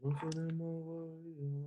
Put in my warrior.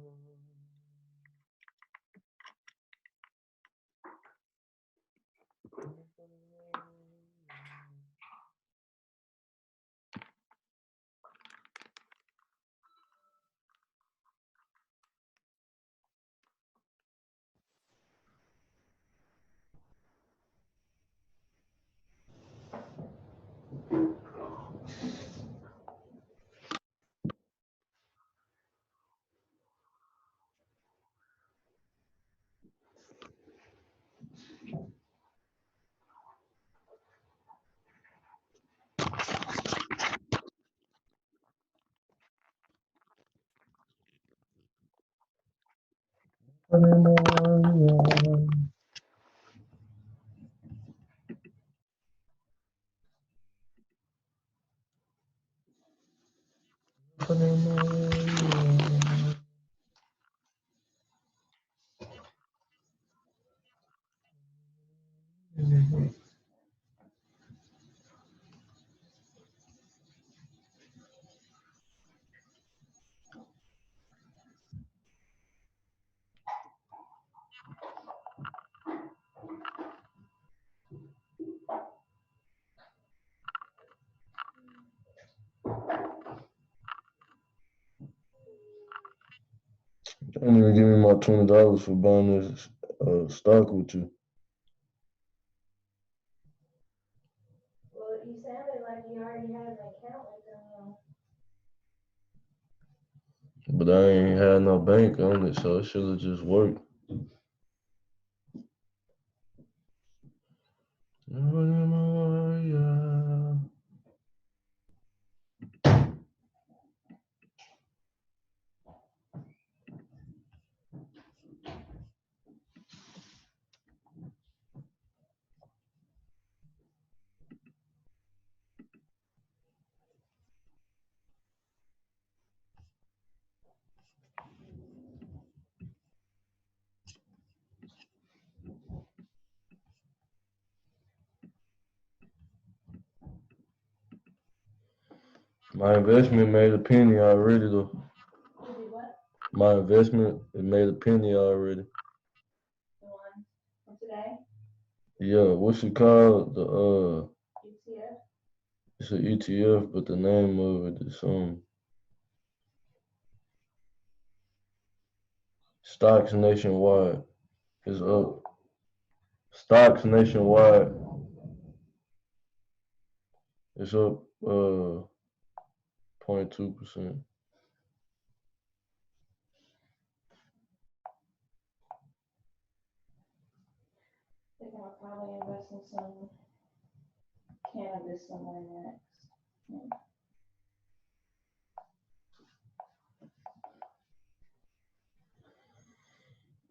Put in my warrior. Put in my warrior. Don't even give me my $20 for buying this stock with you. Well, you sounded like you already had an account with them. But I ain't had no bank on it, so it should have just worked. Put in my warrior. My investment made a penny already though. You did what? My investment it made a penny already. The one from today? Yeah, what's it called? ETF? It's an ETF, but the name of it is Stocks Nationwide. It's up. Stocks Nationwide. It's up 0.2%. I think I'll probably invest in some cannabis somewhere next.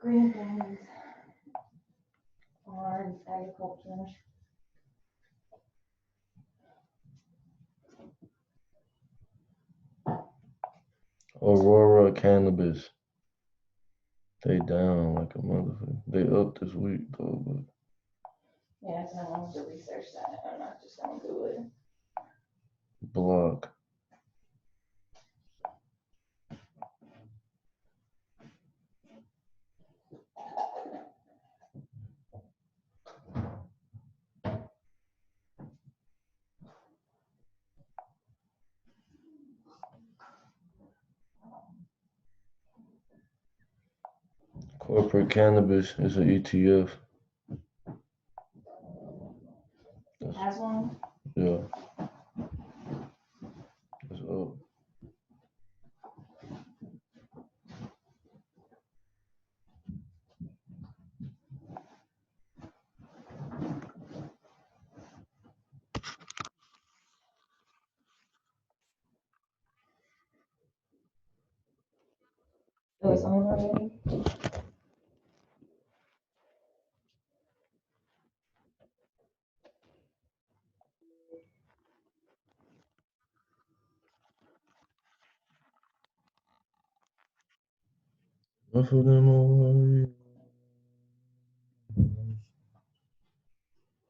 Green things, farms, agriculture. Aurora Cannabis. They down like a motherfucker. They up this week though, but Yeah, so I'm going to research that. I'm not just going to do it. block. Corporate Cannabis is an ETF. Has one? Yeah. It's up. Oh, it's on already? Enough of them already.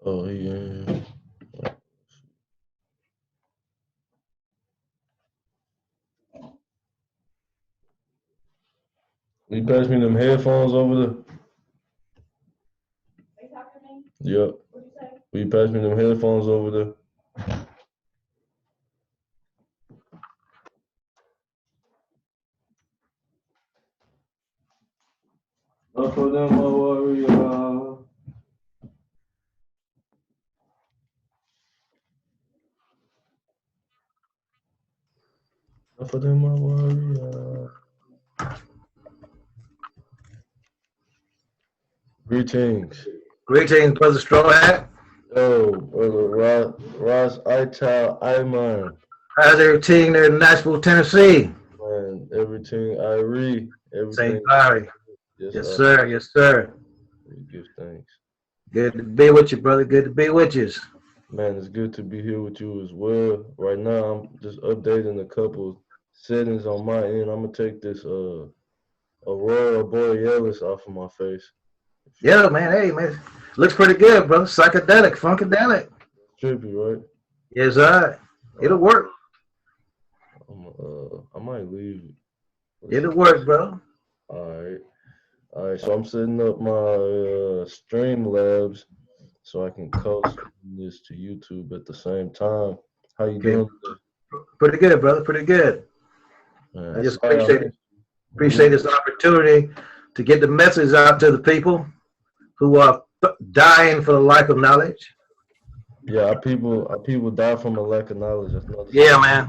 Oh yeah. Will you pass me them headphones over there? Are you talking to me? Yep. What'd you say? Will you pass me them headphones over there? Not for them, my warrior. Not for them, my warrior. Greetings. Greetings, Brother Strawhat. Yo, brother Ras Ital Iman. How's everything there in Nashville, Tennessee? Man, everything I read, everything. St. Larry. Yes, sir. Yes, sir. We give thanks. Good to be with you, brother. Good to be with you. Man, it's good to be here with you as well. Right now, I'm just updating a couple settings on my end. I'm gonna take this Aurora Borealis off of my face. Yeah, man. Hey, man. Looks pretty good, brother. Psychedelic, funkadelic. Trippy, right? Yes, sir. It'll work. I might leave it. It'll work, bro. All right. So I'm setting up my Streamlabs so I can post this to YouTube at the same time. How you Okay. doing? Pretty good, brother. Pretty good. Man, I just sorry, appreciate this opportunity to get the message out to the people who are dying for the lack of knowledge. Yeah, our people die from a lack of knowledge. That's not. Yeah, man.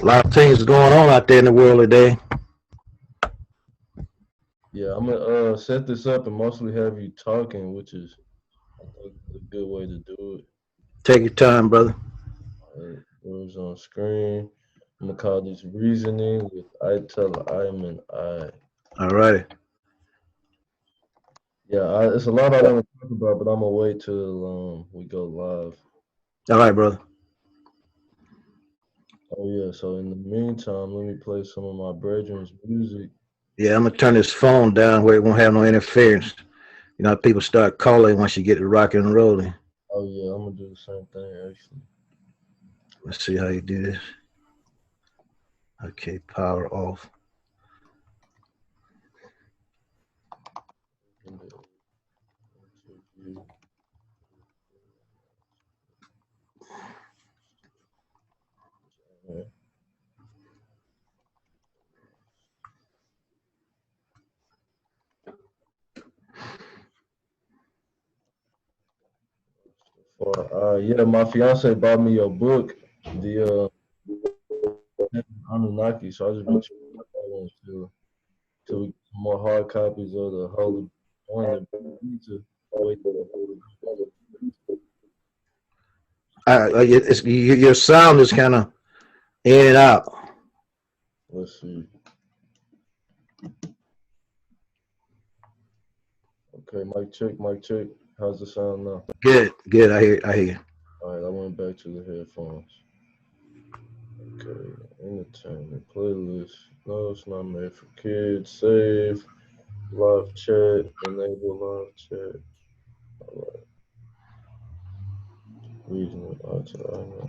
A lot of things going on out there in the world today. Yeah, I'm gonna set this up and mostly have you talking, which is I think a good way to do it. Take your time, brother. Words on screen. I'm gonna call this reasoning with Ital Iman I. All right. Yeah, it's a lot I want to talk about, but I'm gonna wait till we go live. All right, brother. Oh yeah, so in the meantime, let me play some of my brethren's music. Yeah, I'm gonna turn this phone down where it won't have no interference. You know, people start calling once you get to rocking and rolling. Oh yeah, I'm gonna do the same thing actually. Let's see how you do this. Okay, power off. Yeah, my fiance bought me a book, the Anunnaki, so I just been checking that one till we get some more hard copies of the Holy One. We need to wait. Your sound is kind of in and out. Let's see. Okay, mic check, mic check. How's the sound now? Good, good. I hear you. All right, I went back to the headphones. Okay, entertainment playlist. No, it's not made for kids. Save, live chat, enable live chat. All right. Reason I know.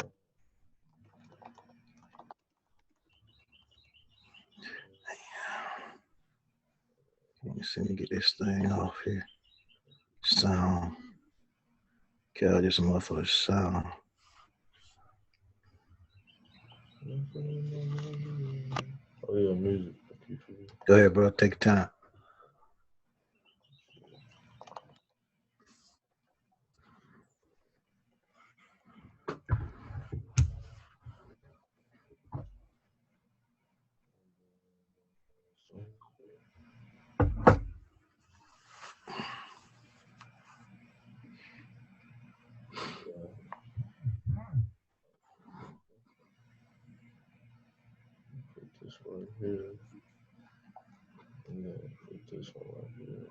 Let me see me get this thing off here. Sound. Okay, I'll just muffle the sound. Oh yeah, music. Go ahead, bro. Take your time. Put this right here. And then put this one right here.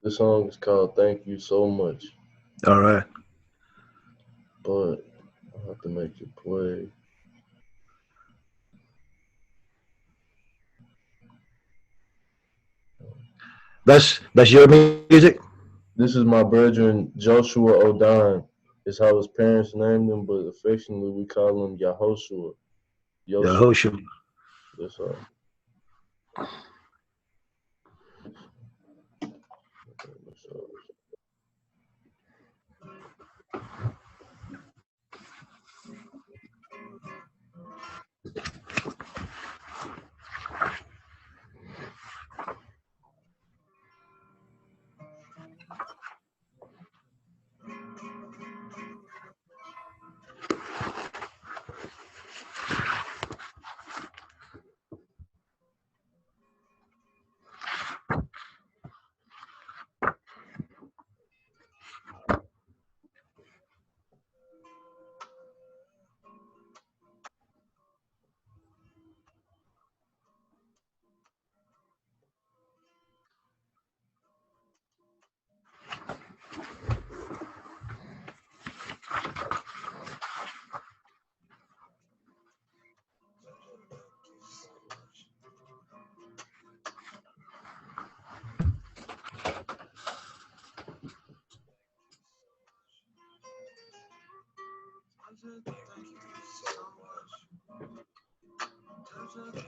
This song is called Thank You So Much. All right. But I have to make it play. That's your music? This is my brethren Joshua Odine. Is how his parents named him, but affectionately we call him Yahoshua. The Yoshua. whole show. That's all. That's all.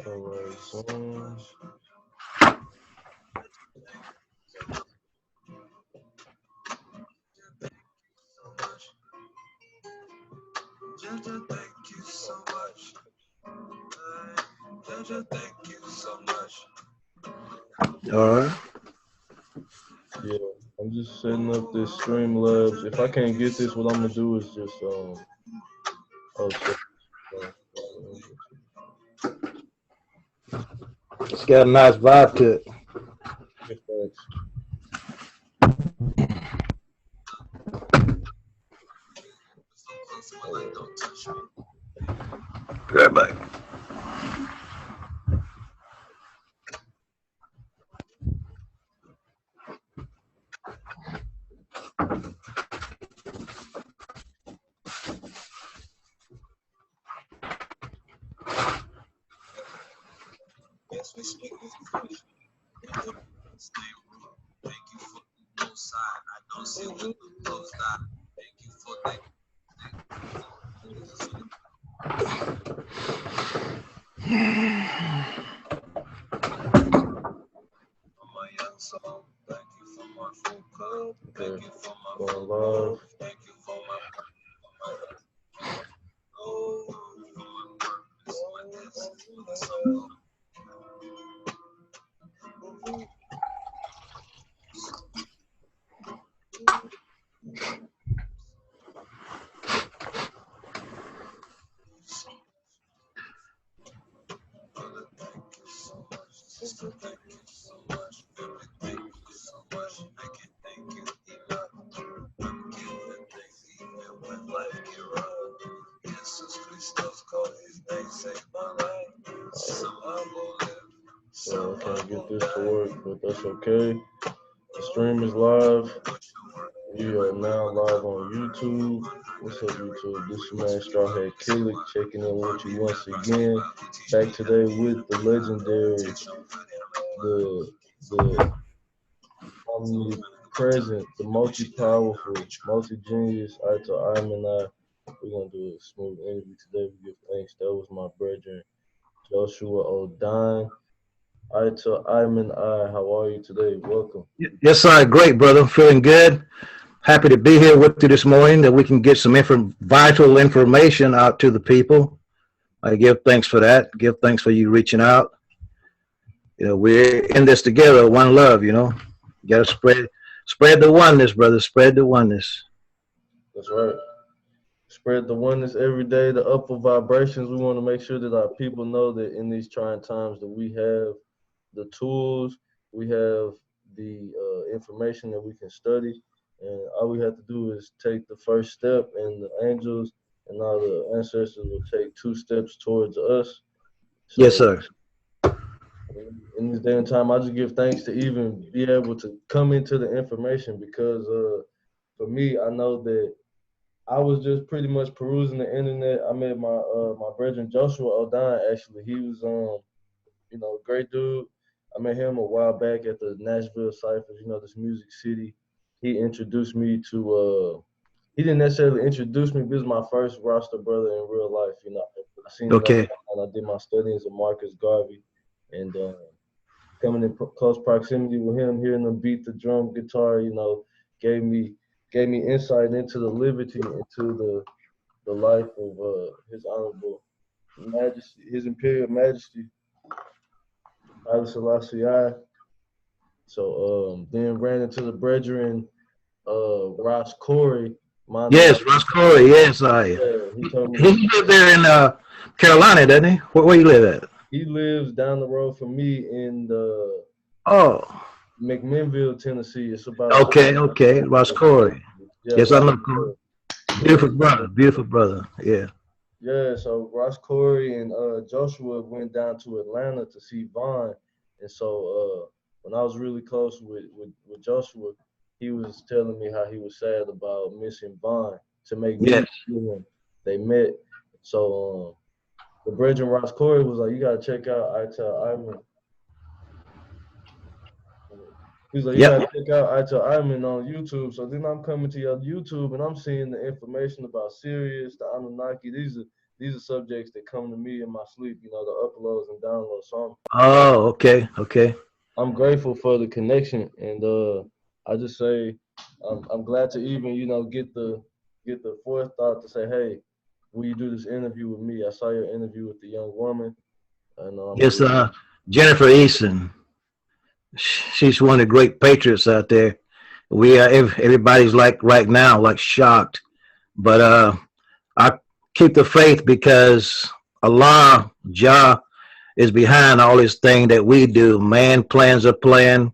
All right, songs. All right. Yeah, I'm just setting up this Streamlabs. If I can't get this, what I'm gonna do is just oh shit. It's got a nice vibe to it. Yeah, thanks. Right back. Okay, going live. So I can't get this to work, but that's okay. The stream is live. We are now live on YouTube. What's up, YouTube? This is your man Strawhat KiLiK checking in with you once again. Back today with the legendary, the omnipresent, the multi-powerful, multi-genius Ital Iman I. We're gonna do a smooth interview today. We give thanks. That was my brethren Joshua Odine. Ital Iman I. How are you today? Welcome. Yes, sir. Great, brother. Feeling good. Happy to be here with you this morning that we can get some vital information out to the people. I give thanks for that. Give thanks for you reaching out. We're in this together, one love, You gotta spread the oneness, brother. Spread the oneness. That's right. Spread the oneness every day, the upward vibrations. We want to make sure that our people know that in these trying times that we have the tools, we have the information that we can study, and all we have to do is take the first step, and the angels and all the ancestors will take two steps towards us. Yes, So sir. in this day and time, I just give thanks to even be able to come into the information because for me, I know that I was just pretty much perusing the internet. I met my brethren Joshua Odine. Actually, he was a great dude. I met him a while back at the Nashville Cyphers, this music city. He introduced me to, he didn't necessarily introduce me, but he was my first roster brother in real life. I seen him Okay. and I did my studies of Marcus Garvey. And coming in close proximity with him, hearing him beat the drum, guitar, gave me insight into the liberty, into the life of His Honorable Majesty, His Imperial Majesty, Haile Selassie I. So then ran into the brethren, Ras Cory. Yes, Ras Cory. Yes, He told me he lived there in Carolina, doesn't he? Where you live at? he lives down the road from me in the Oh, McMinnville, Tennessee. It's about okay, Ras Cory. Yeah, Yes, I know Cory. Beautiful brother. Yeah. Yeah, so Ras Cory and Joshua went down to Atlanta to see Vaughn, and so when I was really close with Joshua, he was telling me how he was sad about missing Vaughn to make me Yes. feel him. They met, so the brethren Ras Cory was like, "You gotta check out Ital Iman." He was like, "You gotta check out Ital Iman on YouTube." So then I'm coming to your YouTube and I'm seeing the information about Sirius, the Anunnaki. These are subjects that come to me in my sleep, the uploads and downloads. So Oh, okay. I'm grateful for the connection, and I just say I'm glad to even get the forethought to say, hey, will you do this interview with me? I saw your interview with the young woman, and Yes, Jennifer Easton. She's one of the great patriots out there. We are everybody's like right now, like shocked, but I keep the faith because Allah, Jah, is behind all this thing that we do. Man plans a plan,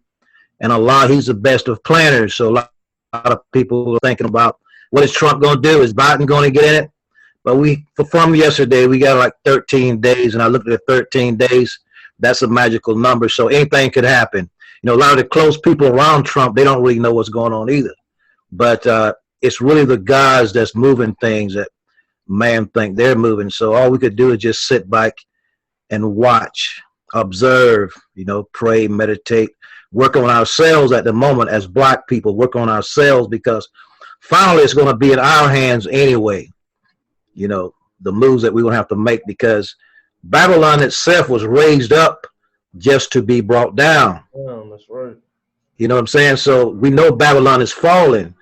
and Allah, He's the best of planners. So a lot of people are thinking about what is Trump going to do? Is Biden going to get in it? But from yesterday, we got like 13 days, and I looked at 13 days. That's a magical number, so anything could happen. A lot of the close people around Trump, they don't really know what's going on either. But it's really the guys that's moving things that man think they're moving. So all we could do is just sit back and watch, observe, pray, meditate, work on ourselves at the moment as Black people, work on ourselves, because finally it's going to be in our hands anyway, the moves that we're going to have to make, because Babylon itself was raised up just to be brought down. Yeah, that's right. You know what I'm saying? So we know Babylon is falling.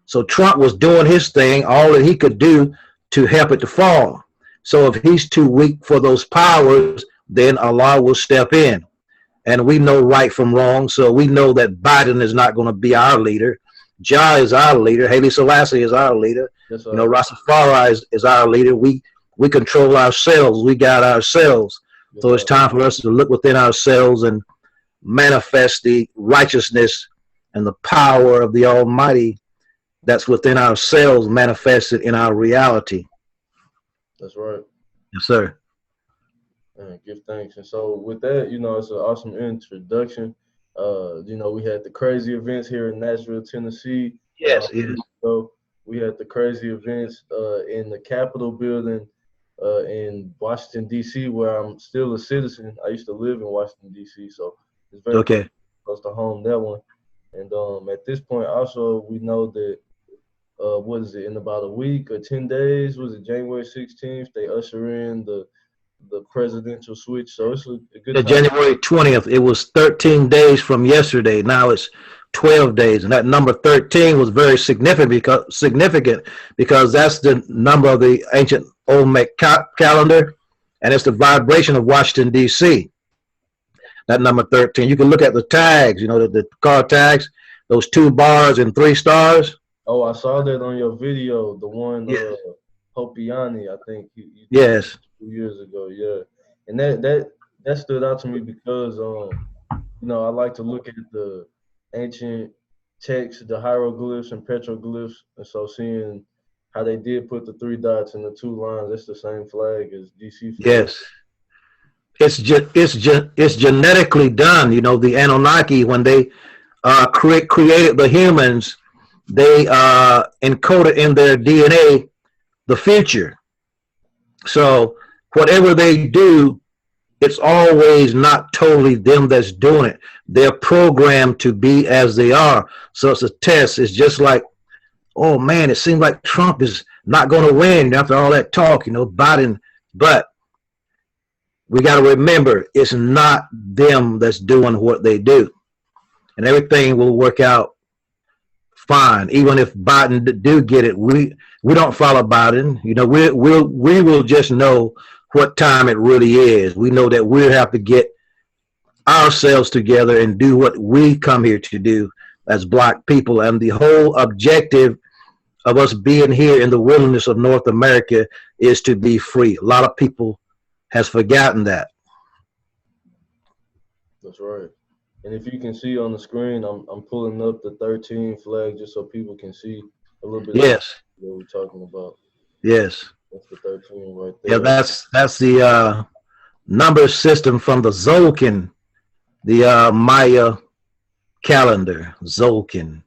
So Trump was doing his thing, all that he could do to help it to fall. So if he's too weak for those powers, then Allah will step in. And we know right from wrong. So we know that Biden is not going to be our leader. Jah is our leader. Haile Selassie is our leader. Yes, Rastafari is our leader. We control ourselves. We guide ourselves. Yes, so it's time for us to look within ourselves and manifest the righteousness and the power of the Almighty that's within ourselves, manifested in our reality. That's right. Yes, sir. And give thanks. And so with that, it's an awesome introduction. We had the crazy events here in Nashville, Tennessee. Yes. So we had the crazy events in the Capitol building in Washington, D.C., where I'm still a citizen. I used to live in Washington, D.C., so it's very close to home, that one. And at this point, also, we know that, in about a week or 10 days, January 16th, they usher in the presidential switch. So it's a good time. January 20th, it was 13 days from yesterday. Now it's 12 days. And that number 13 was very significant because that's the number of the ancient Olmec calendar, and it's the vibration of Washington, D.C. That number 13. You can look at the tags, the car tags, those 2 bars and 3 stars. Oh, I saw that on your video, the one, Hopiani, I think. Yes. 2 years ago, yeah. And that stood out to me because, I like to look at the ancient texts, the hieroglyphs and petroglyphs, and so seeing how they did put the 3 dots and the 2 lines, that's the same flag as DC flag. Yes. It's genetically done. The Anunnaki, when they created the humans, they encoded in their DNA the future. So whatever they do it's always not totally them that's doing it. They're programmed to be as they are. So it's a test. It's just like, oh man, it seems like Trump is not going to win after all that talk, Biden. But we got to remember, it's not them that's doing what they do. And everything will work out fine. Even if Biden do get it, we don't follow Biden. We will just know what time it really is. We know that we'll have to get ourselves together and do what we come here to do as Black people. And the whole objective of us being here in the wilderness of North America is to be free. A lot of people has forgotten that. That's right. And if you can see on the screen, I'm pulling up the 13 flag just so people can see a little bit. Yes. Of what we're talking about. Yes. That's the 13 right there. Yeah, that's the number system from the Zolkin, the Maya calendar, Zolkin.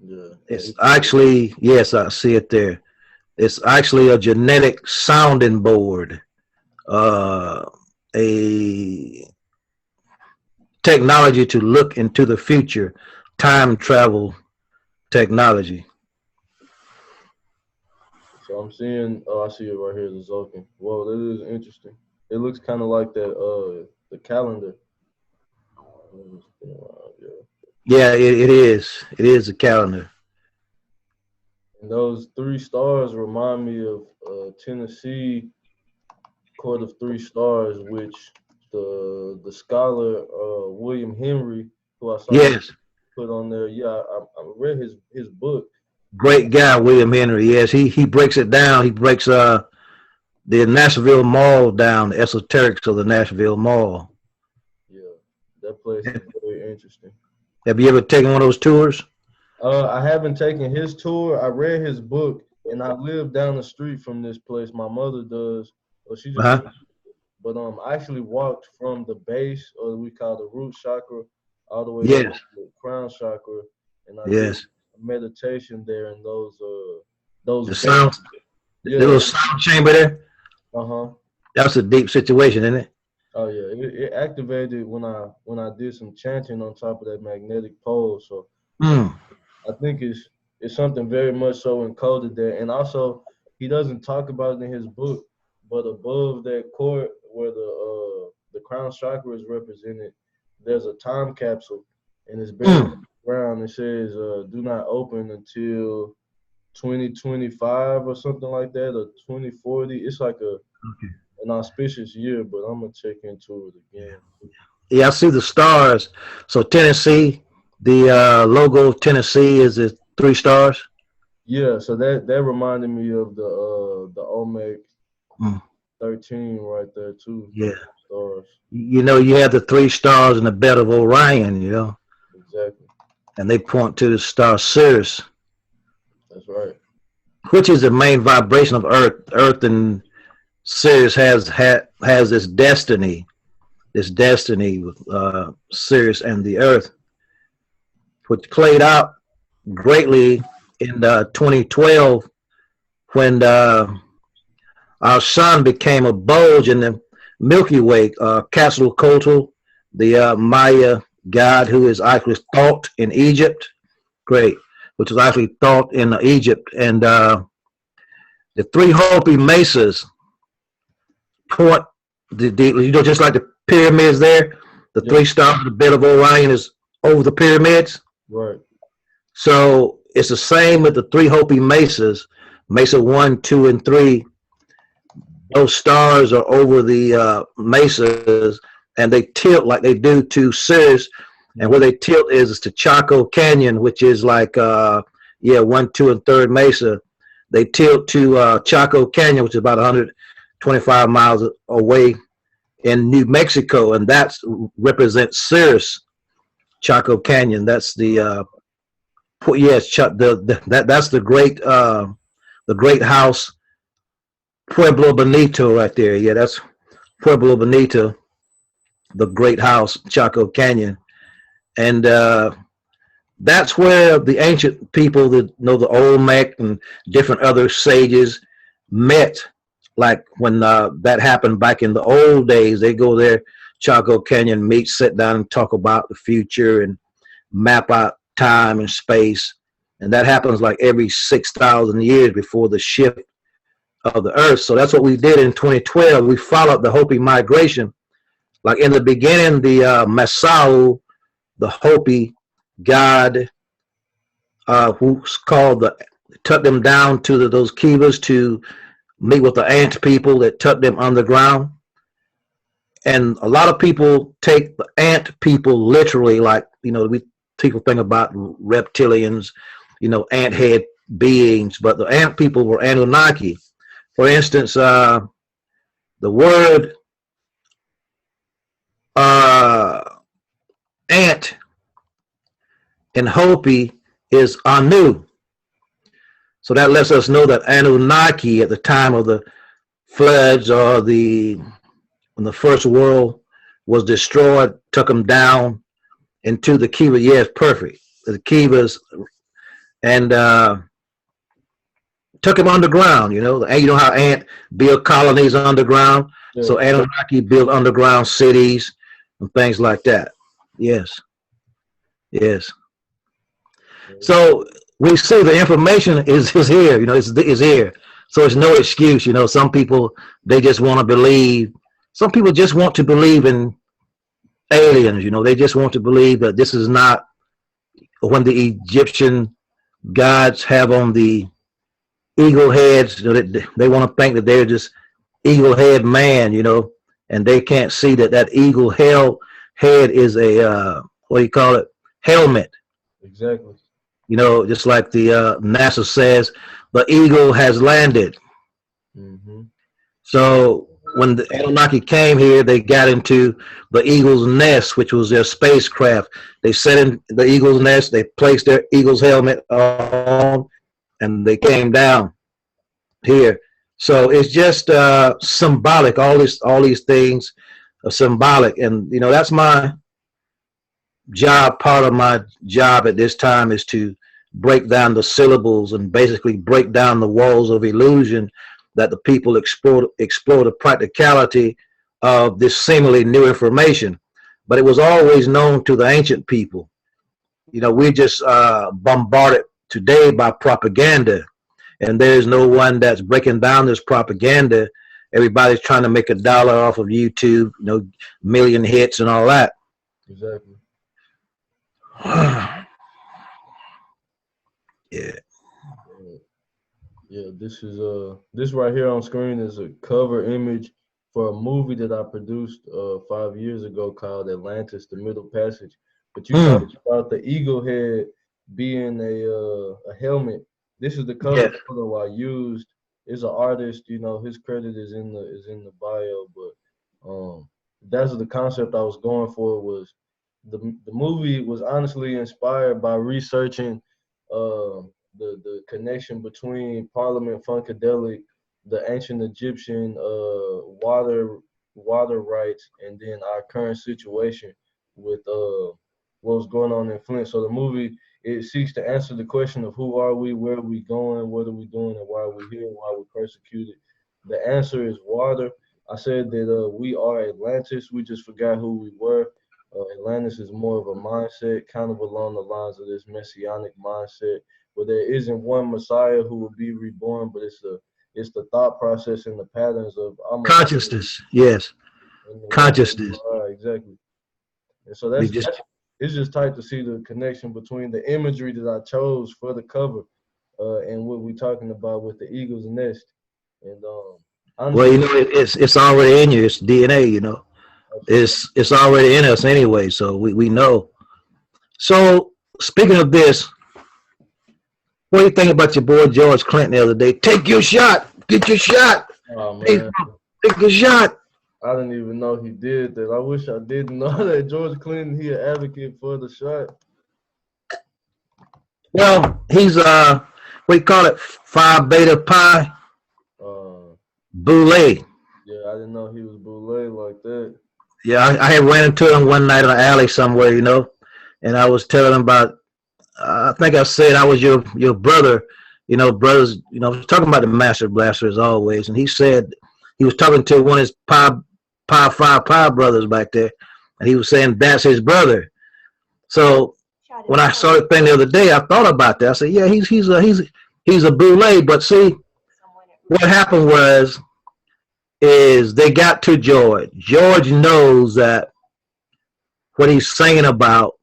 Yeah. It's actually, yes, I see it there. It's actually a genetic sounding board, a technology to look into the future, time travel technology. So I'm seeing, I see it right here, the Zolkin. Whoa, that is interesting. It looks kind of like that, the calendar. Yeah, it is. It is a calendar. And those 3 stars remind me of Tennessee Court of 3 Stars, which the scholar William Henry, who I saw put on there. Yeah, I read his book. Great guy, William Henry. Yes, he breaks it down. He breaks the Nashville Mall down, the esoterics of the Nashville Mall. Yeah, that place is very interesting. Have you ever taken one of those tours? I haven't taken his tour. I read his book, and I live down the street from this place. My mother does. Well, she just but I actually walked from the base, or we call the root chakra, all the way to the crown chakra, and I did meditation there in those the sound, the little sound chamber there. That's a deep situation, isn't it? Oh yeah, it activated when I did some chanting on top of that magnetic pole. So I think it's something very much so encoded there. And also, he doesn't talk about it in his book, but above that court where the crown chakra is represented, there's a time capsule, and it's buried in the ground. It says, "Do not open until 2025 or something like that, or 2040." It's like an auspicious year, but I'm gonna check into it again. Yeah, I see the stars. So Tennessee, the logo of Tennessee is it 3 stars? Yeah, so that reminded me of the Olmec 13 right there too. Yeah. Stars. You have the 3 stars in the belt of Orion, Exactly. And they point to the star Sirius. That's right. Which is the main vibration of Earth. Earth and Sirius has this destiny with Sirius and the Earth, which played out greatly in 2012 when our sun became a bulge in the Milky Way. Quetzalcoatl, the Maya god who is actually thought in Egypt, which was actually thought in Egypt, and the 3 Hopi mesas point just like the pyramids there, the 3 stars, the belt of Orion is over the pyramids. Right. So it's the same with the 3 Hopi mesas, Mesa 1, 2, and 3. Those stars are over the mesas, and they tilt like they do to Sirius. And where they tilt is to Chaco Canyon, which is like 1, 2, and 3rd mesa. They tilt to Chaco Canyon, which is about 125 miles away in New Mexico, and that represents Sirius. Chaco Canyon. That's the that's the great house, Pueblo Bonito right there. Yeah, that's Pueblo Bonito, the great house, Chaco Canyon. And that's where the ancient people that know the Olmec and different other sages met like when that happened back in the old days, they go there, Chaco Canyon, meet, sit down and talk about the future and map out time and space. And that happens like every 6,000 years before the shift of the earth. So that's what we did in 2012. We followed the Hopi migration. Like in the beginning, the Masao, the Hopi god, who's called took them down to those kivas to meet with the ant people that took them underground. And a lot of people take the ant people literally, like, people think about reptilians, ant head beings, but the ant people were Anunnaki. For instance, the word ant in Hopi is Anu. So that lets us know that Anunnaki at the time of the floods or when the first world was destroyed, took them down into the Kiva. Yes, perfect. The Kivas, and took them underground. You know how ant build colonies underground. Yeah. So Anunnaki built underground cities and things like that. Yes. So we see the information is here. Is here. So it's no excuse. Some people, they just want to believe. Some people just want to believe in aliens. They just want to believe that this is not when the Egyptian gods have on the eagle heads. They want to think that they're just eagle head man. And they can't see that eagle head is a what do you call it? Helmet. Exactly. Just like the NASA says, the eagle has landed. Mm-hmm. So when the Anunnaki came here, they got into the eagle's nest, which was their spacecraft. They set in the eagle's nest, they placed their eagle's helmet on, and they came down here. So it's just symbolic. All these things are symbolic, and that's my job. Part of my job at this time is to break down the syllables and basically break down the walls of illusion that the people explore the practicality of this seemingly new information. But it was always known to the ancient people. We're just bombarded today by propaganda, and there's no one that's breaking down this propaganda. Everybody's trying to make $1 off of YouTube, million hits and all that. Exactly. Yeah, this right here on screen is a cover image for a movie that I produced 5 years ago called Atlantis: The Middle Passage. But you talked about the eagle head being a helmet. This is the cover photo I used. It's an artist, his credit is in the bio, but that's the concept I was going for. Was the movie was honestly inspired by researching the connection between Parliament Funkadelic, the ancient Egyptian water rights, and then our current situation with what was going on in Flint. So the movie, it seeks to answer the question of who are we, where are we going, what are we doing, and why are we here, and why we're persecuted. The answer is water. I said that we are Atlantis. We just forgot who we were. Atlantis is more of a mindset, kind of along the lines of this messianic mindset, where there isn't one Messiah who will be reborn, but it's the thought process and the patterns of consciousness. Yes, consciousness. Exactly. And so it's just tight to see the connection between the imagery that I chose for the cover and what we're talking about with the eagle's nest. And honestly, well, it's already in you. It's DNA. It's already in us anyway, so we know. So speaking of this, what do you think about your boy George Clinton the other day? Take your shot. Get your shot. Oh, man. Take your shot. I didn't even know he did that. I wish I didn't know that George Clinton, he an advocate for the shot. Well, he's what do you call it? Phi Beta Pi. Boule. Yeah, I didn't know he was Boule like that. Yeah, I had ran into him one night in an alley somewhere, and I was telling him about. I think I said I was your brother, brothers. I was talking about the Master Blaster as always, and he said he was talking to one of his Power brothers back there, and he was saying that's his brother. So when I saw the thing the other day, I thought about that. I said, yeah, he's a boule. But see, what happened is they got to George. George knows that what he's singing about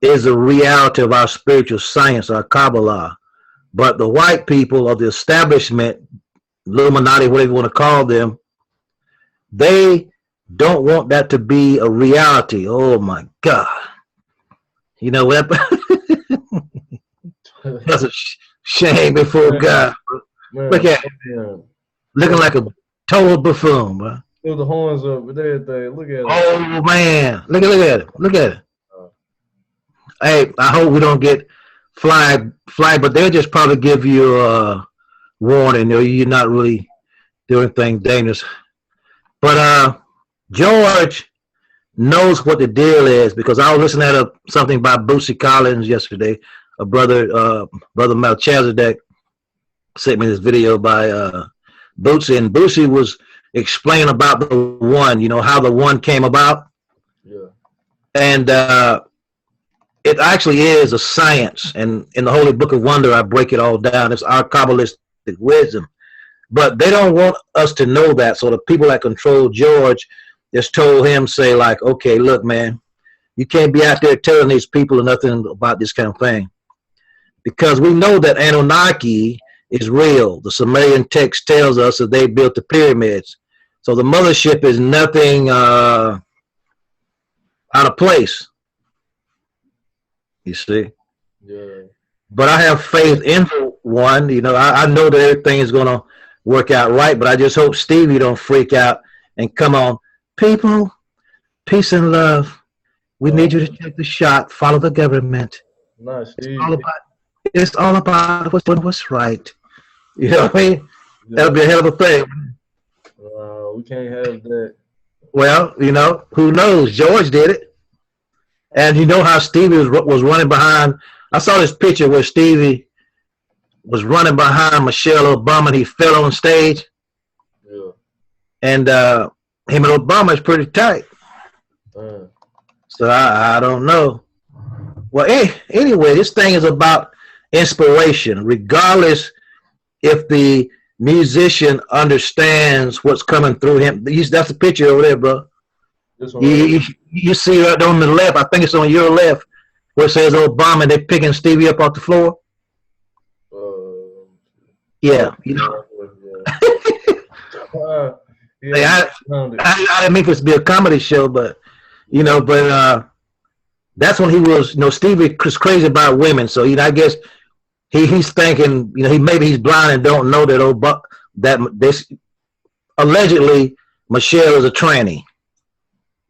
is the reality of our spiritual science, our Kabbalah. But the white people of the establishment, Illuminati, whatever you want to call them, they don't want that to be a reality. Oh my God. You know what? That's a shame before God. Man, Look at him. Looking like a total buffoon, bro. With the horns up with everything. Look at it. Oh man. Look at it. Look at it. Hey, I hope we don't get flagged, but they'll just probably give you a warning. You're not really doing anything dangerous. But George knows what the deal is, because I was listening to something by Bootsy Collins yesterday. A brother Melchizedek sent me this video by Bootsy, and Bootsy was explaining about the one, how the one came about. Yeah. And it actually is a science, and in the Holy Book of Wonder, I break it all down. It's our Kabbalistic wisdom. But they don't want us to know that. So the people that control George just told him, say like, okay, look, man, you can't be out there telling these people nothing about this kind of thing. Because we know that Anunnaki is real. The Sumerian text tells us that they built the pyramids. So the mothership is nothing out of place. You see? Yeah. But I have faith in the one. I know that everything is going to work out right, but I just hope Stevie don't freak out and come on. People, peace and love. We need you to take the shot. Follow the government. Nice, Steve. It's all about what's right. You know what I mean? Yeah. That'll be a hell of a thing. We can't have that. Well, who knows? George did it. And you know how Stevie was running behind. I saw this picture where Stevie was running behind Michelle Obama, and he fell on stage. Yeah. And him and Obama is pretty tight. So I don't know. Well, anyway, this thing is about inspiration, regardless if the musician understands what's coming through him. That's the picture over there, bro. You see right on the left, I think it's on your left, where it says Obama, they're picking Stevie up off the floor. Yeah, Yeah. I didn't mean for it to be a comedy show, but that's when he was, Stevie was crazy about women. So I guess he's thinking, maybe he's blind and don't know that this allegedly Michelle is a tranny.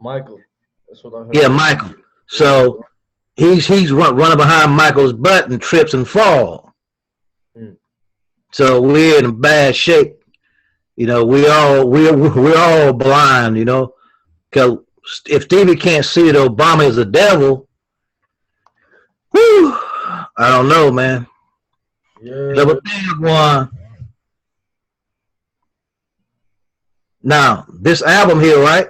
Michael, that's what I heard. Yeah, Michael. So he's running behind Michael's butt and trips and fall. So we're in bad shape. We're all blind. Because if Stevie can't see that Obama is the devil, whew, I don't know, man. Yeah. The big one. Now, this album here, right?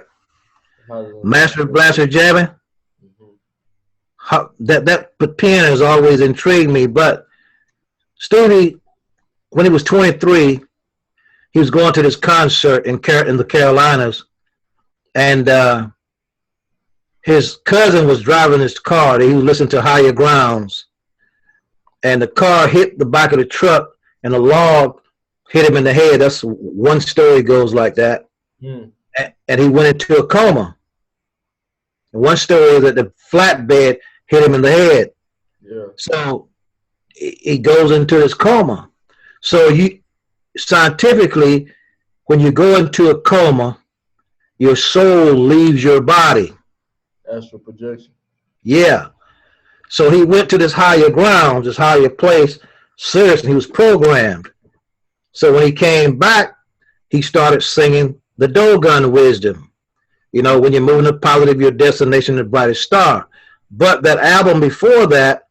Master Blaster Jamming. That pen has always intrigued me. But Stevie, when he was 23, he was going to this concert in the Carolinas, and his cousin was driving his car. He was listening to Higher Grounds, and the car hit the back of the truck, and a log hit him in the head. That's one story goes like that. And he went into a coma. And one story is that the flatbed hit him in the head. Yeah. So he goes into this coma. So scientifically, when you go into a coma, your soul leaves your body. Astral projection. Yeah. So he went to this higher ground, this higher place, seriously, he was programmed. So when he came back, he started singing the Dogon wisdom. When you're moving to positive, your destination, the brightest star. But that album before that,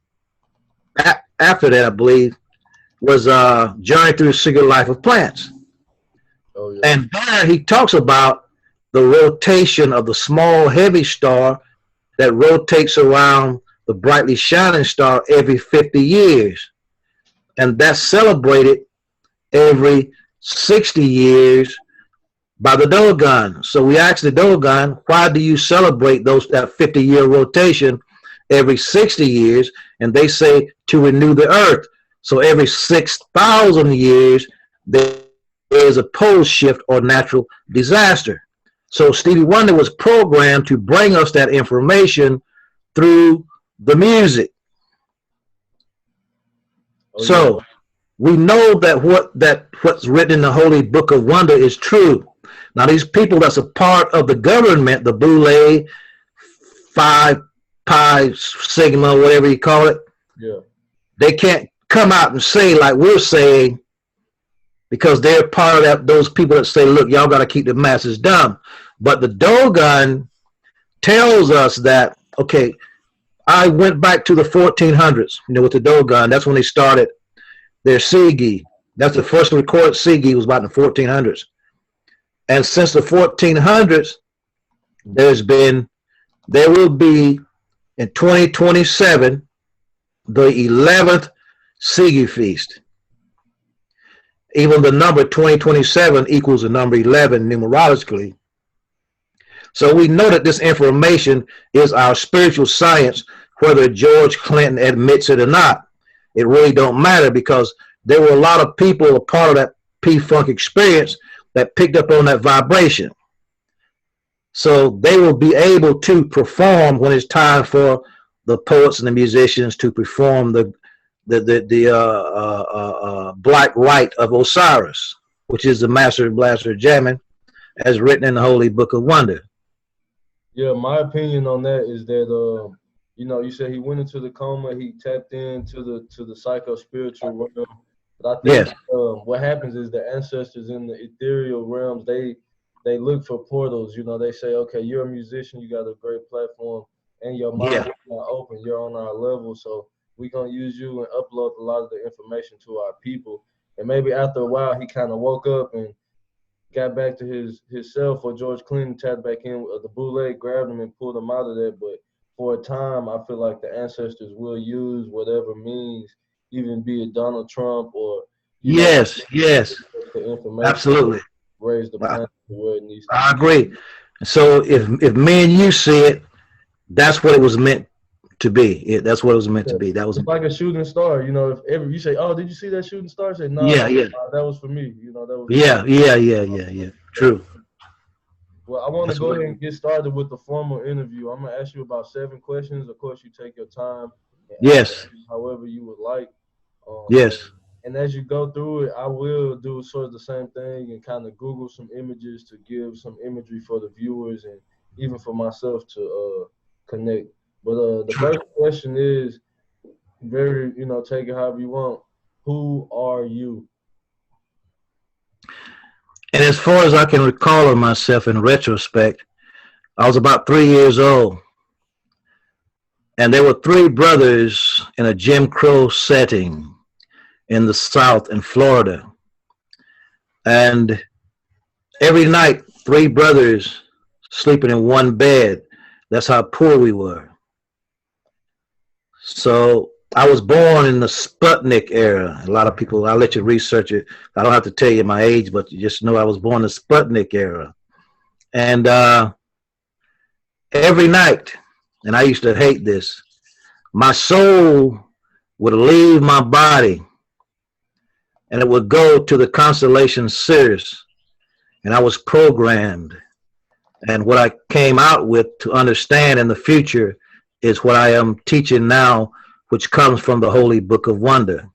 after that, I believe, was Journey Through the Secret Life of Plants. Oh yeah. And there he talks about the rotation of the small heavy star that rotates around the brightly shining star every 50 years. And that's celebrated every 60 years by the Dogon. So we asked the Dogon, why do you celebrate that 50-year rotation every 60 years? And they say to renew the earth. So every 6,000 years, there is a pole shift or natural disaster. So Stevie Wonder was programmed to bring us that information through the music. Oh, so yeah. we know that what's written in the Holy Book of Wonder is true. Now these people that's a part of the government, the Boule, Phi, Pi, Sigma, whatever you call it, Yeah. they can't come out and say like we're saying, because they're part of those people that say, look, y'all got to keep the masses dumb. But the Dogon tells us that, okay, I went back to the 1400s, with the Dogon. That's when they started their Sigi. That's the first recorded Sigi was about in the 1400s. And since the 1400s, there will be in 2027, the 11th Sigi feast. Even the number 2027 equals the number 11 numerologically. So we know that this information is our spiritual science, whether George Clinton admits it or not. It really don't matter, because there were a lot of people a part of that P-Funk experience that picked up on that vibration. So they will be able to perform when it's time for the poets and the musicians to perform the Black Rite of Osiris, which is the Master Blaster jamming, as written in the Holy Book of Wonder. Yeah, my opinion on that is that you said he went into the coma, he tapped into the psycho-spiritual realm. But I think Yes. What happens is the ancestors in the ethereal realms, they look for portals. They say, okay, you're a musician, you got a great platform, and your mind is not open. You're on our level, so we're going to use you and upload a lot of the information to our people. And maybe after a while, he kind of woke up and got back to his self, or George Clinton tapped back in, the Boule grabbed him and pulled him out of there. But for a time, I feel like the ancestors will use whatever means, even be it Donald Trump or Yes, the information, absolutely. raise the planet to where it needs to I agree. So if me and you see it, that's what it was meant to be. That's what it was meant to be. That was it's like a shooting star. If ever you say, "Oh, did you see that shooting star?" Say, "No, yeah. that was for me." That was Yeah. True. Well, I want to That's go what- ahead and get started with the formal interview. I'm gonna ask you about 7 questions. Of course, you take your time. And Yes. however you would like. Yes. And as you go through it, I will do sort of the same thing and kind of Google some images to give some imagery for the viewers and even for myself to connect. But the first question is very, take it however you want. Who are you? And as far as I can recall of myself in retrospect, I was about 3 years old. And there were 3 brothers in a Jim Crow setting in the South in Florida. And every night, 3 brothers sleeping in one bed. That's how poor we were. So I was born in the Sputnik era. A lot of people, I'll let you research it. I don't have to tell you my age, but you just know I was born in the Sputnik era. And every night, and I used to hate this, my soul would leave my body and it would go to the constellation Sirius. And I was programmed. And what I came out with to understand in the future is what I am teaching now, which comes from the Holy Book of Wonder.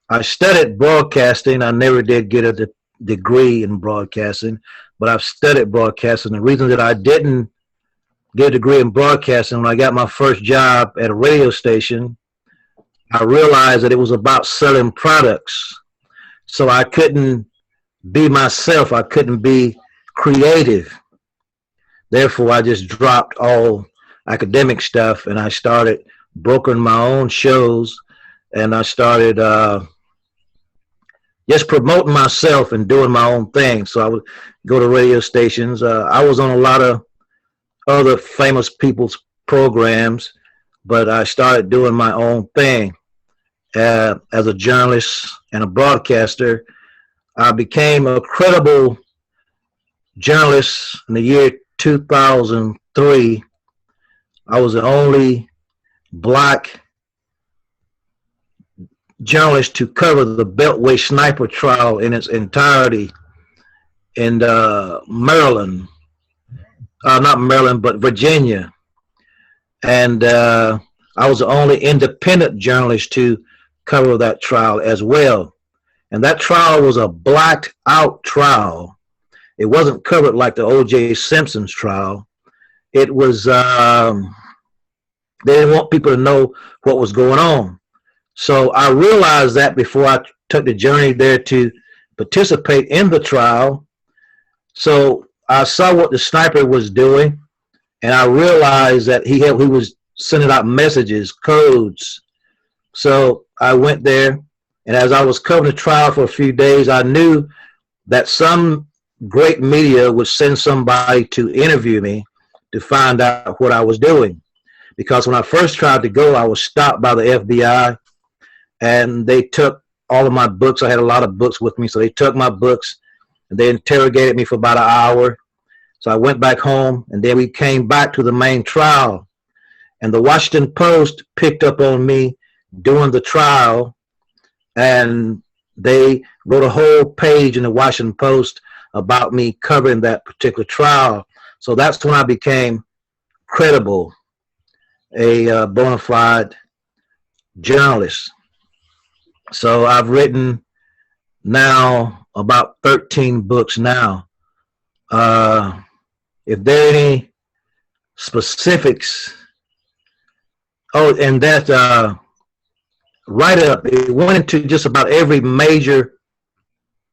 I studied broadcasting. I never did get a degree in broadcasting, but I've studied broadcasting. The reason that I didn't get a degree in broadcasting, when I got my first job at a radio station, I realized that it was about selling products. So I couldn't be myself. I couldn't be creative. Therefore, I just dropped all academic stuff and I started brokering my own shows, and I started just promoting myself and doing my own thing. So I would go to radio stations. I was on a lot of other famous people's programs, but I started doing my own thing as a journalist and a broadcaster. I became a credible journalist in the year 2003. I was the only black journalist to cover the Beltway sniper trial in its entirety in Maryland. Not Maryland, but Virginia. And I was the only independent journalist to cover that trial as well. And that trial was a blacked out trial. It wasn't covered like the O.J. Simpson's trial. It was, they didn't want people to know what was going on. So I realized that before I took the journey there to participate in the trial. So I saw what the sniper was doing, and I realized that he was sending out messages, codes. So I went there, and as I was covering the trial for a few days, I knew that some great media would send somebody to interview me to find out what I was doing. Because when I first tried to go, I was stopped by the FBI, and they took all of my books. I had a lot of books with me, so they took my books, and they interrogated me for about an hour. So I went back home, and then we came back to the main trial. And the Washington Post picked up on me during the trial, and they wrote a whole page in the Washington Post about me covering that particular trial. So that's when I became credible, a bona fide journalist. So I've written now about 13 books now. If there are any specifics, and that write-up, it went into just about every major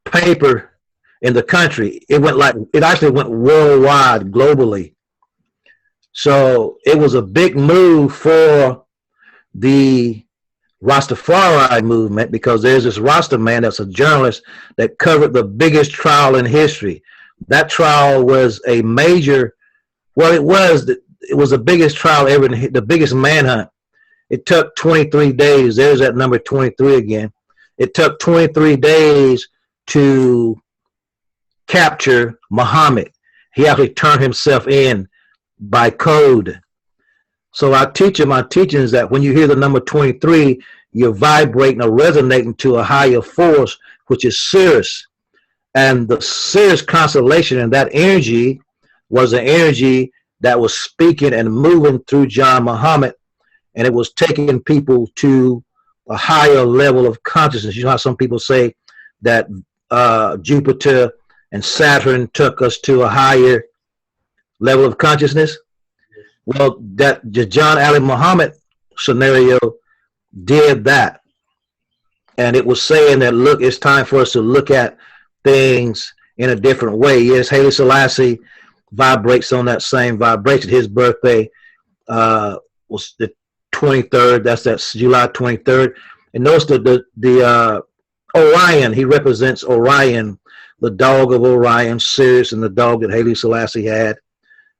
paper in the country. It actually went worldwide, globally. So it was a big move for the Rastafari movement, because there's this Rasta man that's a journalist that covered the biggest trial in history. That trial was a major, well, it was the biggest trial ever, the biggest manhunt. It took 23 days. There's that number 23 again. It took 23 days to capture Muhammad. He actually turned himself in by code. So I teach my teachings that when you hear the number 23, you're vibrating or resonating to a higher force, which is Sirius. And the Sirius constellation and that energy was an energy that was speaking and moving through John Muhammad, and it was taking people to a higher level of consciousness. You know how some people say that Jupiter and Saturn took us to a higher level of consciousness? Well, that the John Ali Muhammad scenario did that. And it was saying that, look, it's time for us to look at things in a different way. Yes, Haile Selassie vibrates on that same vibration. His birthday was the 23rd. That's July 23rd. And notice the Orion, he represents Orion, the dog of Orion, Sirius, and the dog that Haile Selassie had.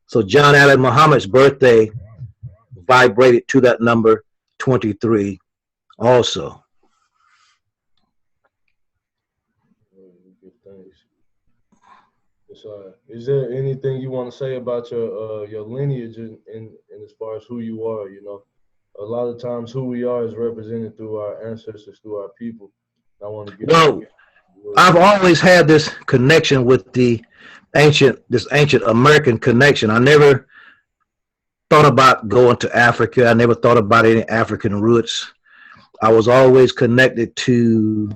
So John Ali Muhammad's birthday vibrated to that number 23 also. Is there anything you want to say about your lineage in as far as who you are? You know, a lot of times who we are is represented through our ancestors, through our people. I want to get. Well, I've always had this connection with this ancient American connection. I never thought about going to Africa. I never thought about any African roots. I was always connected to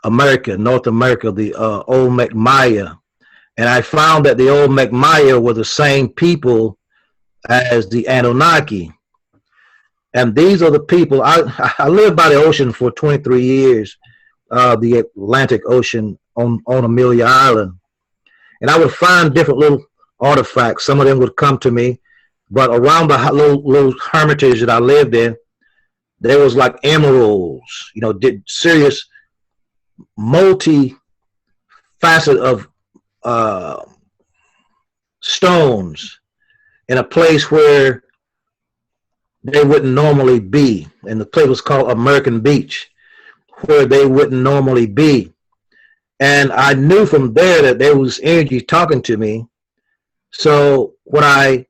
America, North America, the Olmec Maya. And I found that the Olmec Maya were the same people as the Anunnaki. And these are the people, I lived by the ocean for 23 years, the Atlantic Ocean on Amelia Island. And I would find different little artifacts. Some of them would come to me, but around the little hermitage that I lived in, there was like emeralds, you know, Sirius multi facet of stones in a place where they wouldn't normally be. And the place was called American Beach, where they wouldn't normally be. And I knew from there that there was energy talking to me. So when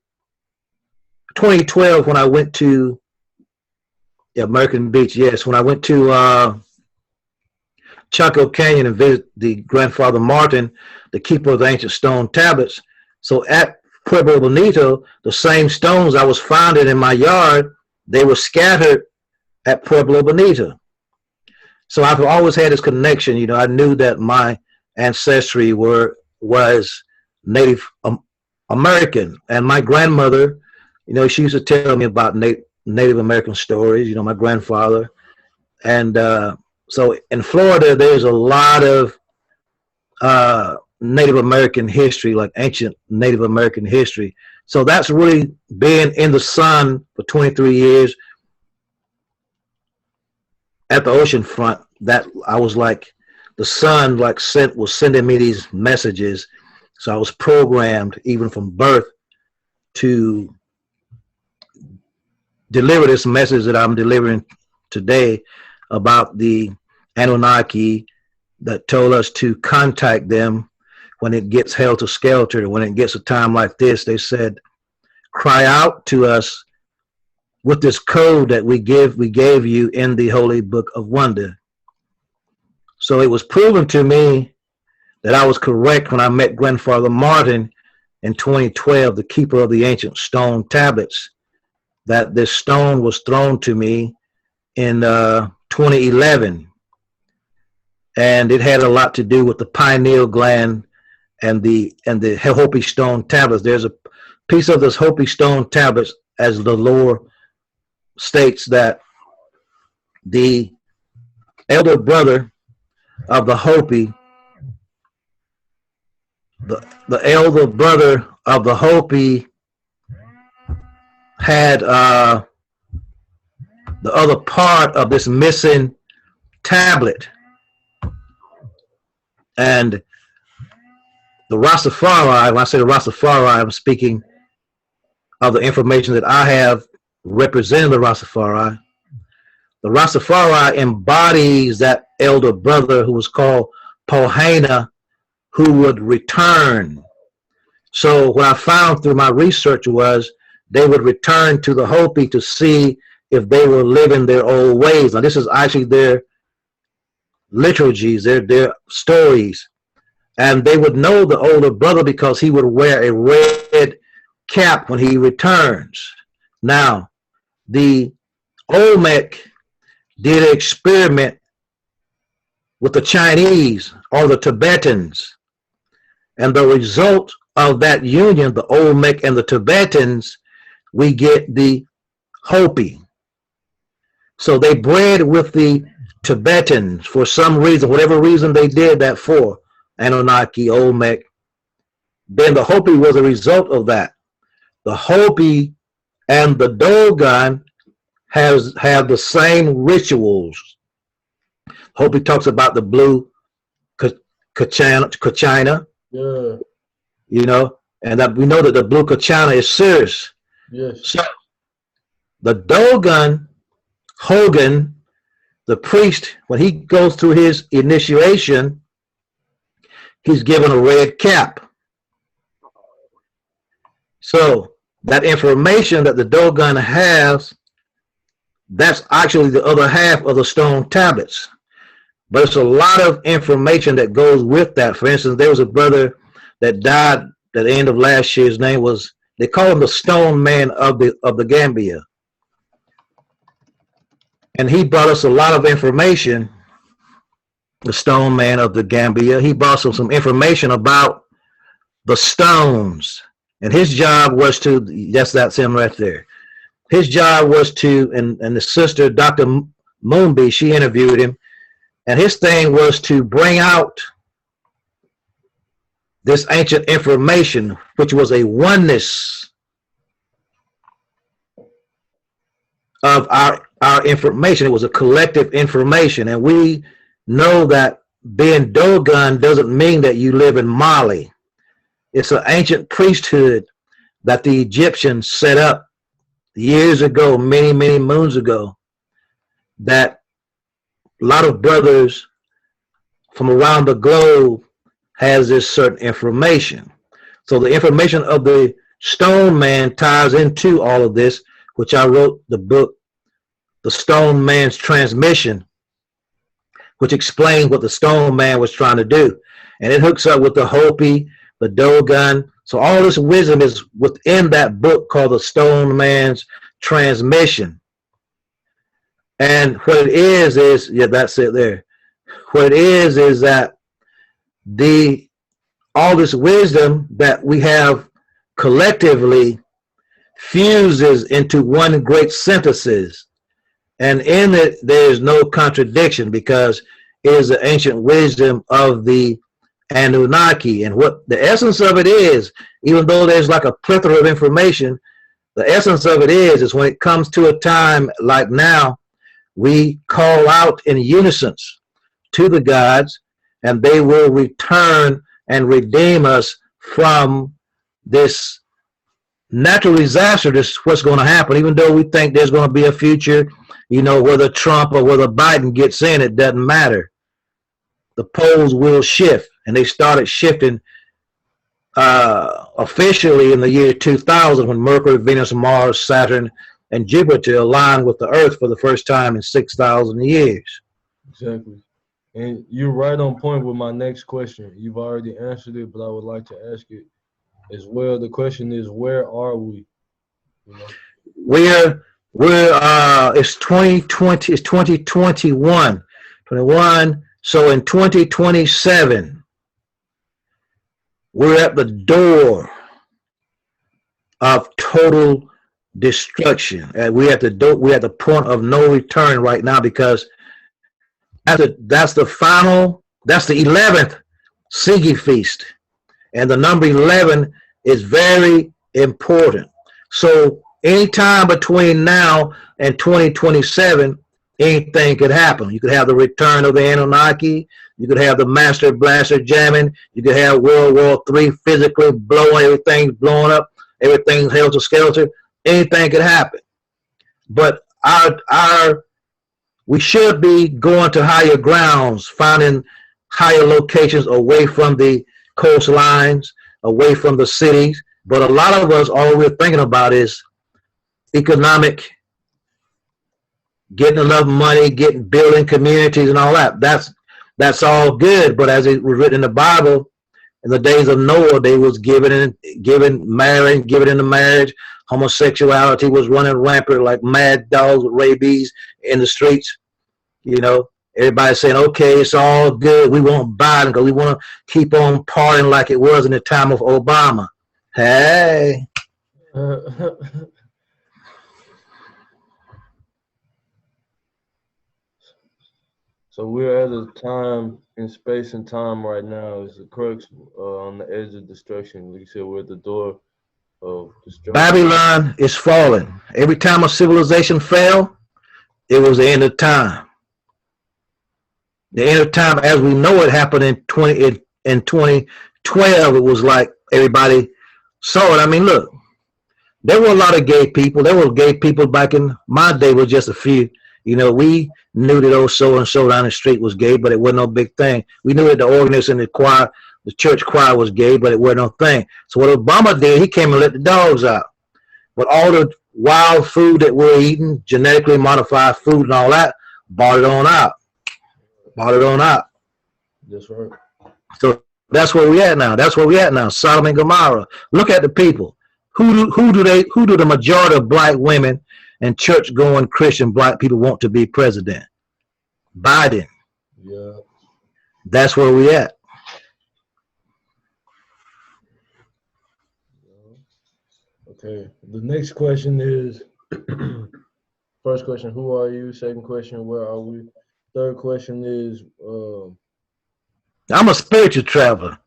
2012, when I went to American Beach, yes, when I went to Chaco Canyon and visited the grandfather Martin, the keeper of the ancient stone tablets. So at Pueblo Bonito, the same stones I was finding in my yard, they were scattered at Pueblo Bonito. So I've always had this connection. You know, I knew that my ancestry was Native American, and my grandmother, you know, she used to tell me about Native American stories. You know, my grandfather, and so in Florida, there's a lot of Native American history, like ancient Native American history. So that's really been in the sun for 23 years at the ocean front. That I was like, the sun like was sending me these messages. So I was programmed even from birth to deliver this message that I'm delivering today about the Anunnaki that told us to contact them when it gets helter skelter. When it gets a time like this, they said, cry out to us with this code that we gave you in the Holy Book of Wonder. So it was proven to me that I was correct when I met Grandfather Martin in 2012, the keeper of the ancient stone tablets, that this stone was thrown to me in 2011. And it had a lot to do with the pineal gland and the Hopi stone tablets. There's a piece of this Hopi stone tablets, as the lore states, that the elder brother of the Hopi, the elder brother of the Hopi had the other part of this missing tablet. And the Rastafari, when I say the Rastafari, I'm speaking of the information that I have representing the Rastafari. The Rastafari embodies that elder brother who was called Pohana, who would return. So what I found through my research was they would return to the Hopi to see if they were living their old ways. Now this is actually their liturgies, their stories. And they would know the older brother because he would wear a red cap when he returns. Now, the Olmec did an experiment with the Chinese or the Tibetans. And the result of that union, the Olmec and the Tibetans, we get the Hopi. So they bred with the Tibetans for some reason, whatever reason they did that for, Anunnaki, Olmec. Then the Hopi was a result of that. The Hopi and the Dogon have the same rituals. Hopi talks about the blue Kachina, Yeah. you know, and that we know that the blue Kachina is Sirius. Yes. So the Dogon, Hogan, the priest, when he goes through his initiation, he's given a red cap. So that information that the Dogon has, that's actually the other half of the stone tablets. But it's a lot of information that goes with that. For instance, there was a brother that died at the end of last year. His name was, they call him the Stone Man of the Gambia. And he brought us a lot of information, the Stone Man of the Gambia. He brought us some information about the stones. And his job was to, that's him right there. His job was to, and the sister, Dr. Moonby, she interviewed him. And his thing was to bring out this ancient information, which was a oneness of our information. It was a collective information. And we know that being Dogon doesn't mean that you live in Mali. It's an ancient priesthood that the Egyptians set up years ago, many, many moons ago, that a lot of brothers from around the globe has this certain information. So the information of the stone man ties into all of this, which I wrote the book, The Stone Man's Transmission, which explains what the stone man was trying to do. And it hooks up with the Hopi, the Dogon. So all this wisdom is within that book called The Stone Man's Transmission. And what it is, yeah, that's it there. What it is that all this wisdom that we have collectively fuses into one great synthesis. And in it, there is no contradiction because it is the ancient wisdom of the Anunnaki. And what the essence of it is, even though there's like a plethora of information, the essence of it is when it comes to a time like now, we call out in unison to the gods, and they will return and redeem us from this natural disaster. This is what's going to happen. Even though we think there's going to be a future, you know, whether Trump or whether Biden gets in, it doesn't matter. The poles will shift, and they started shifting officially in the year 2000 when Mercury, Venus, Mars, Saturn, and Jupiter aligned with the Earth for the first time in 6,000 years. Exactly. And you're right on point with my next question. You've already answered it, but I would like to ask it as well. The question is, where are we? You know? It's 2020, it's 2021. So in 2027, we're at the door of total destruction. And we're at the point of no return right now, because that's the 11th Sigi feast. And the number 11 is very important. So anytime between now and 2027, anything could happen. You could have the return of the Anunnaki. You could have the Master Blaster jamming. You could have World War III physically blowing, everything blowing up, everything's helter-skelter. Anything could happen. But we should be going to higher grounds, finding higher locations away from the coastlines, away from the cities. But a lot of us, all we're thinking about is economic, getting enough money, building communities and all that. That's all good. But as it was written in the Bible, in the days of Noah, they was giving into marriage. Homosexuality was running rampant like mad dogs with rabies in the streets. You know, everybody saying, okay, it's all good. We want Biden because we want to keep on partying like it was in the time of Obama. Hey. So we're at a time in space and time right now. Is the crux on the edge of destruction. Like you said, we're at the door of destruction. Babylon is falling. Every time a civilization fell, it was the end of time. The end of time, as we know it, happened in 2012. It was like everybody saw it. I mean, look, there were a lot of gay people. There were gay people back in my day, was just a few. You know, we knew that old so-and-so down the street was gay, but it wasn't no big thing. We knew that the organist in the choir, the church choir was gay, but it wasn't no thing. So what Obama did, he came and let the dogs out. But all the wild food that we're eating, genetically modified food and all that, bought it on out. That's right. So that's where we at now. Sodom and Gomorrah. Look at the people. Who do the majority of black women and church-going Christian black people want to be president? Biden. Yeah. That's where we at. Okay. The next question is, first question, who are you? Second question, where are we? Third question is, I'm a spiritual traveler.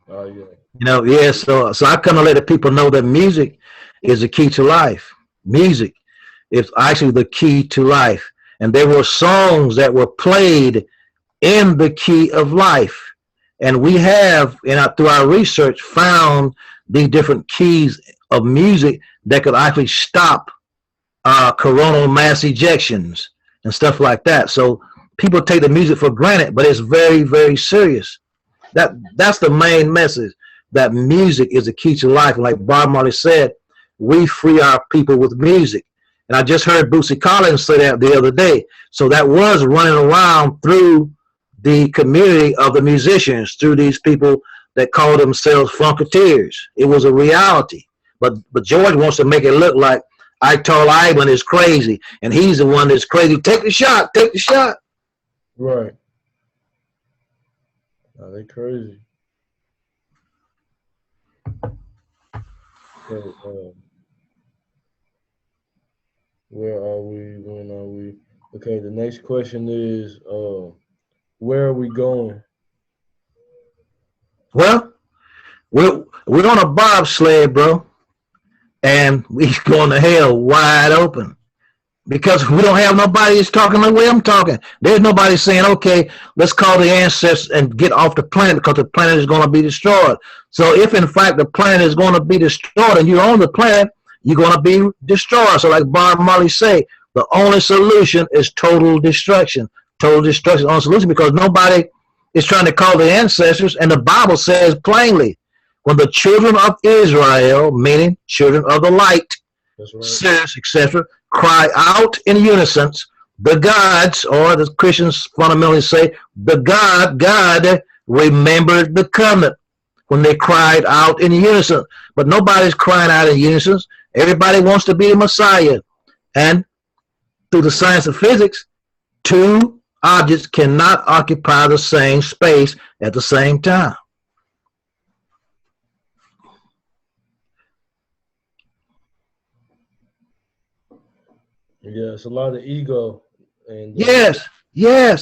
Oh, yeah. You know, yeah, so I come to let the people know that music is the key to life. Music is actually the key to life. And there were songs that were played in the key of life. And we have, through our research, found these different keys of music that could actually stop coronal mass ejections and stuff like that. So people take the music for granted, but it's very, very serious. That's the main message, that music is the key to life. And like Bob Marley said, we free our people with music. And I just heard Bootsy Collins say that the other day. So that was running around through the community of the musicians, through these people that call themselves funketeers. It was a reality. But George wants to make it look like Ital Iman is crazy, and he's the one that's crazy. Take the shot, take the shot. Right. Nah, they crazy. So, where are we? When are we? Okay, the next question is, where are we going? Well, we're on a bobsled, bro, and we going to hell wide open because we don't have nobody that's talking the way I'm talking. There's nobody saying, okay, let's call the ancestors and get off the planet because the planet is going to be destroyed. So if in fact the planet is going to be destroyed and you're on the planet, you're going to be destroyed. So like Bob Marley say, the only solution is total destruction. Total destruction is the only solution because nobody is trying to call the ancestors. And the Bible says plainly, when the children of Israel, meaning children of the light, That's sinners, etc., cry out in unison, the gods, or the Christians fundamentally say, God remembered the covenant when they cried out in unison. But nobody's crying out in unison. Everybody wants to be the Messiah. And through the science of physics, two objects cannot occupy the same space at the same time. Yeah, it's a lot of ego. And Yes. Yeah.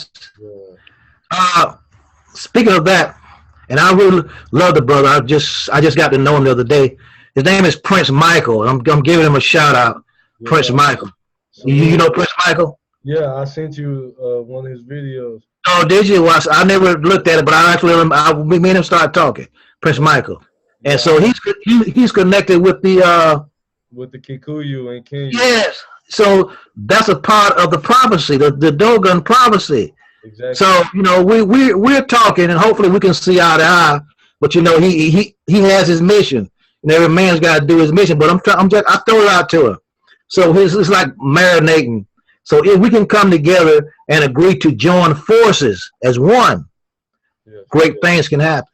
Speaking of that, and I really love the brother. I just got to know him the other day. His name is Prince Michael. I'm giving him a shout out. Yeah. Prince Michael. So, You know Prince Michael? Yeah, I sent you one of his videos. Oh, did you? Well, I never looked at it, but me and him started talking. Prince Michael, and Yeah. so he's connected with the Kikuyu and Kenya. yes. So that's a part of the prophecy, the Dogon prophecy. Exactly. So we're talking, and hopefully we can see eye to eye. But he has his mission, and every man's got to do his mission. But I throw it out to him. So it's like marinating. So if we can come together and agree to join forces as one, great things can happen.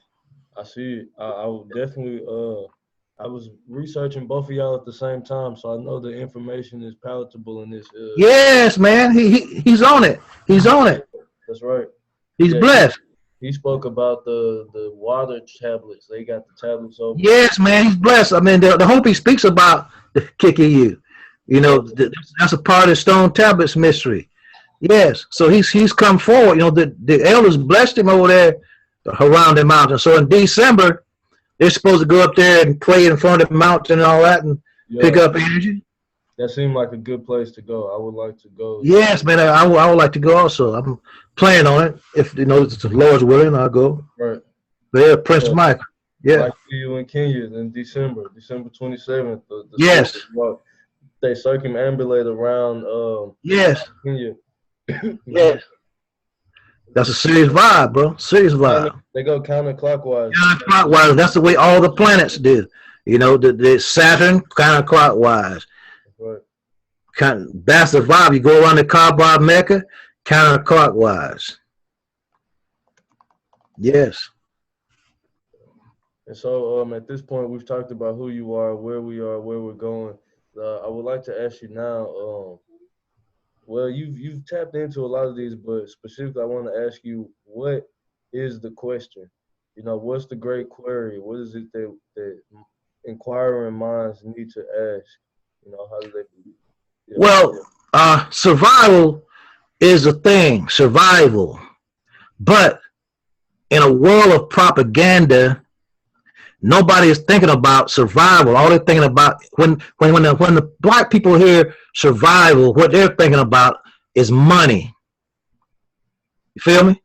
I see. I would definitely. I was researching both of y'all at the same time, so I know the information is palatable in this. Yes, man. He's on it. He's on it. That's right. He's blessed. He spoke about the water tablets. They got the tablets open. Yes, man. He's blessed. I mean, the hope he speaks about the KiLiK. That's a part of the stone tablets mystery. Yes. So he's come forward. The elders blessed him over there around the mountain. So in December, they're supposed to go up there and pray in front of the mountain and all that and pick up energy. That seemed like a good place to go. I would like to go. Yes, man. I would like to go also. I'm planning on it. If the Lord's willing, I'll go. Right. But yeah, Prince Michael. Yeah. I see you in Kenya in December 27th. Yes. They circumambulate around yes. Kenya. Yes. That's a serious vibe, bro. Serious vibe. They go counterclockwise. Counterclockwise. That's the way all the planets do. The Saturn counterclockwise. Right. That's the vibe. You go around the Kaaba Mecca counterclockwise. Yes. And so at this point, we've talked about who you are, where we are, where we're going. I would like to ask you now. Well, you've tapped into a lot of these, but specifically, I want to ask you, what is the question? What's the great query? What is it that inquiring minds need to ask? How do they? Well, survival is a thing. Survival, but in a world of propaganda, nobody is thinking about survival. All they're thinking about when the black people hear survival, what they're thinking about is money. You feel me?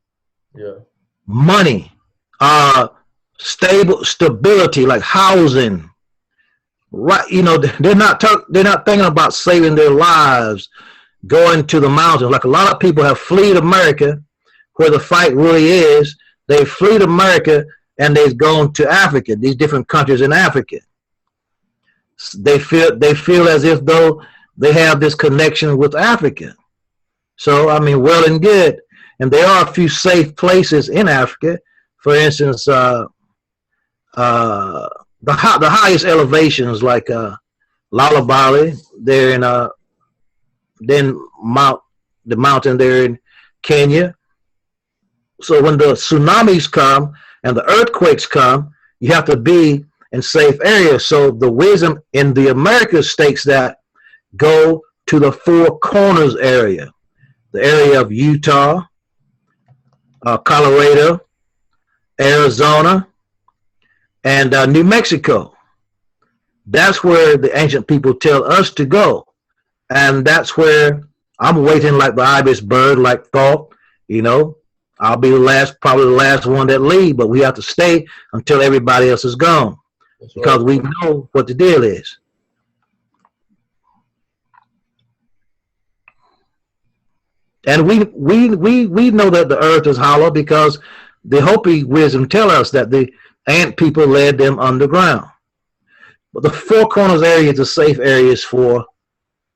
Yeah. money, stability, like housing. Right, you know, they're not thinking about saving their lives, going to the mountains. Like a lot of people have fled America, where the fight really is. They fled America and they've gone to Africa, these different countries in Africa. They feel as if though they have this connection with Africa. So I mean, well and good. And there are a few safe places in Africa. For instance, the highest elevations like Lullaby, they're in then the mountain there in Kenya. So when the tsunamis come and the earthquakes come, you have to be in safe areas. So the wisdom in the Americas states that go to the Four Corners area, the area of Utah, Colorado, Arizona, and New Mexico. That's where the ancient people tell us to go. And that's where I'm waiting like the ibis bird, like thought, you know, I'll be probably the last one that leave, but we have to stay until everybody else is gone. That's because right. We know what the deal is. And we know that the earth is hollow because the Hopi wisdom tell us that the ant people led them underground. But the Four Corners area is a safe areas for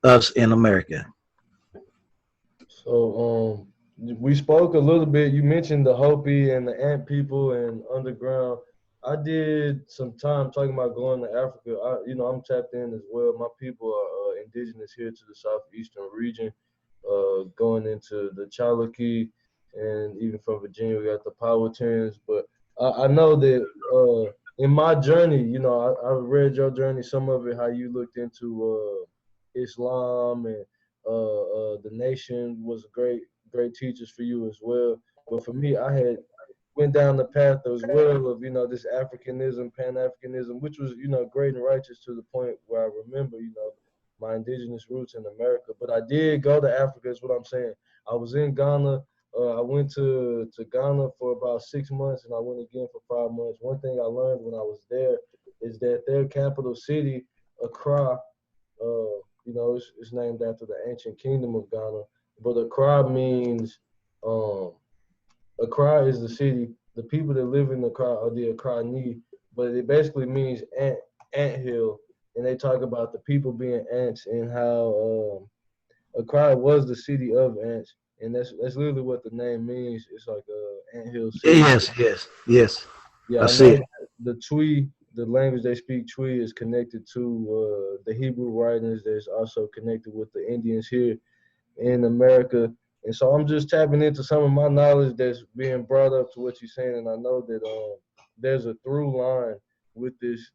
us in America. So we spoke a little bit. You mentioned the Hopi and the ant people and underground. I did some time talking about going to Africa. I'm tapped in as well. My people are indigenous here to the southeastern region, going into the Cherokee, and even from Virginia we got the Powhatans. But I know that in my journey, I read your journey, some of it, how you looked into Islam and the nation was great teachers for you as well. But for me, I had went down the path as well of, this Africanism, Pan-Africanism, which was, great and righteous to the point where I remember, my indigenous roots in America. But I did go to Africa, is what I'm saying. I was in Ghana. I went to Ghana for about 6 months, and I went again for 5 months. One thing I learned when I was there is that their capital city, Accra, it's named after the ancient kingdom of Ghana. But Accra means, Accra is the city. The people that live in Accra are the Accra-ni, but it basically means ant hill. And they talk about the people being ants and how Accra was the city of ants. And that's literally what the name means. It's like anthill city. Yes. Yeah, I see. The Twi, the language they speak, Twi, is connected to the Hebrew writings. That's also connected with the Indians here in America. And so I'm just tapping into some of my knowledge that's being brought up to what you're saying. And I know that there's a through line with this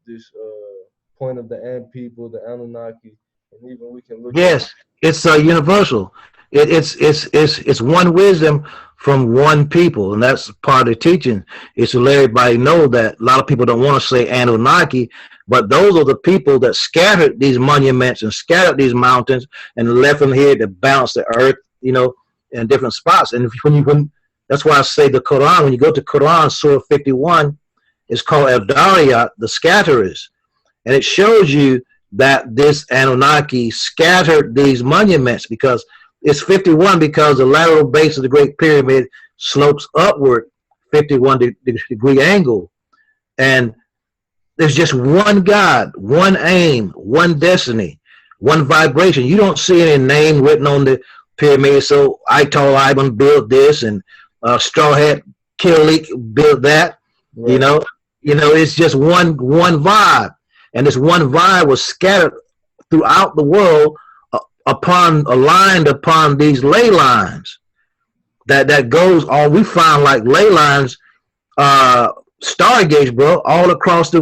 point of the ant people, the Anunnaki, and even we can look. Yes, it's universal. It's one wisdom from one people, and that's part of the teaching. Is to let everybody know that a lot of people don't want to say Anunnaki, but those are the people that scattered these monuments and scattered these mountains and left them here to balance the earth, in different spots. And when that's why I say the Quran. When you go to Quran, Surah 51, it's called El Dariyat, the scatterers, and it shows you that this Anunnaki scattered these monuments because it's 51 because the lateral base of the Great Pyramid slopes upward 51 degree angle. And there's just one God, one aim, one destiny, one vibration. You don't see any name written on the pyramid. So Ital Iman built this and Strawhat KiLiK built that. Right. It's just one vibe. And this one vibe was scattered throughout the world aligned upon these ley lines that goes on. We find like ley lines, stargates, bro, all across the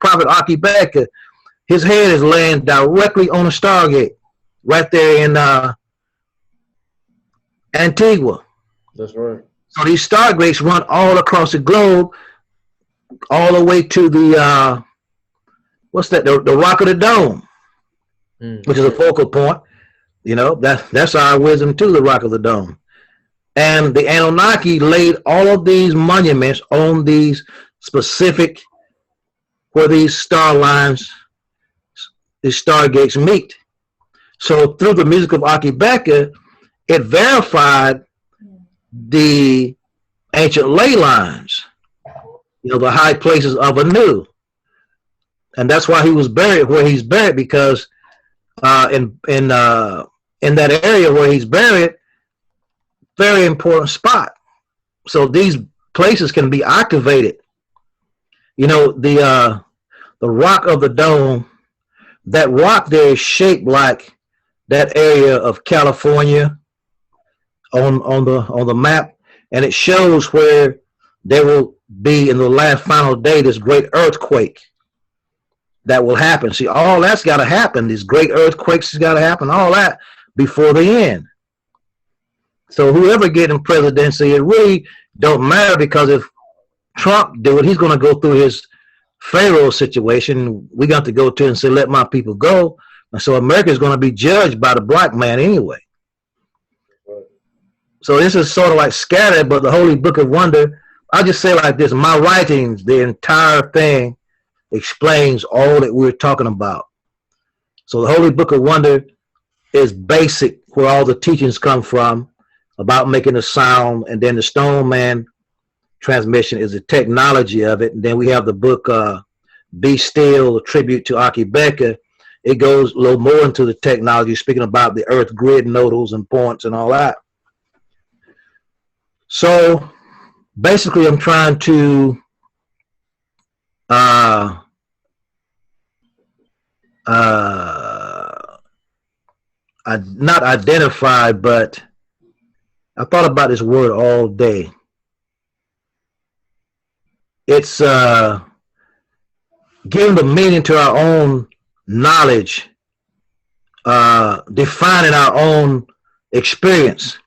Prophet Akibeka. His head is laying directly on a stargate right there in Antigua. That's right. So these stargates run all across the globe, all the way to the the Rock of the Dome, which is a focal point. That's our wisdom to the Rock of the Dome. And the Anunnaki laid all of these monuments on these specific, where these star lines, these stargates meet. So through the music of Akibeka, it verified the ancient ley lines, the high places of Anu. And that's why he was buried where he's buried, because in that area where he's buried, very important spot. So these places can be activated. The rock of the dome, that rock there is shaped like that area of California on the map, and it shows where there will be in the last final day this great earthquake that will happen. See, all that's got to happen. These great earthquakes has got to happen. All that before the end. So whoever get in presidency, it really don't matter, because if Trump do it, he's going to go through his Pharaoh situation. We got to go to and say, let my people go. And so America is going to be judged by the black man anyway. So this is sort of like scattered, but the Holy Book of Wonder, I'll just say like this, my writings, the entire thing explains all that we're talking about. So the Holy Book of Wonder is basic, where all the teachings come from about making a sound, and then the Stone Man transmission is the technology of it. And then we have the book Be Still, a tribute to Akibeka. It goes a little more into the technology, speaking about the earth grid nodals and points and all that. So basically I'm trying to not identify, but I thought about this word all day. It's giving the meaning to our own knowledge, defining our own experience.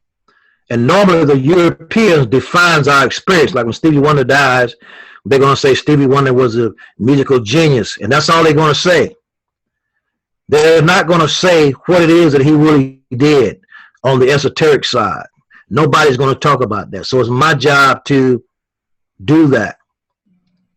And normally the Europeans defines our experience. Like when Stevie Wonder dies, they're going to say Stevie Wonder was a musical genius, and that's all they're going to say. They're not going to say what it is that he really did on the esoteric side. Nobody's going to talk about that. So it's my job to do that,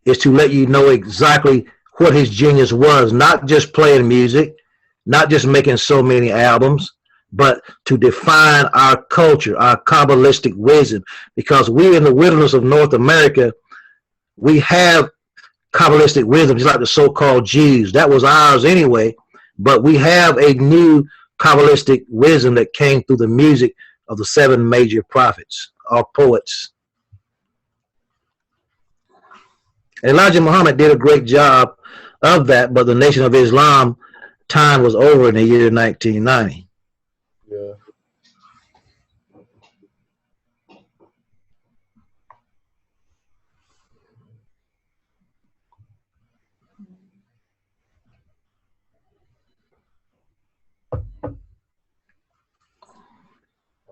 is to let you know exactly what his genius was, not just playing music, not just making so many albums, but to define our culture, our Kabbalistic wisdom, because we in the wilderness of North America, we have Kabbalistic wisdom, just like the so-called Jews. That was ours anyway, but we have a new Kabbalistic wisdom that came through the music of the 7 major prophets or poets. Elijah Muhammad did a great job of that, but the Nation of Islam time was over in the year 1990. Yeah.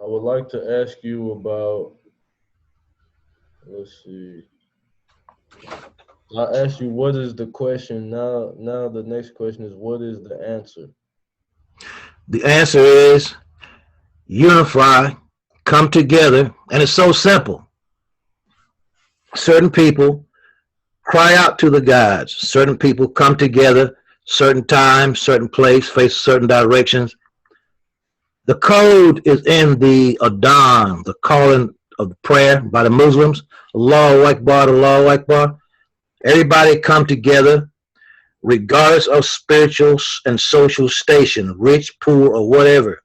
I would like to ask you about, let's see. I asked you what is the question. Now the next question is, what is the answer? The answer is unify, come together, and it's so simple. Certain people cry out to the gods. Certain people come together, certain time, certain place, face certain directions. The code is in the Adhan, the calling of the prayer by the Muslims. Allahu Akbar, Allahu Akbar. Everybody come together, regardless of spiritual and social station, rich, poor, or whatever.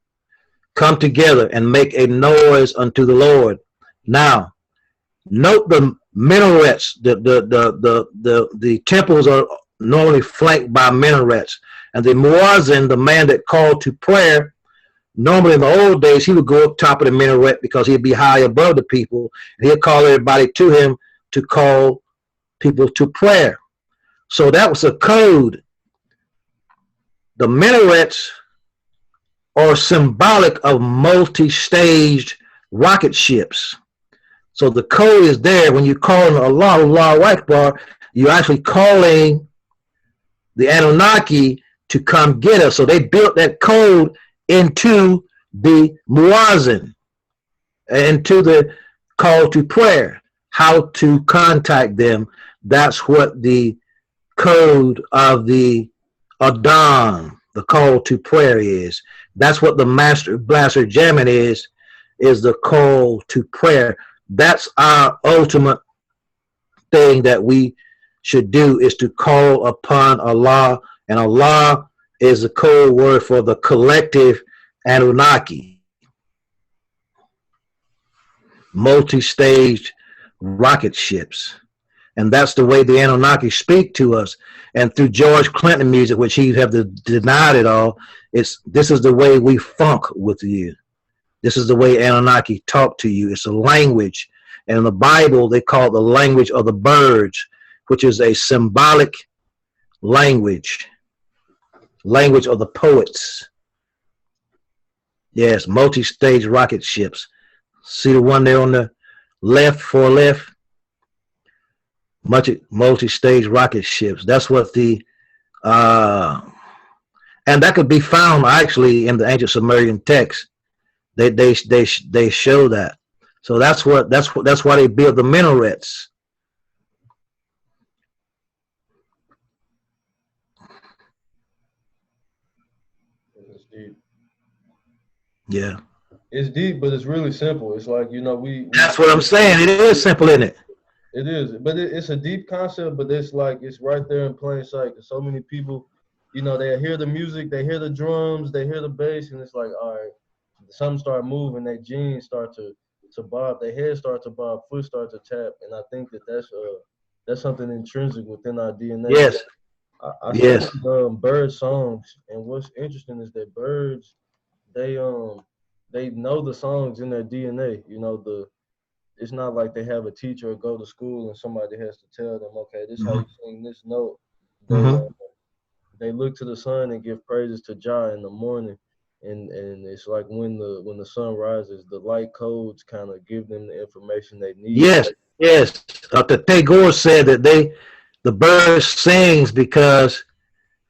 Come together and make a noise unto the Lord. Now, note the minarets. The temples are normally flanked by minarets, and the muazzin, the man that called to prayer, normally in the old days, he would go up top of the minaret because he'd be high above the people, and he'd call everybody to him to call people to prayer. So that was a code. The minarets are symbolic of multi-staged rocket ships. So the code is there. When you call Allah, Allahu Akbar, you're actually calling the Anunnaki to come get us. So they built that code into the muazzin. And to the call to prayer, how to contact them. That's what the code of the Adon, the call to prayer is. That's what the Master Blaster Jamming is the call to prayer. That's our ultimate thing that we should do, is to call upon Allah, and Allah is the code word for the collective Anunnaki, multi-stage rocket ships. And that's the way the Anunnaki speak to us. And through George Clinton music, which he have denied it all, this is the way we funk with you. This is the way Anunnaki talk to you. It's a language. And in the Bible, they call it the language of the birds, which is a symbolic language of the poets. Yes, multi-stage rocket ships. See the one there on the left, far left? Multi-stage rocket ships. That's what the and that could be found actually in the ancient Sumerian text. They show that. So that's why they built the minarets. It's deep. Yeah. It's deep, but it's really simple. It's like, you know, we That's what I'm saying. It is simple, isn't it? It is, but it's a deep concept, but it's like, it's right there in plain sight. Cause so many people, you know, they hear the music, they hear the drums, they hear the bass, and it's like, all right, some start moving, their jeans start to bob, their head start to bob, foot start to tap, and I think that's something intrinsic within our DNA. Yes. I Yes. studied bird songs, and what's interesting is that birds, they know the songs in their DNA. You know, it's not like they have a teacher or go to school and somebody has to tell them, okay, this is how you sing this note. They look to the sun and give praises to Jah in the morning, and it's like when the sun rises, the light codes kind of give them the information they need. Yes, yes. Dr. Tagore said that the bird sings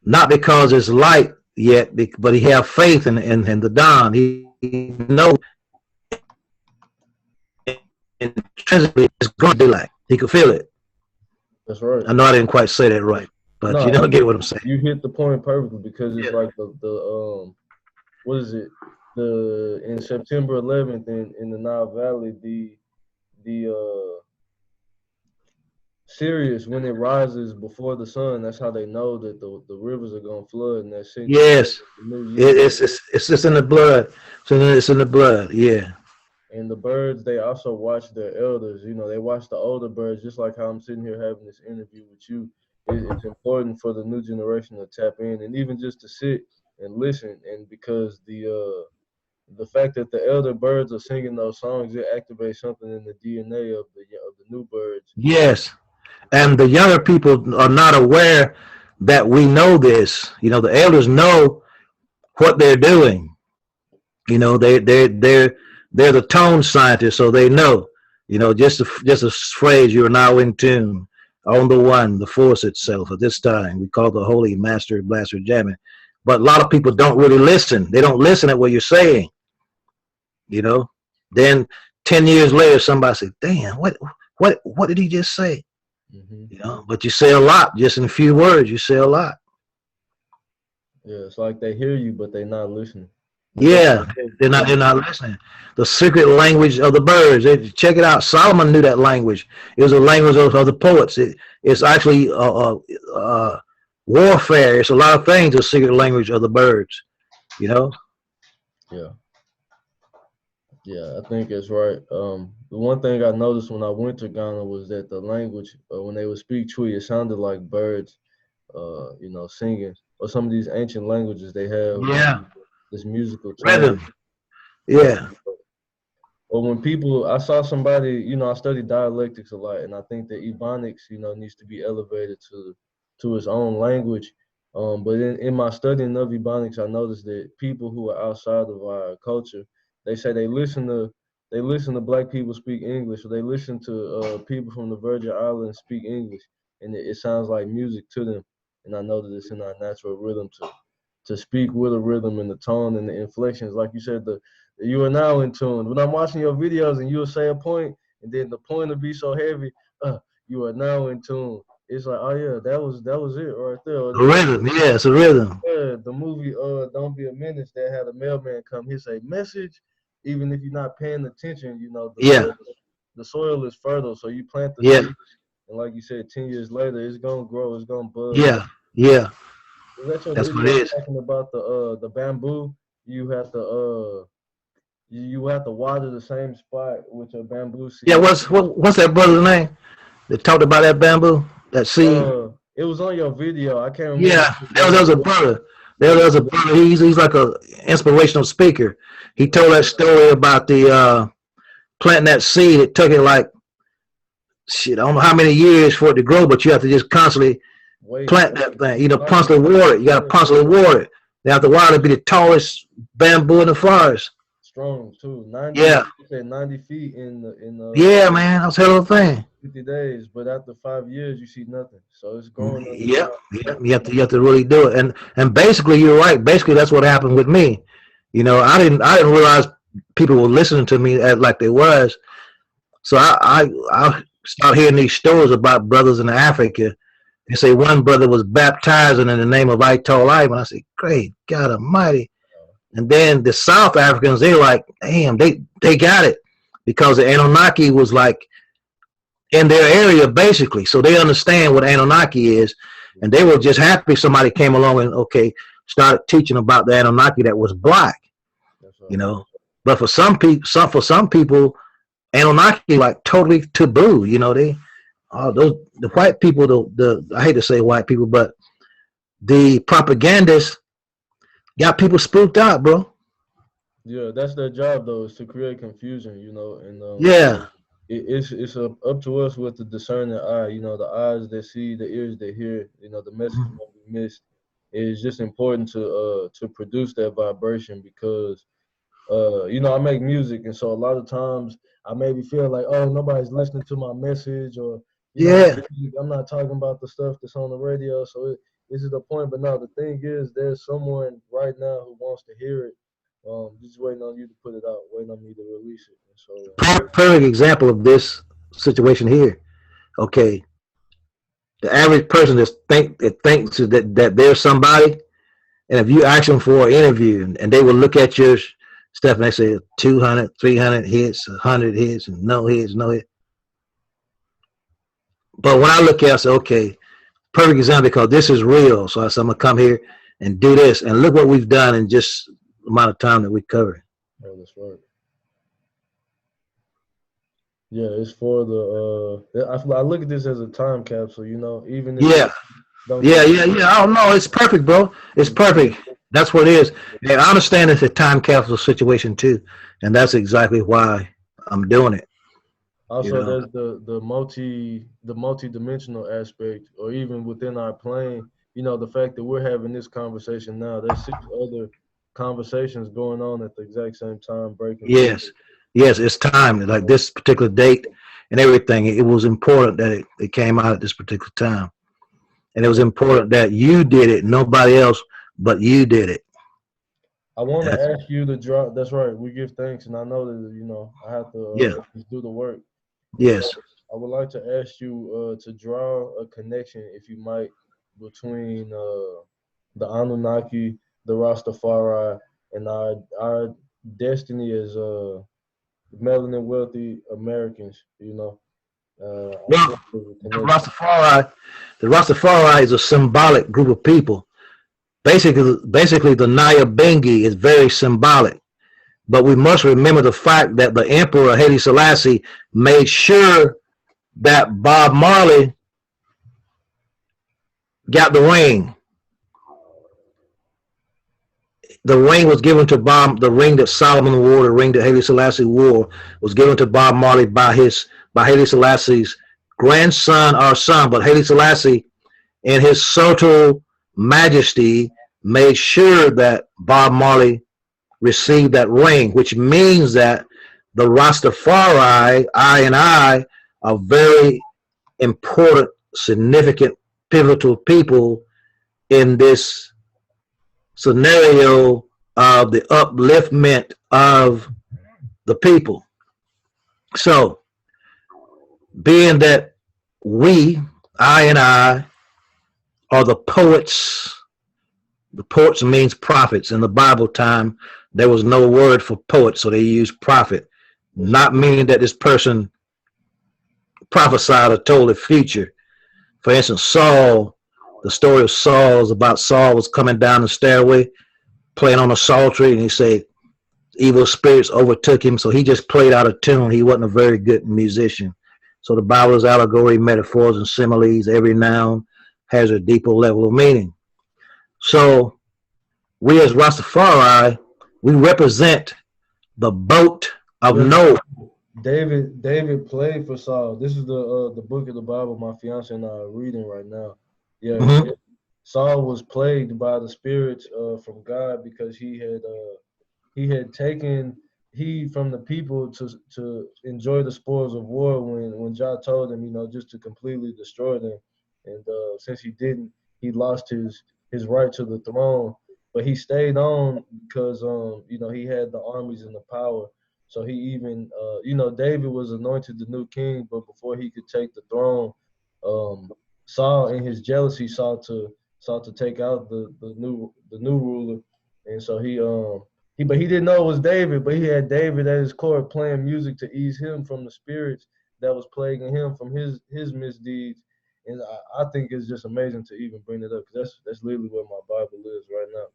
not because it's light yet, but he have faith in the dawn. He knows intrinsically it's going to be like. He could feel it. That's right. I know I didn't quite say that right, but no, you don't get what I'm saying. You hit the point perfectly, because it's like the what is it? In September 11th in the Nile Valley, the Sirius, when it rises before the sun, that's how they know that the rivers are gonna flood, and that's yes. It's just in the blood. So it's in the blood. Yeah. And the birds, they also watch their elders. You know, they watch the older birds, just like how I'm sitting here having this interview with you. It's important for the new generation to tap in, and even just to sit and listen. And because the fact that the elder birds are singing those songs, it activates something in the DNA of the new birds. Yes. And the younger people are not aware that we know this. You know, the elders know what they're doing. You know, they're the tone scientists, so they know. You know, just a phrase, you are now in tune on the one, the force itself. At this time, we call the Holy Master Blaster Jamming. But a lot of people don't really listen. They don't listen at what you're saying. You know, then 10 years later, somebody said, "Damn, what did he just say?" You know, but you say a lot, just in a few words. You say a lot. Yeah, it's like they hear you, but they're not listening. Yeah, they're not listening. The secret language of the birds. Check it out. Solomon knew that language. It was a language of the poets. It's actually warfare. It's a lot of things. The secret language of the birds. You know. Yeah, I think it's right. The one thing I noticed when I went to Ghana was that the language, when they would speak Twi, it sounded like birds, you know, singing. Or some of these ancient languages, they have this musical tone. Rhythm. Yeah. Or when I saw somebody, you know, I studied dialectics a lot, and I think that Ebonics, you know, needs to be elevated to its own language. But in my studying of Ebonics, I noticed that people who are outside of our culture, they say they listen to black people speak English, or they listen to people from the Virgin Islands speak English, and it sounds like music to them. And I know that it's in our natural rhythm to speak with a rhythm and the tone and the inflections. Like you said, you are now in tune. When I'm watching your videos and you'll say a point, and then the point will be so heavy, you are now in tune. It's like, oh yeah, that was it right there. Or A rhythm, yeah, it's a rhythm. yeah, the movie Don't Be a Menace that had a mailman come. He say message, even if you're not paying attention, you know, Yeah, the soil is fertile, so you plant the yeah, seed, and like you said, 10 years later, it's gonna grow, it's gonna bud. yeah, yeah. Was that your That's what video it is. talking about the bamboo? You have to you have to water the same spot with your bamboo Yeah, seed. what's that brother's name that talked about that bamboo, that seed? It was on your video. I can't remember. Yeah, there was a brother. There was a brother. He's like a inspirational speaker. He told that story about the planting that seed. It took it like shit. I don't know how many years for it to grow, but you have to just constantly Wait, plant that thing. You know, constantly water it. You got to constantly water it. They have to water to be the tallest bamboo in the forest. strong too. 90. Yeah, You said 90 feet in yeah, man. That's a hell of a thing. 50 days, but after 5 years, you see nothing. So it's growing. Yep, yep. You have to really do it. And basically, you're right. Basically, that's what happened with me. You know, I didn't realize people were listening to me like they was. So I start hearing these stories about brothers in Africa. They say one brother was baptizing in the name of Ital Iman. I say, great God Almighty. And then the South Africans, they're like, damn, they got it, because the Anunnaki was like in their area basically, so they understand what Anunnaki is, and they were just happy somebody came along and started teaching about the Anunnaki that was black, you know. But for some people, Anunnaki like totally taboo, you know. The white people, I hate to say white people, but the propagandists got people spooked out, bro. Yeah, that's their job though, is to create confusion, you know, and Yeah. it's up to us with the discerning eye, you know, the eyes that see, the ears that hear, you know, the message won't be missed. It's just important to produce that vibration, because you know, I make music, and so a lot of times I maybe feel like, oh, nobody's listening to my message, or you know, I'm not talking about the stuff that's on the radio. So this is the point. But no, the thing is, there's someone right now who wants to hear it. Just waiting on you to put it out, waiting on me to release it. And so Perfect example of this situation here. Okay, the average person that thinks that there's somebody, and if you ask them for an interview, and they will look at your stuff and they say 200, 300 hits, 100 hits, and no hits, no hits. But when I look at it, I say, okay, perfect example, because this is real. So I said, I'm gonna come here and do this, and look what we've done in just the amount of time that we covered. oh, that's right. Yeah, it's for the. I look at this as a time capsule, you know. Even if Yeah. Oh no, it's perfect, bro. It's perfect. That's what it is. And I understand it's a time capsule situation too, and that's exactly why I'm doing it. Also, You know? there's the multi-dimensional aspect, or even within our plane. You know, the fact that we're having this conversation now. There's 6 other conversations going on at the exact same time, breaking. Yes, it's time. Like this particular date and everything. It was important that it came out at this particular time, and it was important that you did it. Nobody else but you did it. I want to ask you to draw. That's right. We give thanks, and I know that, you know, I have to do the work. Yes. So I would like to ask you to draw a connection, if you might, between the Anunnaki, the Rastafari, and our destiny as melanin wealthy Americans. You know, Well, the Rastafari is a symbolic group of people. Basically, the Naya Bengi is very symbolic. But we must remember the fact that the Emperor Haile Selassie made sure that Bob Marley got the ring. The ring was given to Bob. The ring that Solomon wore, the ring that Haile Selassie wore, was given to Bob Marley by Haile Selassie's grandson or son. But Haile Selassie, in his subtle majesty, made sure that Bob Marley received that ring, which means that the Rastafari, I, are very important, significant, pivotal people in this scenario of the upliftment of the people. So, being that I are the poets means prophets. In the Bible time, there was no word for poet, so they used prophet, not meaning that this person prophesied or told the future. For instance, Saul, the story of Saul is about Saul was coming down the stairway, playing on a psaltery, and he said evil spirits overtook him, so he just played out of tune. He wasn't a very good musician. So the Bible is allegory, metaphors, and similes. Every noun has a deeper level of meaning. So we as Rastafari, we represent the boat of Noah. David played for Saul. This is the book of the Bible my fiance and I are reading right now. Yeah, Saul was plagued by the spirits from God because he had taken heed from the people to enjoy the spoils of war when Jah told him, just to completely destroy them. And since he didn't, he lost his right to the throne. But he stayed on because he had the armies and the power. So he even David was anointed the new king, but before he could take the throne, Saul in his jealousy sought to take out the new ruler, and so but he didn't know it was David, but he had David at his court playing music to ease him from the spirits that was plaguing him from his misdeeds. And I think it's just amazing to even bring it up because that's literally where my Bible lives right now.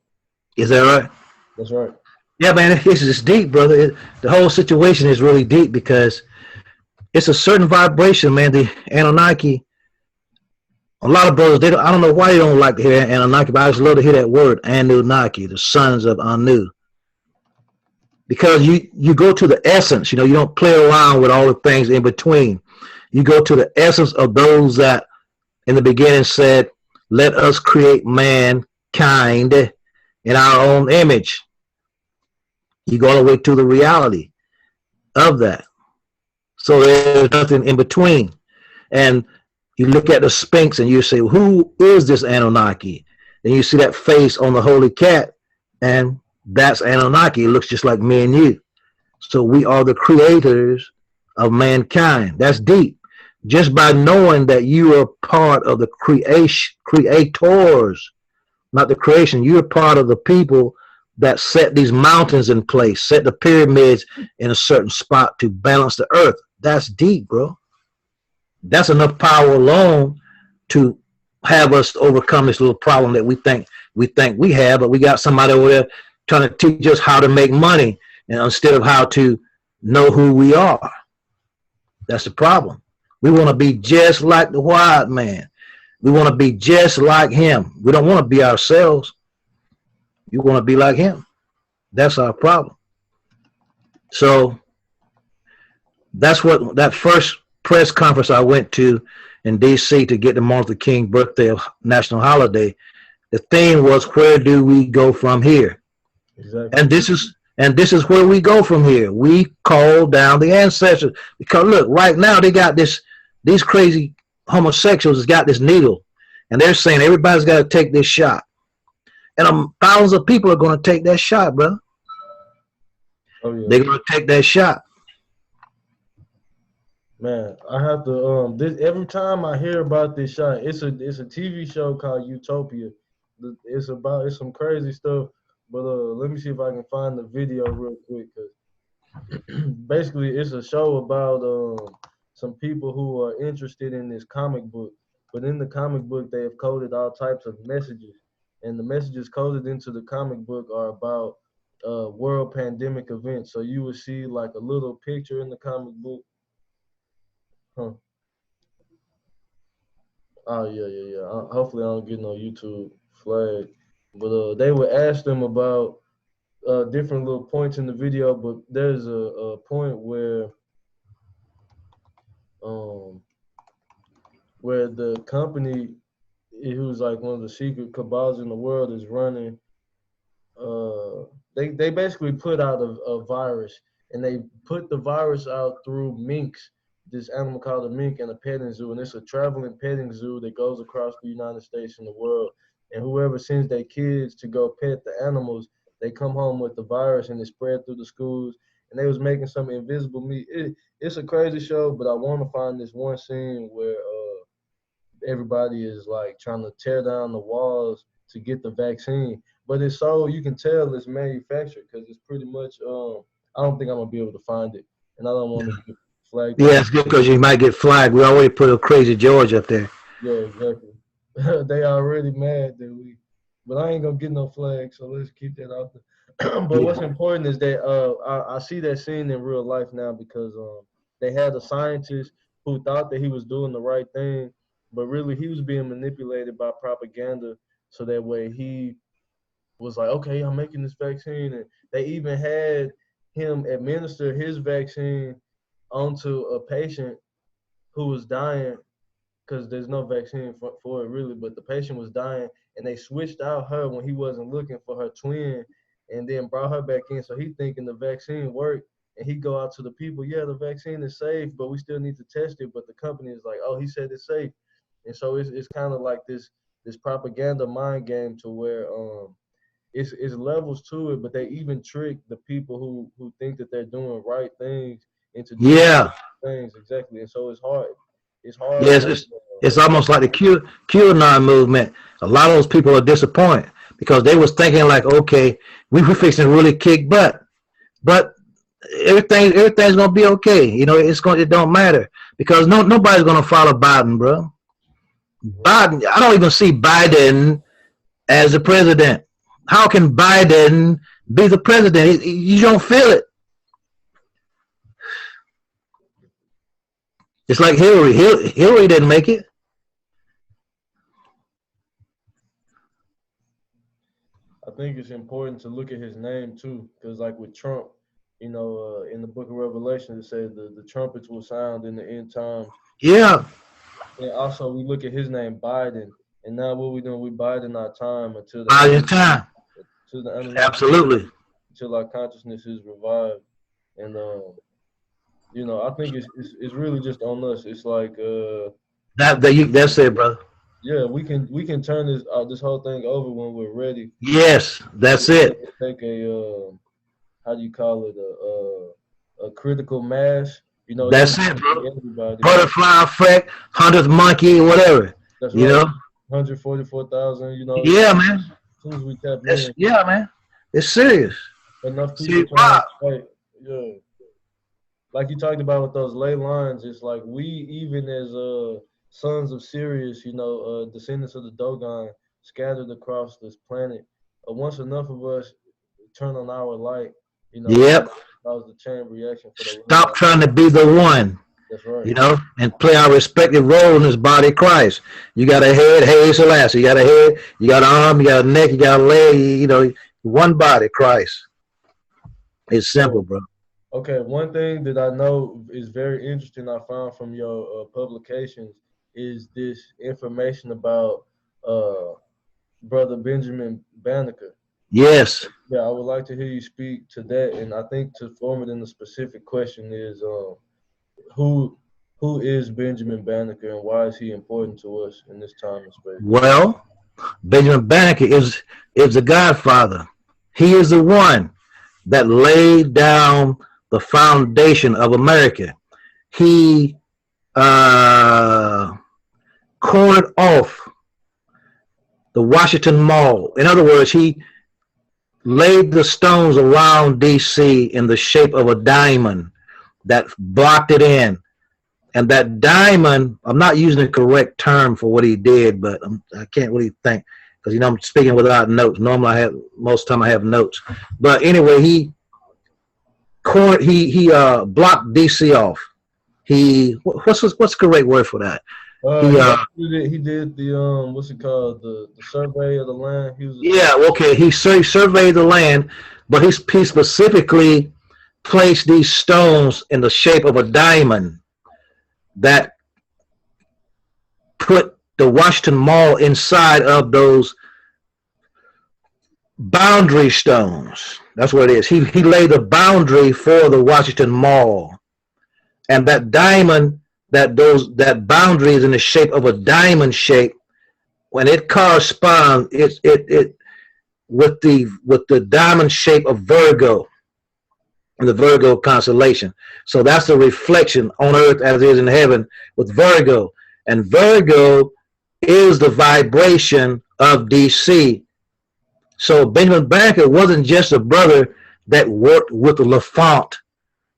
Is that right? That's right. Yeah, man, this is deep, brother. The whole situation is really deep because it's a certain vibration, man. The Anunnaki, a lot of brothers, I don't know why they don't like to hear Anunnaki, but I just love to hear that word, Anunnaki, the sons of Anu. Because you go to the essence, you don't play around with all the things in between. You go to the essence of those that in the beginning said, let us create mankind in our own image. You go all the way to the reality of that. So there's nothing in between. And you look at the Sphinx and you say, who is this Anunnaki? And you see that face on the holy cat, and that's Anunnaki. It looks just like me and you. So we are the creators of mankind. That's deep. Just by knowing that you are part of the creators, not the creation, you're part of the people that set these mountains in place, set the pyramids in a certain spot to balance the earth. That's deep, bro. That's enough power alone to have us overcome this little problem that we think we have, but we got somebody over there trying to teach us how to make money and instead of how to know who we are. That's the problem. We want to be just like the white man. We want to be just like him. We don't want to be ourselves. You want to be like him. That's our problem. So that's what that first press conference I went to in DC to get the Martin Luther King birthday national holiday. The theme was, where do we go from here? Exactly. And this is where we go from here. We call down the ancestors because look, right now they got these crazy homosexuals has got this needle, and they're saying everybody's got to take this shot, and thousands of people are going to take that shot, brother. Oh yeah, they're going to take that shot. Man, I have to every time I hear about this shot, it's a TV show called Utopia. It's some crazy stuff. But let me see if I can find the video real quick. Cause basically, it's a show about some people who are interested in this comic book. But in the comic book, they have coded all types of messages, and the messages coded into the comic book are about world pandemic events. So you will see like a little picture in the comic book. Huh. Oh yeah. Hopefully, I don't get no YouTube flag. But they would ask them about different little points in the video. But there's a point where the company who's like one of the secret cabals in the world is running. They basically put out a virus, and they put the virus out through minks, this animal called a mink, in a petting zoo, and it's a traveling petting zoo that goes across the United States and the world. and whoever sends their kids to go pet the animals, they come home with the virus and it spread through the schools. And they was making some invisible meat. It's a crazy show, but I want to find this one scene where everybody is like trying to tear down the walls to get the vaccine. But it's so you can tell it's manufactured because it's pretty much. I don't think I'm gonna be able to find it, and I don't want to get flagged. Yeah, it's good because you might get flagged. We already put a Crazy George up there. Yeah, exactly. They already mad that we, but I ain't gonna get no flag, so let's keep that out there. But what's important is that I see that scene in real life now because they had a scientist who thought that he was doing the right thing, but really he was being manipulated by propaganda, so that way he was like, okay, I'm making this vaccine, and they even had him administer his vaccine onto a patient who was dying because there's no vaccine for it really, but the patient was dying, and they switched out her when he wasn't looking for her twin, and then brought her back in. So he thinking the vaccine worked, and he go out to the people, yeah, the vaccine is safe, but we still need to test it. But the company is like, oh, he said it's safe, and so it's kind of like this propaganda mind game to where it's levels to it, but they even trick the people who think that they're doing right things into doing things exactly, and so it's hard. It's hard. Yes, it's almost like the QAnon movement. A lot of those people are disappointed because they was thinking like, okay, we were fixing to really kick butt, but everything's gonna be okay. You know, it don't matter because nobody's gonna follow Biden, bro. Biden, I don't even see Biden as the president. How can Biden be the president? You don't feel it. It's like Hillary. Hillary didn't make it. I think it's important to look at his name too, because like with Trump, you know, in the Book of Revelation, it says the trumpets will sound in the end times. Yeah. And also we look at his name, Biden, and now what we doing? We biding our time until Absolutely. Until our consciousness is revived, and you know, I think it's really just on us. It's like that's it, brother. Yeah, we can turn this whole thing over when we're ready. Yes, that's it. Take a how do you call it, a critical mass. You know, that's it, bro. Butterfly effect, 100th monkey, whatever. That's you know, 144,000. You know. Yeah, man. As soon as we tap in. Yeah, man. It's serious. Enough people. Yeah. Like you talked about with those ley lines, it's like we, even as sons of Sirius, you know, descendants of the Dogon, scattered across this planet. Once enough of us turn on our light, you know, yep, that was the chain reaction. Stop trying to be the one. That's right. You know, and play our respective role in this body of Christ. You got a head, hey, Selassie. You got a head, you got an arm, you got a neck, you got a leg. You know, one body, Christ. It's simple, bro. Okay, one thing that I know is very interesting I found from your publications is this information about Brother Benjamin Banneker. Yes. Yeah, I would like to hear you speak to that, and I think to form it in a specific question is who is Benjamin Banneker and why is he important to us in this time and space? Well, Benjamin Banneker is the godfather. He is the one that laid down the foundation of America. He cornered off the Washington Mall. In other words, he laid the stones around D.C. in the shape of a diamond that blocked it in. And that diamond, I'm not using the correct term for what he did, but I can't really think, because, you know, I'm speaking without notes. Normally, most of the time I have notes. But anyway, he blocked D.C. off. What's the correct word for that? He did the what's it called, the survey of the land. He surveyed the land, but he specifically placed these stones in the shape of a diamond that put the Washington Mall inside of those boundary stones. That's what it is. He laid the boundary for the Washington Mall, and that diamond, that boundary is in the shape of a diamond shape, when it corresponds, it with the diamond shape of Virgo, in the Virgo constellation. So that's the reflection on earth as it is in heaven with Virgo. And Virgo is the vibration of DC. So Benjamin Banneker wasn't just a brother that worked with LaFont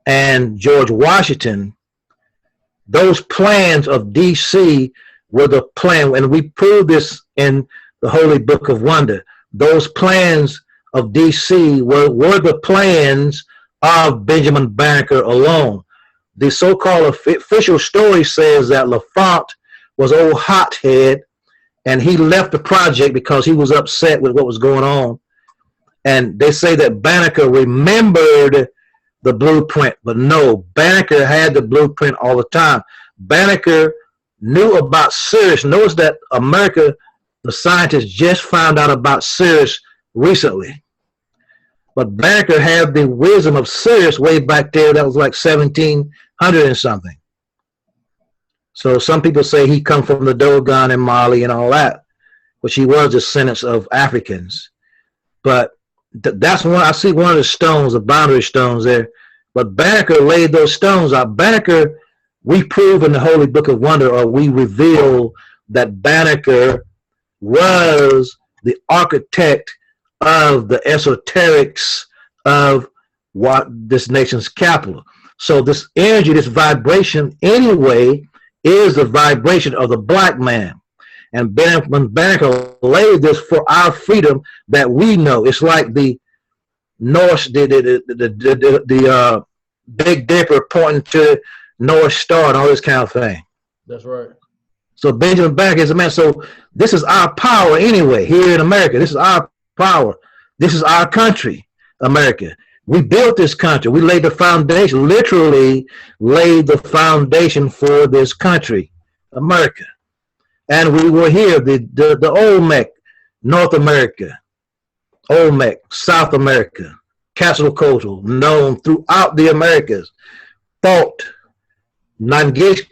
and George Washington. Those plans of DC were the plan, and we proved this in the Holy Book of Wonder. Those plans of DC were the plans of Benjamin Banneker alone. The so-called official story says that LaFont was old hothead, and he left the project because he was upset with what was going on. And they say that Banneker remembered the blueprint, but no, Banneker had the blueprint all the time. Banneker knew about Sirius. Notice that America, the scientists, just found out about Sirius recently. But Banneker had the wisdom of Sirius way back there. That was like 1700 and something. So some people say he come from the Dogon in Mali and all that, which he was descendants of Africans. But that's one, I see one of the stones, the boundary stones there. But Banneker laid those stones out. Banneker, we prove in the Holy Book of Wonder, or we reveal that Banneker was the architect of the esoterics of what this nation's capital. So this energy, this vibration anyway, is the vibration of the black man. And Benjamin Banneker laid this for our freedom that we know. It's like the North, the Big Dipper pointing to North Star and all this kind of thing. That's right. So Benjamin Banneker is a man. So this is our power anyway here in America. This is our power. This is our country, America. We built this country. We laid the foundation, literally laid the foundation for this country, America. And we were here, the Olmec, North America, Olmec, South America, Quetzalcoatl, known throughout the Americas, thought Nangishzida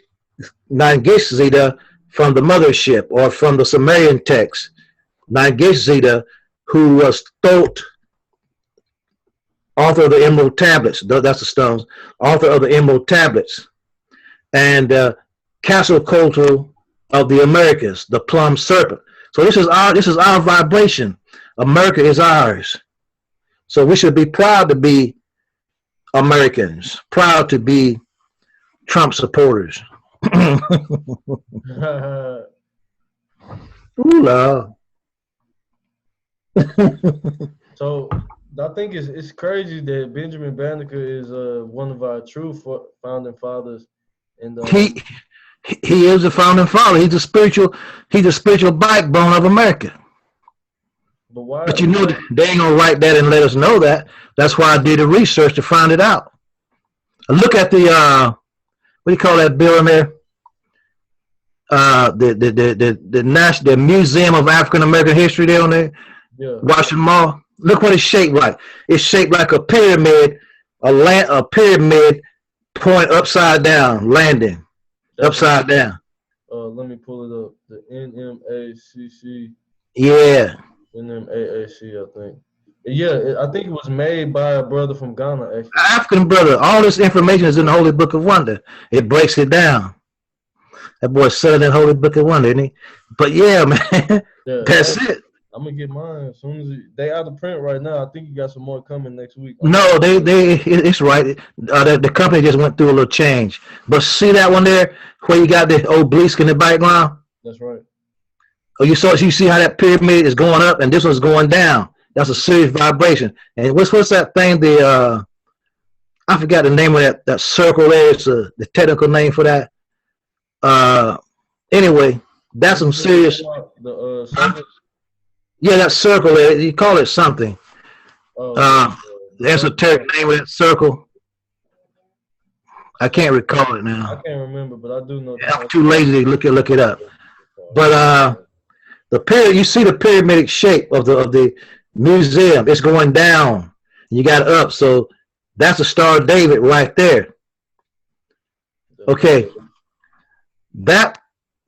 from the mothership or from the Sumerian text, Nangishzida, who was Thoth, author of the Emerald Tablets, that's the stones, author of the Emerald Tablets, and Quetzalcoatl of the Americas, the plum serpent. So this is our vibration. America is ours. So we should be proud to be Americans, proud to be Trump supporters. Ooh, Lord. So I think it's crazy that Benjamin Banneker is one of our true founding fathers. And he is the founding father. He's the spiritual backbone of America. But why? But you know they ain't gonna write that and let us know that. That's why I did the research to find it out. Look at the what do you call that bill in there? The Museum of African American History there on there. Yeah. Washington Mall. Look what it's shaped like. It's shaped like a pyramid, a pyramid point upside down, landing upside down. Let me pull it up. The NMACC. Yeah. NMAAC, I think. Yeah, I think it was made by a brother from Ghana, actually. African brother. All this information is in the Holy Book of Wonder. It breaks it down. That boy said in the Holy Book of Wonder, isn't he? But yeah, man, Yeah, that's it. I'm gonna get mine as soon as they out of print right now. I think you got some more coming next week. No, it's right. The company just went through a little change. But see that one there where you got the obelisk in the background? That's right. Oh, you see how that pyramid is going up and this one's going down. That's a serious vibration. And what's that thing? I forgot the name of that circle there. It's the technical name for that. Anyway, that's some serious. Yeah, that circle there. You call it something. The esoteric name of that circle. I can't recall it now. I can't remember, but I do know. I'm too lazy to look it up. But the pyramid, you see the pyramidic shape of the museum. It's going down. You got it up, so that's the Star of David right there. Okay, that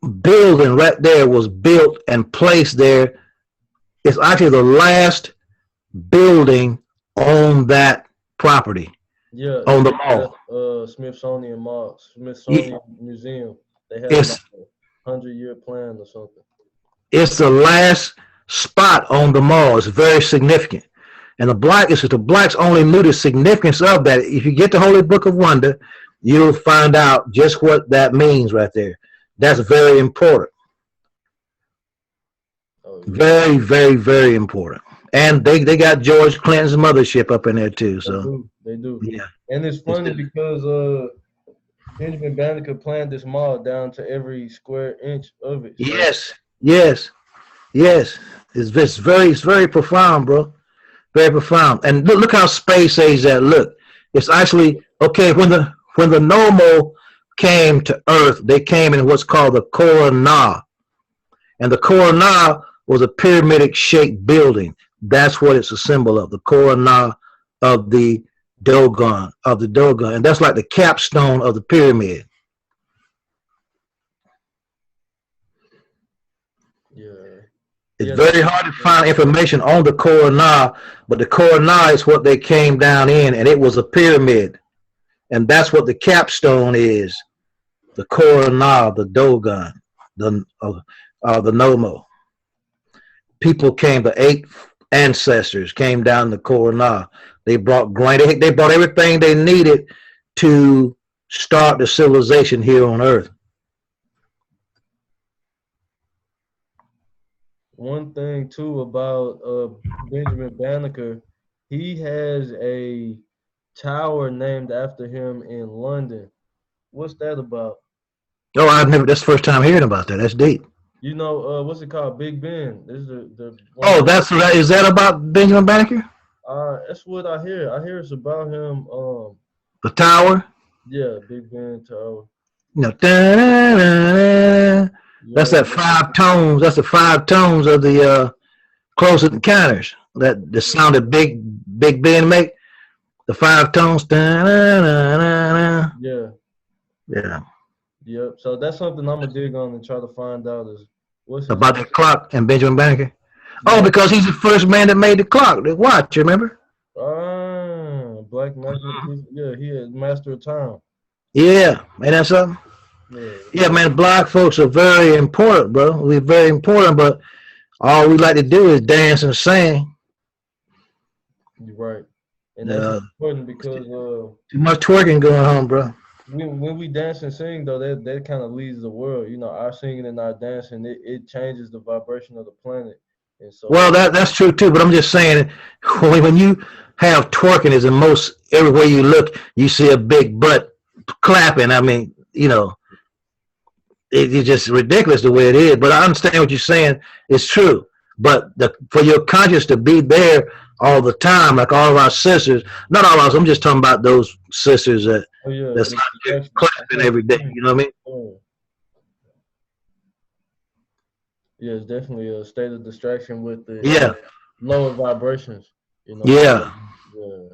building right there was built and placed there. It's actually the last building on that property, Yeah, on the mall. Smithsonian Yeah, Museum. They had It's like a 100-year plan or something. it's the last spot on the mall. It's very significant. And the blacks only knew the significance of that. If you get the Holy Book of Wonder, you'll find out just what that means right there. That's very important. Oh yeah, Very, very, very important. And they got George Clinton's mothership up in there too. they So do. They do. yeah. And it's funny because Benjamin Banneker planned this mall down to every square inch of it. So Yes, yes, yes. It's very profound, bro. Very profound. And look how space age that look. It's actually okay when the normal came to Earth, they came in what's called the Coronah. And the Coronah was a pyramidic shaped building. That's what it's a symbol of, the Coronah of the Dogon, And that's like the capstone of the pyramid. yeah. It's Yeah, very hard to find information on the Coronah, but the Coronah is what they came down in, and it was a pyramid. And that's what the capstone is, the Coronah, the Dogon, the Nomo. People came, the 8 ancestors came down the Coronah. They brought grain, they brought everything they needed to start the civilization here on Earth. One thing too about Benjamin Banneker, he has a tower named after him in London. What's that about? Oh, that's the first time hearing about that. That's deep. You know, what's it called? Big Ben. This is the Oh, is that about Benjamin Banneker? That's what I hear. I hear it's about him. The tower? Yeah, Big Ben Tower. You know, da-da-da-da. That's Yeah, that 5 tones. That's the 5 tones of the Close Encounters. That the sound that Big Ben make. The 5 tones. Da-da-da-da-da. yeah, Yeah. yep. So that's something I'm gonna dig on and try to find out is what's his About the clock and Benjamin Banneker. Oh, yeah. because he's the first man that made the clock. The watch, you remember? Black Magic. Yeah, he is master of time. Yeah. Ain't that something? Yeah, Yeah, man, black folks are very important, bro. We're very important, but all we like to do is dance and sing. you're right. And that's important because Too much twerking going on, bro. when we dance and sing though, that kind of leads the world. You know, our singing and our dancing, it changes the vibration of the planet. And so Well, that's true too, but I'm just saying when you have twerking, is in most everywhere you look, you see a big butt clapping. I mean, you know, it's just ridiculous the way it is. But I understand what you're saying. It's true. But for your conscience to be there all the time, like all of our sisters, not all of us, I'm just talking about those sisters that's not clapping every day. You know what I mean? Yeah, it's definitely a state of distraction with the lower vibrations. You know. Yeah. Yeah.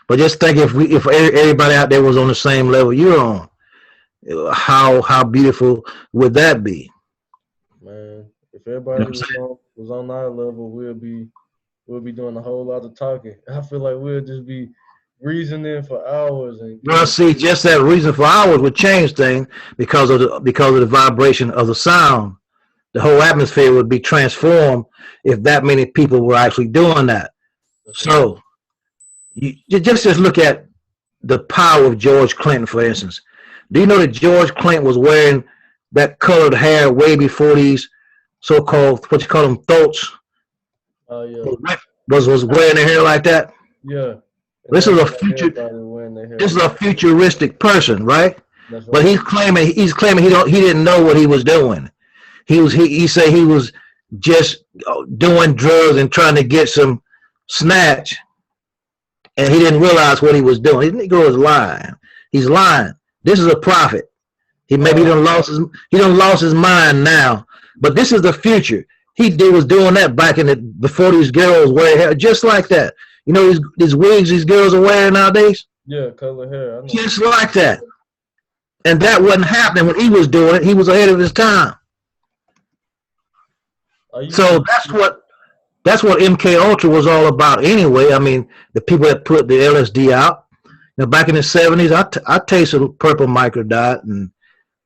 But just think if everybody out there was on the same level you're on, how beautiful would that be? Man, if everybody was on our level, we'll be doing a whole lot of talking. I feel like we'll just be reasoning for hours. And well, see, just that reason for hours would change things because of the vibration of the sound. The whole atmosphere would be transformed if that many people were actually doing that. So you just look at the power of George Clinton, for instance. Do you know that George Clinton was wearing that colored hair way before these so-called, what you call them, throats? Oh yeah. Was wearing their hair like that? Yeah. This is a futuristic person, right? That's right. But he's claiming he didn't know what he was doing. He said he was just doing drugs and trying to get some snatch, and he didn't realize what he was doing. This Negro is lying. He's lying. This is a prophet. He done lost his mind now, but this is the future. He was doing that back before these girls wear hair just like that. You know these wigs these girls are wearing nowadays? Yeah, color hair. I know. Just like that. And that wasn't happening when he was doing it. He was ahead of his time. Are you So that's what MK Ultra was all about anyway. I mean, the people that put the LSD out. Now, back in the 70s, I tasted purple microdot and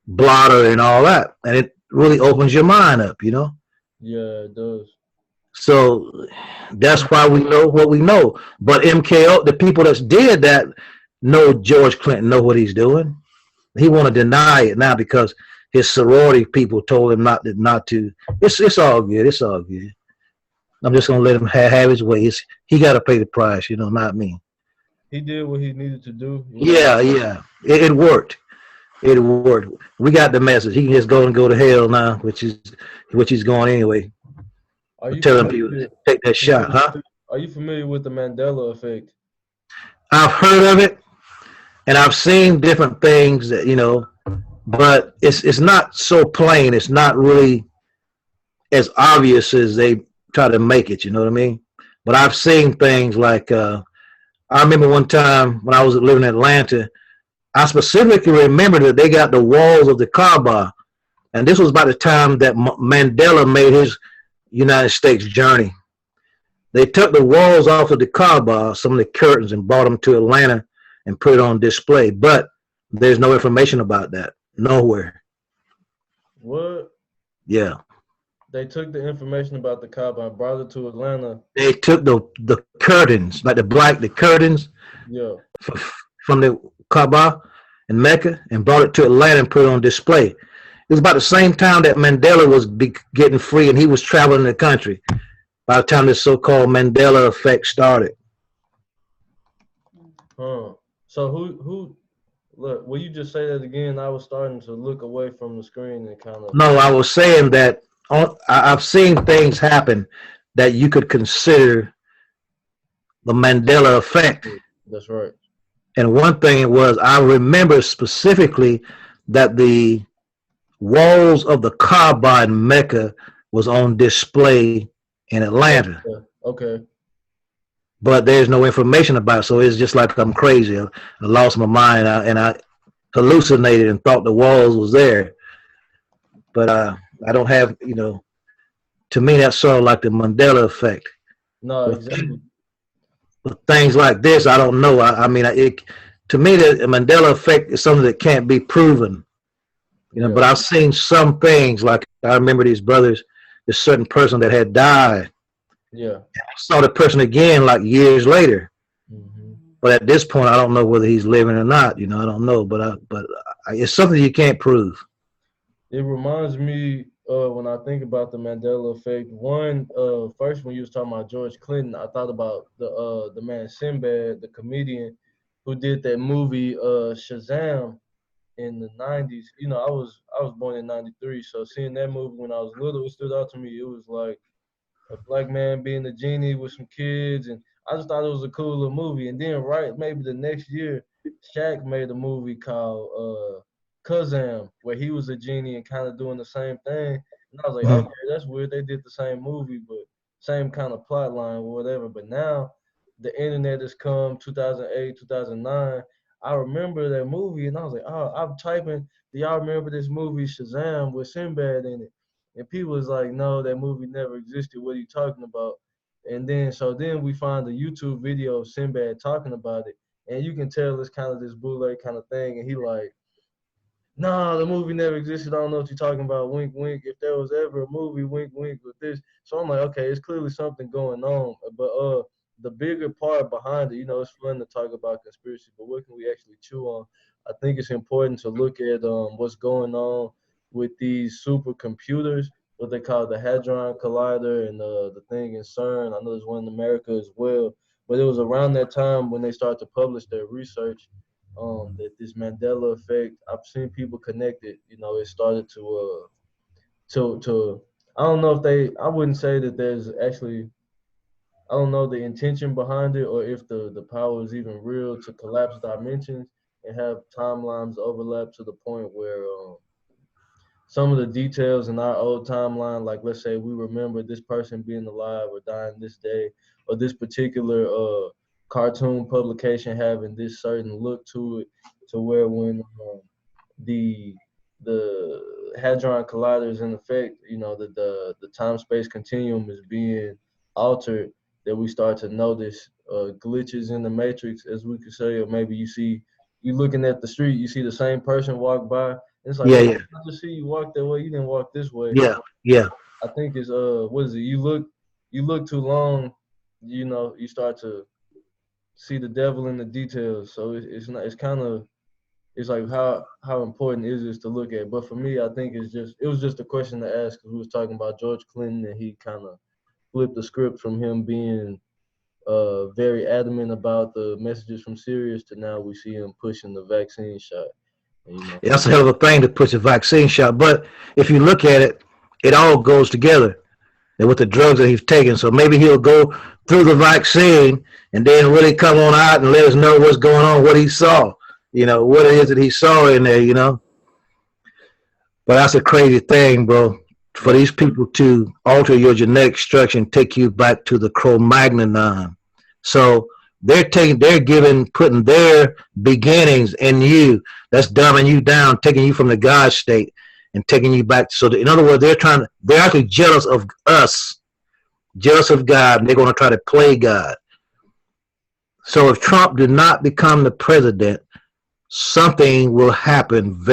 blotter and all that, and it really opens your mind up, you know. Yeah, it does. So that's why we know what we know. But MKO, the people that did that, know George Clinton know what he's doing. He want to deny it now because his sorority people told him not to. It's all good. It's all good. I'm just gonna let him have his way. He got to pay the price, you know, not me. He did what he needed to do. You know. Yeah, yeah, it worked. It worked. We got the message. He can just go to hell now, which he's going anyway. Are you Telling people to take that shot, huh? Are you familiar with the Mandela effect? I've heard of it, and I've seen different things that but it's not so plain. It's not really as obvious as they try to make it. You know what I mean? But I've seen things like I remember one time when I was living in Atlanta. I specifically remember that they got the walls of the Kaaba, and this was about the time that Mandela made his United States journey. They took the walls off of the Kaaba, some of the curtains, and brought them to Atlanta and put it on display. But there's no information about that. Nowhere. What? Yeah. They took the information about the Kaaba and brought it to Atlanta. They took the curtains, like the curtains Yeah. from the Kaaba in Mecca and brought it to Atlanta and put it on display. It was about the same time that Mandela was getting free and he was traveling the country. By the time this so-called Mandela effect started. Huh. So who look, will you just say that again? I was starting to look away from the screen and kind of. No, I was saying that I've seen things happen that you could consider the Mandela effect. That's right. And one thing was, I remember specifically that the walls of the Kaaba in Mecca was on display in Atlanta. Okay. But there's no information about it, so it's just like I'm crazy. I lost my mind and I hallucinated and thought the walls was there. But I don't have, to me that's sort of like the Mandela effect. No, exactly. But things like this, I don't know. To me, the Mandela effect is something that can't be proven. But I've seen some things, like I remember these brothers, this certain person that had died. Yeah. I saw the person again like years later. Mm-hmm. But at this point, I don't know whether he's living or not. I don't know. But it's something you can't prove. It reminds me when I think about the Mandela effect. One, first when you was talking about George Clinton, I thought about the man Sinbad, the comedian who did that movie Shazam in the 90s. I was born in 93, so seeing that movie when I was little, it stood out to me. It was like a black man being a genie with some kids, and I just thought it was a cool little movie. And then maybe the next year, Shaq made a movie called Kazam, where he was a genie and kind of doing the same thing. And I was like, okay, that's weird. They did the same movie, but same kind of plot line or whatever. But now the internet has come, 2008, 2009. I remember that movie, and I was like, oh, I'm typing, do y'all remember this movie Shazam with Sinbad in it? And people was like, no, that movie never existed. What are you talking about? And then we find a YouTube video of Sinbad talking about it. And you can tell it's kind of this bootleg kind of thing. And he like, nah, the movie never existed. I don't know what you're talking about. Wink, wink. If there was ever a movie, wink, wink with this. So I'm like, okay, it's clearly something going on. But the bigger part behind it, it's fun to talk about conspiracy, but what can we actually chew on? I think it's important to look at what's going on with these supercomputers, what they call the Hadron Collider and the thing in CERN. I know there's one in America as well. But it was around that time when they started to publish their research that this Mandela effect, I've seen people connect it. It started to I don't know if I wouldn't say that there's actually, I don't know the intention behind it or if the power is even real to collapse dimensions and have timelines overlap to the point where some of the details in our old timeline, like let's say we remember this person being alive or dying this day, or this particular cartoon publication having this certain look to it, to where when the hadron collider is in effect, you know, that the time space continuum is being altered, that we start to notice glitches in the matrix, as we could say, or maybe you looking at the street, you see the same person walk by. It's like, Yeah, wait, yeah, I just see you walk that way. You didn't walk this way. yeah, yeah. I think it's what is it? You look too long, you know, you start to see the devil in the details. So it's not. It's kind of it's like how important is this to look at? But for me, I think it was just a question to ask because we was talking about George Clinton and he kind of flipped the script from him being very adamant about the messages from Sirius to now we see him pushing the vaccine shot. And, you know, That's a hell of a thing to push a vaccine shot. But if you look at it, it all goes together and with the drugs that he's taking. So maybe he'll go through the vaccine and then really come on out and let us know what's going on, what he saw, you know, what it is that he saw in there, you know. But that's a crazy thing, bro. For these people to alter your genetic structure and take you back to the Cro-Magnon. So putting their beginnings in you. That's dumbing you down, taking you from the God state and taking you back. So in other words, they're actually jealous of us, jealous of God, and they're going to try to play God. So if Trump did not become the president, something will happen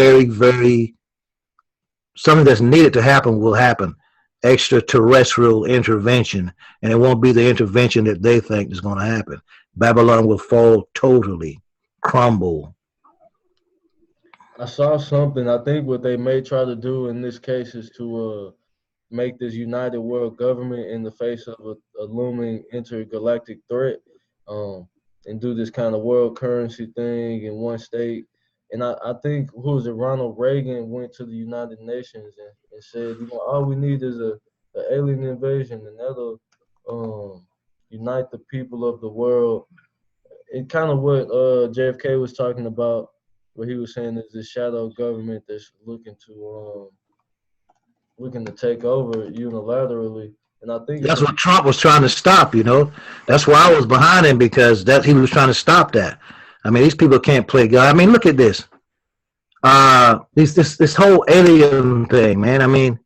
something that's needed to happen will happen. Extraterrestrial intervention, and it won't be the intervention that they think is going to happen. Babylon will fall totally, crumble. I saw something. I think what they may try to do in this case is to make this united world government in the face of a looming intergalactic threat, and do this kind of world currency thing in one state. And I think who was it? Ronald Reagan went to the United Nations and said, you know, all we need is a alien invasion, and that'll unite the people of the world. It kind of what JFK was talking about, where he was saying there's this shadow government that's looking to take over unilaterally. And I think That's what Trump was trying to stop, you know. That's why I was behind him, because he was trying to stop that. I mean, these people can't play God. I mean, look at this. This whole alien thing, man. I mean,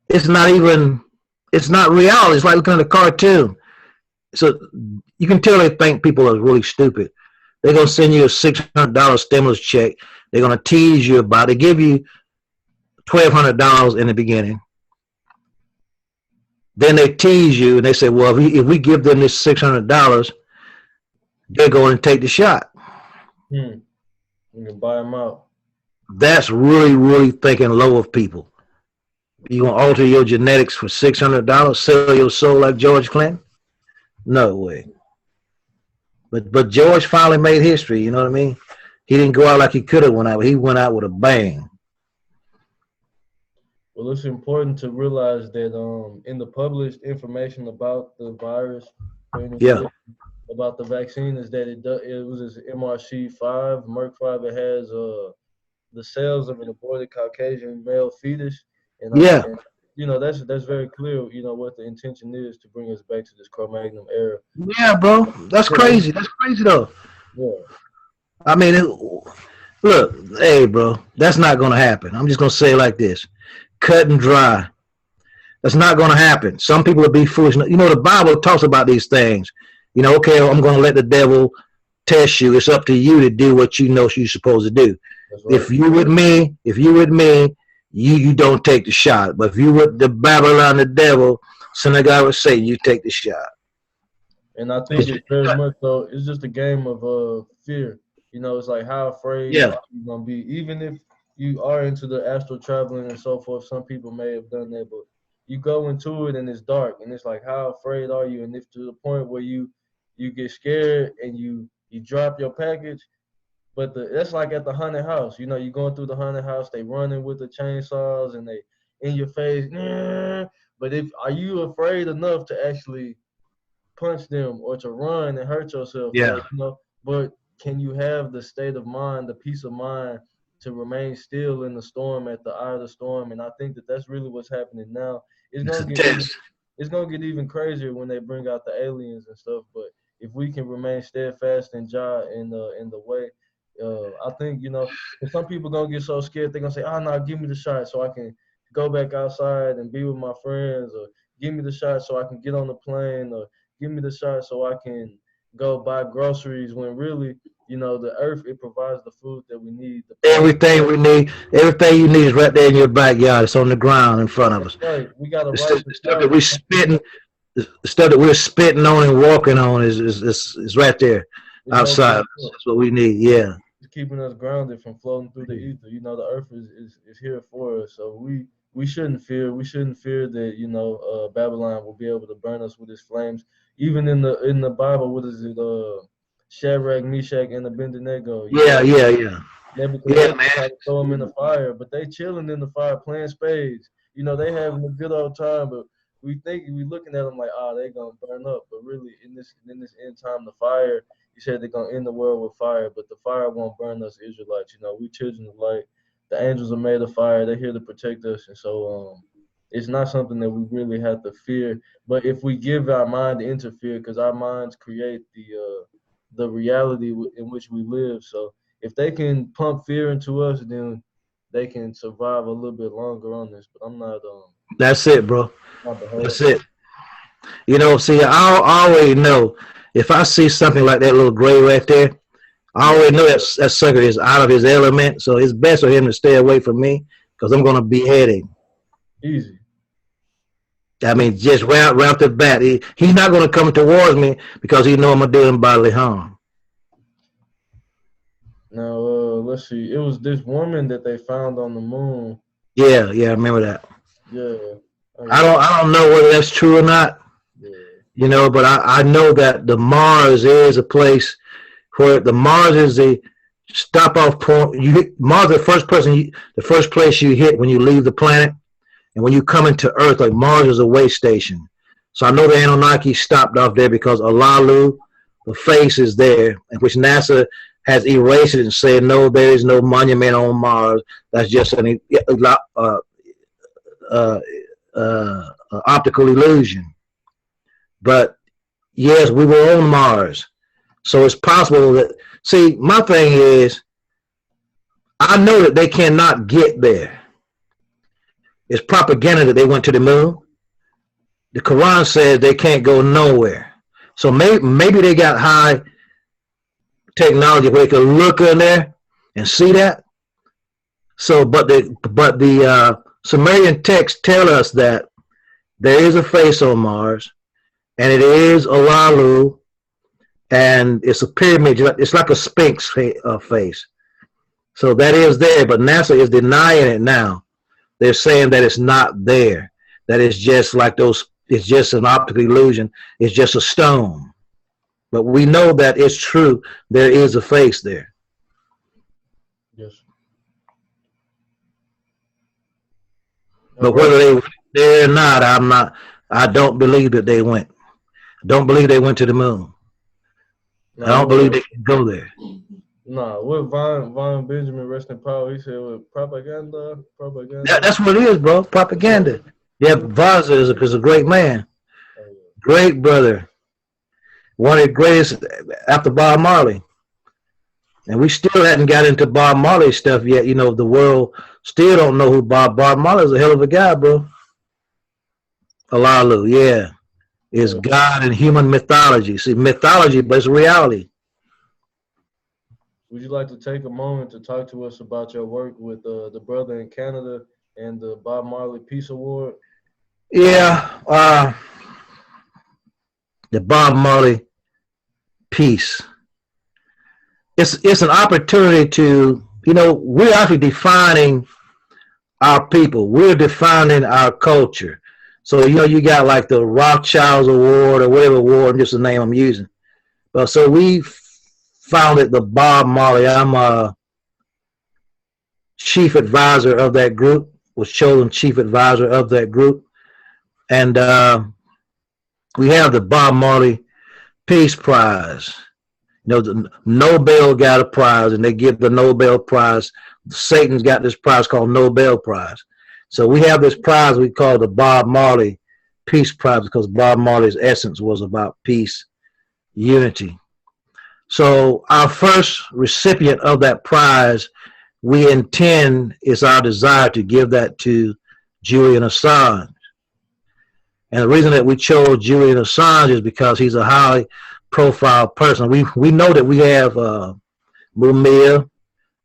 it's not real. It's like looking at a cartoon. So you can tell they think people are really stupid. They're gonna send you a $600 stimulus check. They're gonna tease you about it. They give you $1,200 in the beginning. Then they tease you and they say, well, if we give them this $600, they're going to take the shot. you can buy them out. That's really, really thinking low of people. You gonna alter your genetics for $600? Sell your soul like George Clinton? No way. But George finally made history. You know what I mean? He didn't go out like he could have went out. He went out with a bang. Well, it's important to realize that in the published information about the virus, about the vaccine, is that it was this MRC5, Merck 5. It has the cells of an aborted Caucasian male fetus, and you know that's very clear. You know what the intention is to bring us back to this Cro-Magnon era. Yeah, bro, that's crazy. That's crazy though. Yeah. I mean, look, hey, bro, that's not gonna happen. I'm just gonna say it like this. Cut and dry. That's not going to happen. Some people will be foolish. You know, the Bible talks about these things. You know, okay, I'm going to let the devil test you. It's up to you to do what you know you're supposed to do. Right. If you with me, you don't take the shot. But if you with the Babylon, the devil, synagogue would say you take the shot. And I think it's very much so. It's just a game of fear. You know, it's like how afraid are you going to be, even if you are into the astral traveling and so forth. Some people may have done that, but you go into it and it's dark, and it's like, how afraid are you? And if to the point where you get scared and you drop your package, but that's like at the haunted house. You know, you're going through the haunted house, they running with the chainsaws and they in your face. But are you afraid enough to actually punch them or to run and hurt yourself? Yeah. Like, you know, but can you have the state of mind, the peace of mind, to remain still in the storm, at the eye of the storm? And I think that's really what's happening now. It's gonna get even crazier when they bring out the aliens and stuff. But if we can remain steadfast in Jah in the way, I think, and some people gonna get so scared they're gonna say, "Oh no, give me the shot so I can go back outside and be with my friends," or "Give me the shot so I can get on the plane," or "Give me the shot so I can go buy groceries." When really, the earth, it provides the food that we need. Everything we need, everything you need is right there in your backyard. It's on the ground in front of us. Right, we got a The right stuff, to the stuff that travel. we spitting, the stuff that we're spitting on and walking on is right there It's outside. open up. That's what we need. Yeah. It's keeping us grounded from floating through the ether. The earth is here for us, so we shouldn't fear. We shouldn't fear that Babylon will be able to burn us with its flames. Even in the Bible, what is it? Shadrach, Meshach, and Abednego. Yeah, yeah, yeah. Nebuchadnezzar tried to throw them in the fire, but they chilling in the fire playing spades. They having a good old time, but we looking at them like, they gonna burn up. But really, in this end time, the fire. He said they're gonna end the world with fire, but the fire won't burn us Israelites. We children of light. The angels are made of fire. They're here to protect us, and so it's not something that we really have to fear. But if we give our mind to interfere, because our minds create the reality in which we live. So if they can pump fear into us, then they can survive a little bit longer on this. But I'm not. That's it, bro. That's it. See, I already know if I see something like that little gray right there, I already know that sucker is out of his element. So it's best for him to stay away from me because I'm gonna behead him. Easy. I mean, just right off the bat, he's not gonna come towards me because he know I'm gonna do him bodily harm. Now, let's see. It was this woman that they found on the moon. Yeah, I remember that. Yeah. I don't know whether that's true or not. Yeah. But I know that the Mars is a place where the Mars is the stop off point. Mars is the first place you hit when you leave the planet, and when you come into Earth, like Mars is a way station. So I know the Anunnaki stopped off there because Alalu, the face is there, which NASA has erased it and said no, there is no monument on Mars. That's just an optical illusion. But yes, we were on Mars. So it's possible that, see, my thing is, I know that they cannot get there. It's propaganda that they went to the moon. The Quran says they can't go nowhere. So maybe they got high technology where they can look in there and see that. So, but the Sumerian texts tell us that there is a face on Mars, and it is Alalu, and it's a pyramid. It's like a Sphinx face. So that is there, but NASA is denying it now. They're saying that it's not there. That it's just like those. It's just an optical illusion. It's just a stone. But we know that it's true. There is a face there. Yes. But whether they went there or not, I don't believe that they went. I don't believe they went to the moon. I don't believe they can go there. Nah, what Von Benjamin, rest in power, he said with propaganda. That's what it is, bro. Propaganda. Yeah, Vaza is a great man. Great brother. One of the greatest after Bob Marley. And we still hadn't got into Bob Marley stuff yet. The world still don't know who Bob Marley is. A hell of a guy, bro. Alalu, yeah. Is God and human mythology. See, mythology, but it's reality. Would you like to take a moment to talk to us about your work with the brother in Canada and the Bob Marley Peace Award? Yeah, the Bob Marley Peace. It's an opportunity to, we're actually defining our people. We're defining our culture. So, you got like the Rothschilds Award or whatever award, just the name I'm using. But so we founded the Bob Marley. I'm a chief advisor of that group, was chosen chief advisor of that group. And we have the Bob Marley Peace Prize. The Nobel got a prize, and they give the Nobel Prize. Satan's got this prize called Nobel Prize. So we have this prize we call the Bob Marley Peace Prize because Bob Marley's essence was about peace, unity. So our first recipient of that prize, we intend, is our desire to give that to Julian Assange. And the reason that we chose Julian Assange is because he's a highly profile person. We know that we have Mumia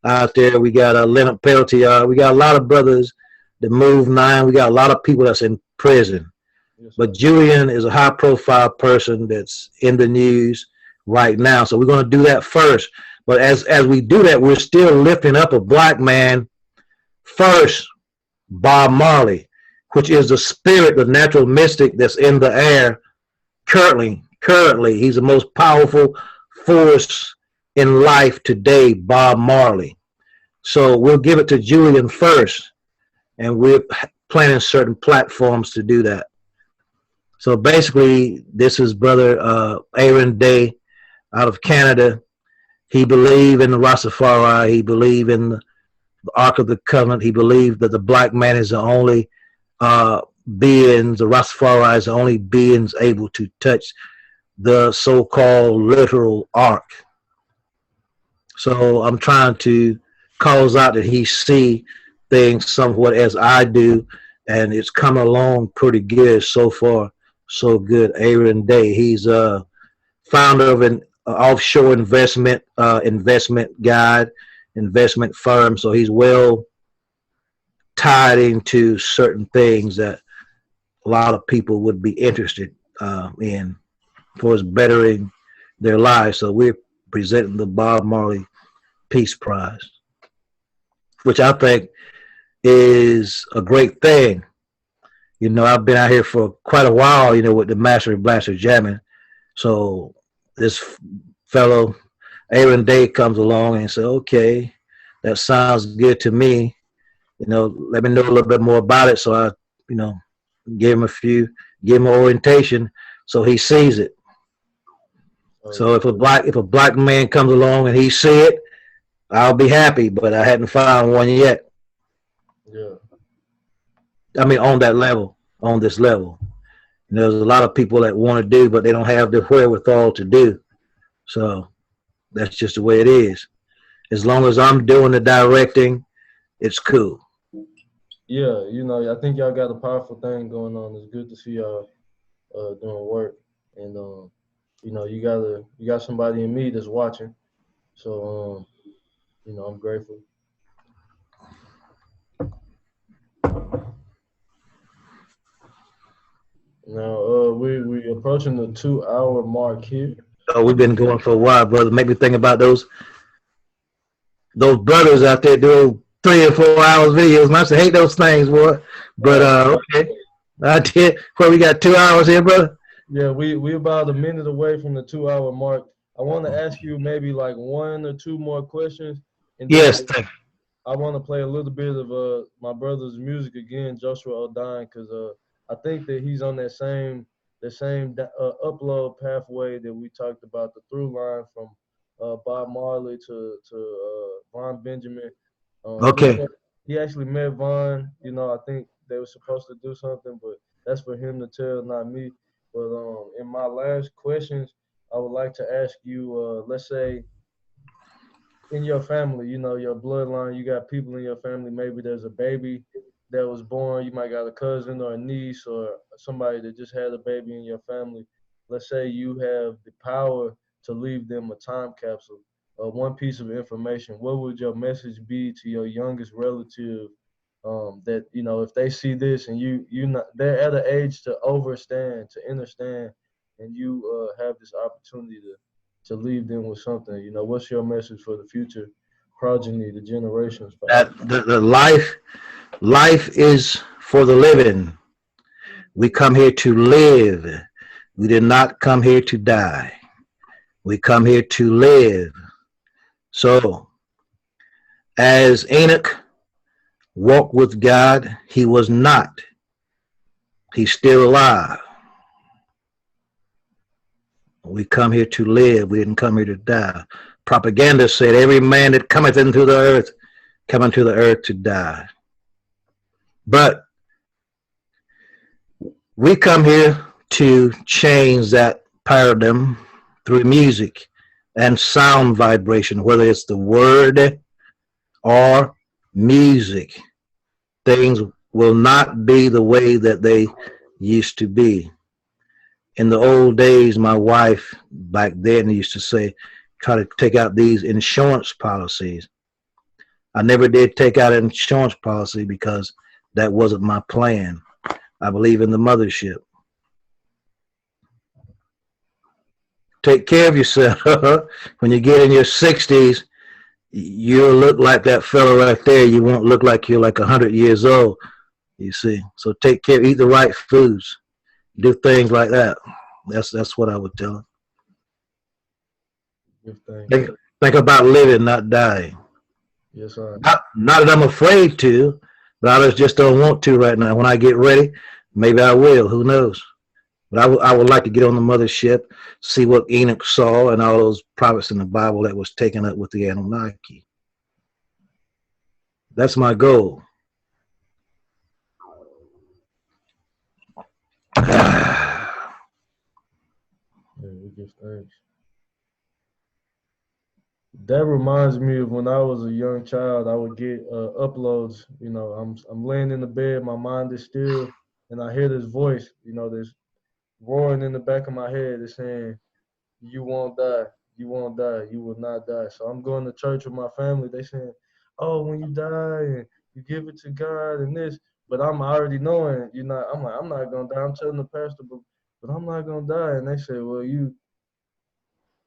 out there. We got Leonard Peltier. We got a lot of brothers that move 9. We got a lot of people that's in prison. Yes, But Julian is a high profile person that's in the news right now. So we're going to do that first. But as we do that, we're still lifting up a black man first, Bob Marley, which is the spirit, the natural mystic that's in the air currently. He's the most powerful force in life today, Bob Marley. So we'll give it to Julian first, and we're planning certain platforms to do that. So basically, this is Brother Aaron Day out of Canada. He believed in the Rastafari. He believed in the Ark of the Covenant. He believed that the black man is the only beings, the Rastafari is the only beings able to touch the so-called literal Ark. So I'm trying to cause out that he see things somewhat as I do, and it's come along pretty good so far. So good. Aaron Day, he's a founder of an offshore investment guide, investment firm. So he's well tied into certain things that a lot of people would be interested in for bettering their lives. So we're presenting the Bob Marley Peace Prize, which I think is a great thing. You know, I've been out here for quite a while, you know, with the Master Blaster jamming. So this fellow, Aaron Day, comes along and says, okay, that sounds good to me. You know, let me know a little bit more about it. So I, you know, give him orientation so he sees it. So if a black man comes along and he see it, I'll be happy, but I hadn't found one yet. Yeah. I mean, on that level, on this level. And there's a lot of people that want to do, but they don't have the wherewithal to do. So that's just the way it is. As long as I'm doing the directing, it's cool. Yeah, you know, I think y'all got a powerful thing going on. It's good to see y'all doing work, and you know, you got somebody in me that's watching. So you know, I'm grateful. Now, we approaching the 2-hour mark here. Oh, we've been going for a while, brother. Make me think about those brothers out there doing 3 or 4 hours videos. I used to hate those things, boy. But okay, I did. Well, we got 2 hours here, brother. Yeah, we about a minute away from the 2-hour mark. I want to ask you maybe like 1 or 2 more questions. And yes, thank you. I want to play a little bit of my brother's music again, Joshua Odine, because I think that he's on the same upload pathway that we talked about, the through line from Bob Marley to Von Benjamin. Okay. He actually met Von. You know, I think they were supposed to do something, but that's for him to tell, not me. But in my last questions, I would like to ask you, let's say, in your family, you know, your bloodline, you got people in your family, maybe there's a baby that was born, you might got a cousin or a niece or somebody that just had a baby in your family. Let's say you have the power to leave them a time capsule, one piece of information. What would your message be to your youngest relative that, you know, if they see this and they're at an age to understand, and you have this opportunity to leave them with something, you know, what's your message for the future progeny, the generations? The life is for the living. We come here to live. We did not come here to die. We come here to live. So, as Enoch walked with God, he was not. He's still alive. We come here to live. We didn't come here to die. Propaganda said every man that cometh into the earth, come into the earth to die. But we come here to change that paradigm through music, and sound vibration, whether it's the word or music. Things will not be the way that they used to be. In the old days, my wife back then used to say, try to take out these insurance policies. I never did take out an insurance policy because that wasn't my plan. I believe in the mothership. Take care of yourself. When you get in your 60s, you'll look like that fellow right there. You won't look like you're like 100 years old, you see. So take care, eat the right foods, do things like that. That's what I would tell them. Think about living, not dying. Yes, sir. Not that I'm afraid to, but I just don't want to right now. When I get ready, maybe I will. Who knows? But I would like to get on the mothership, see what Enoch saw and all those prophets in the Bible that was taken up with the Anunnaki. That's my goal. Yeah, we give thanks. That reminds me of when I was a young child. I would get uploads. You know, I'm laying in the bed, my mind is still, and I hear this voice. You know, this roaring in the back of my head. It's saying, "You won't die. You won't die. You will not die." So I'm going to church with my family. They saying, "Oh, when you die and you give it to God and this," but I'm already knowing. You know, I'm like, I'm not gonna die. I'm telling the pastor, but I'm not gonna die. And they say, "Well,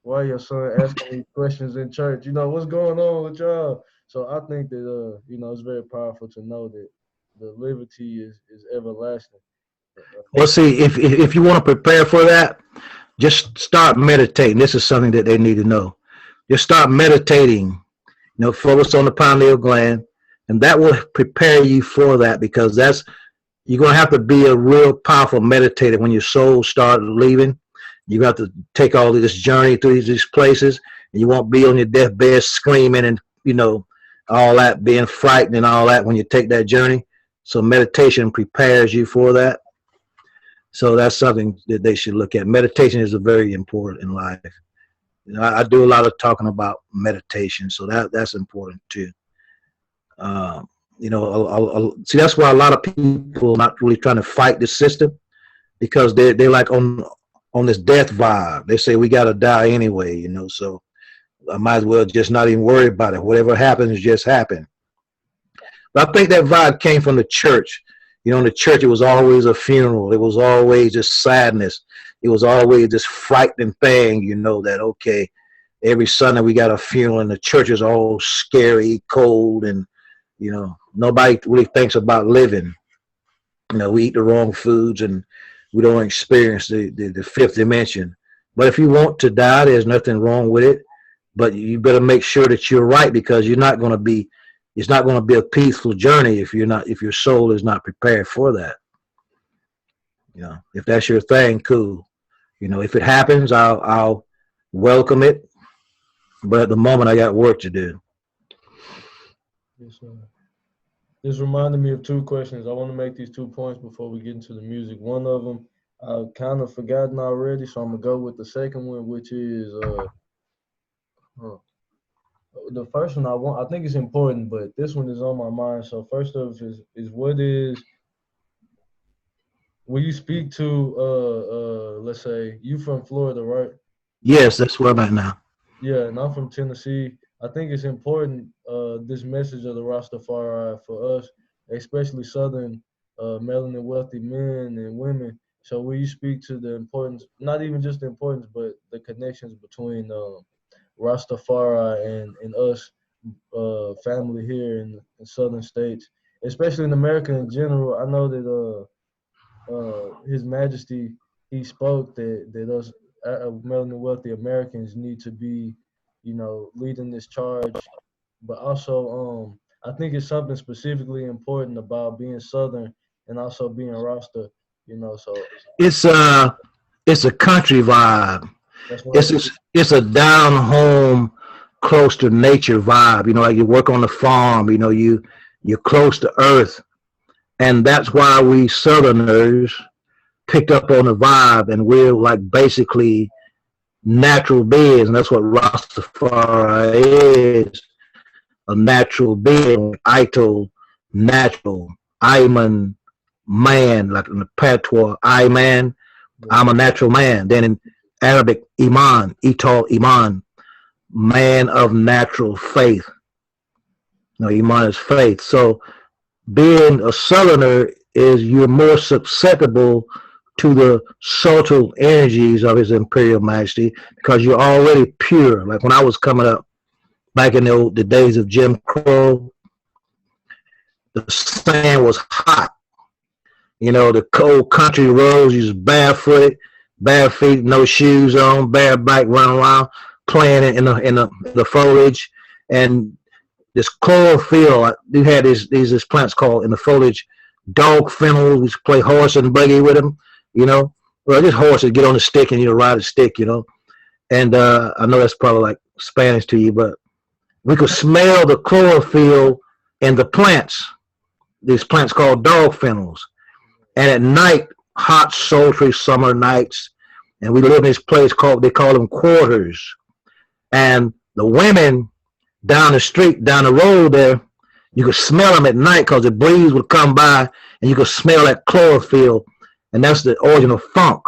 why your son asking these questions in church? You know, what's going on with y'all?" So I think that you know, it's very powerful to know that the liberty is everlasting. Well, see, if you want to prepare for that, just start meditating. This is something that they need to know. Just start meditating. You know, focus on the pineal gland, and that will prepare you for that, because you're gonna have to be a real powerful meditator when your soul starts leaving. You got to take all of this journey through these places, and you won't be on your deathbed screaming and, you know, all that, being frightened and all that when you take that journey. So meditation prepares you for that. So that's something that they should look at. Meditation is very important in life. You know, I do a lot of talking about meditation, so that's important too. You know, see, that's why a lot of people are not really trying to fight the system, because they're like on this death vibe. They say we got to die anyway, you know, so I might as well just not even worry about it. Whatever happens, just happen. But I think that vibe came from the church. You know, in the church, it was always a funeral. It was always just sadness. It was always this frightening thing, you know, that, okay, every Sunday we got a funeral, and the church is all scary, cold, and, you know, nobody really thinks about living. You know, we eat the wrong foods, and we don't experience the fifth dimension. But if you want to die, there's nothing wrong with it. But you better make sure that you're right, because it's not going to be a peaceful journey if your soul is not prepared for that. You know, if that's your thing, cool. You know, if it happens, I'll welcome it. But at the moment, I got work to do. Yes, sir. This reminded me of two questions. I want to make these 2 points before we get into the music. One of them I've kind of forgotten already, so I'm gonna go with the second one, which is the first one I think it's important, but this one is on my mind. So first off is will you speak to let's say you from Florida, right? Yes, that's where I'm at now. Yeah, and I'm from Tennessee. I think it's important, this message of the Rastafari for us, especially Southern melanin wealthy men and women. So will you speak to the importance, not even just the importance, but the connections between Rastafari and us, family here in Southern states, especially in America in general? I know that His Majesty, he spoke that us melanin wealthy Americans need to be, you know, leading this charge. But also, I think it's something specifically important about being Southern and also being Rasta, you know. So It's a country vibe. that's what It's a down home, close to nature vibe. You know, like you work on the farm. You know, you're close to earth, and that's why we Southerners picked up on the vibe, and we're like basically natural beings, and that's what Rastafari is, a natural being, Ital, natural, Iman, man, like in the patois, Iman, I'm a natural man. Then in Arabic, Iman, Ital Iman, man of natural faith. No, Iman is faith. So being a Southerner is you're more susceptible to the subtle energies of His Imperial Majesty because you're already pure. Like when I was coming up back in the days of Jim Crow, the sand was hot. You know, the cold country roads, you was barefooted, bare feet, no shoes on, bare back, running around, playing in the foliage, and this chlorophyll. You had these plants called in the foliage dog fennel. We used to play horse and buggy with them. You know, well, this horse would get on the stick and ride a stick. You know, and I know that's probably like Spanish to you, but we could smell the chlorophyll in the plants. These plants called dog fennels. And at night, hot, sultry summer nights, and we live in this place they call them quarters. And the women down the street, down the road there, you could smell them at night because the breeze would come by and you could smell that chlorophyll. And that's the origin of funk.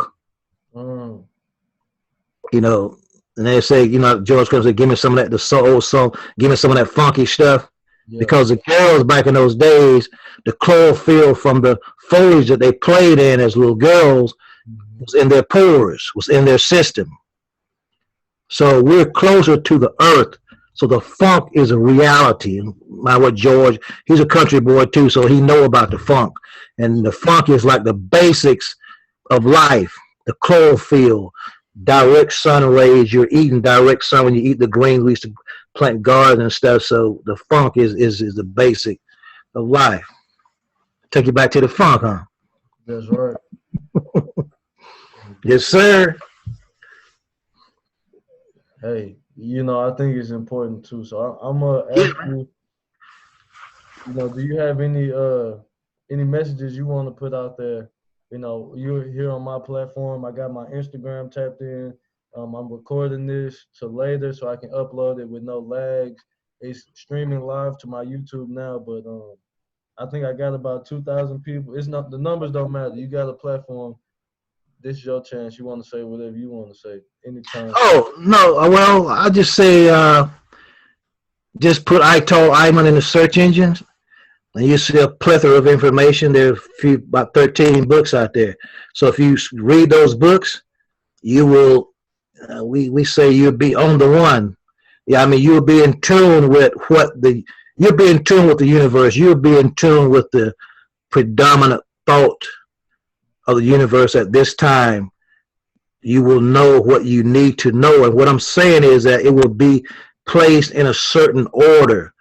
Mm. You know, and they say, George comes and give me some of that, the old song, give me some of that funky stuff. Yeah. Because the girls back in those days, the chlorophyll from the foliage that they played in as little girls was in their pores, was in their system. So we're closer to the earth. So the funk is a reality. And my what George, he's a country boy too, so he know about the funk. And the funk is like the basics of life, the chlorophyll, direct sun rays. You're eating direct sun when you eat the greens. We used to plant gardens and stuff. So the funk is the basic of life. Take you back to the funk, huh? That's right. Yes, sir. Hey, I think it's important too. So I'm gonna ask you, do you have any messages you want to put out there? You're here on my platform. I got my Instagram tapped in. I'm recording this to later so I can upload it with no lags. It's streaming live to my YouTube now, but I think I got about 2,000 people. It's not, the numbers don't matter. You got a platform. This is your chance. You want to say whatever you want to say anytime. Oh no, well I just say just put Ital Iman in the search engines, and you see a plethora of information. There are about 13 books out there. So if you read those books, you will. We say you'll be on the one. Yeah, I mean you'll be in tune with you'll be in tune with the universe. You'll be in tune with the predominant thought of the universe at this time. You will know what you need to know. And what I'm saying is that it will be placed in a certain order.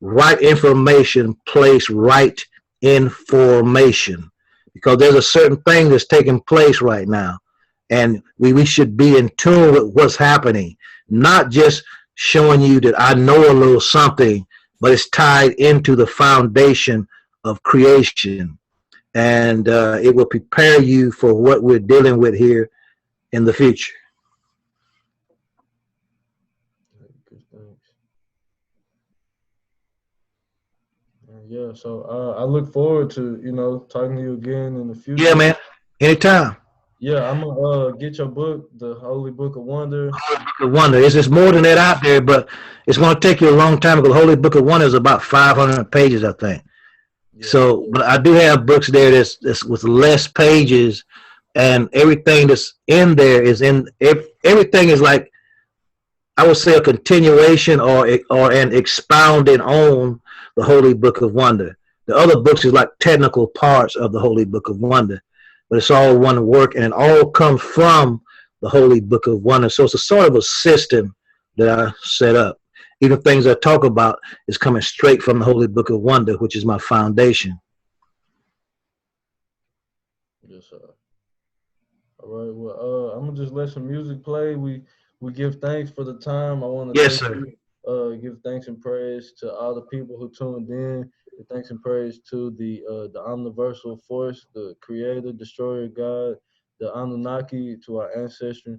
Right information, place right information. Because there's a certain thing that's taking place right now. And we should be in tune with what's happening. Not just showing you that I know a little something, but it's tied into the foundation of creation. And it will prepare you for what we're dealing with here in the future. Yeah, so I look forward to talking to you again in the future. Yeah, man. Anytime. Yeah, I'm gonna get your book, The Holy Book of Wonder. Holy Book of Wonder. It's more than that out there, but it's going to take you a long time because the Holy Book of Wonder is about 500 pages, I think. Yeah. So, but I do have books there that's with less pages, and everything that's in there is everything is like, I would say, a continuation or an expounding on the Holy Book of Wonder. The other books is like technical parts of the Holy Book of Wonder, but it's all one work, and it all comes from the Holy Book of Wonder. So it's a sort of a system that I set up. Even things I talk about is coming straight from the Holy Book of Wonder, which is my foundation. Yes, sir. All right. Well, I'm gonna just let some music play. We give thanks for the time. I want to give thanks and praise to all the people who tuned in. Give thanks and praise to the omniversal force, the creator, destroyer, God, the Anunnaki, to our ancestry.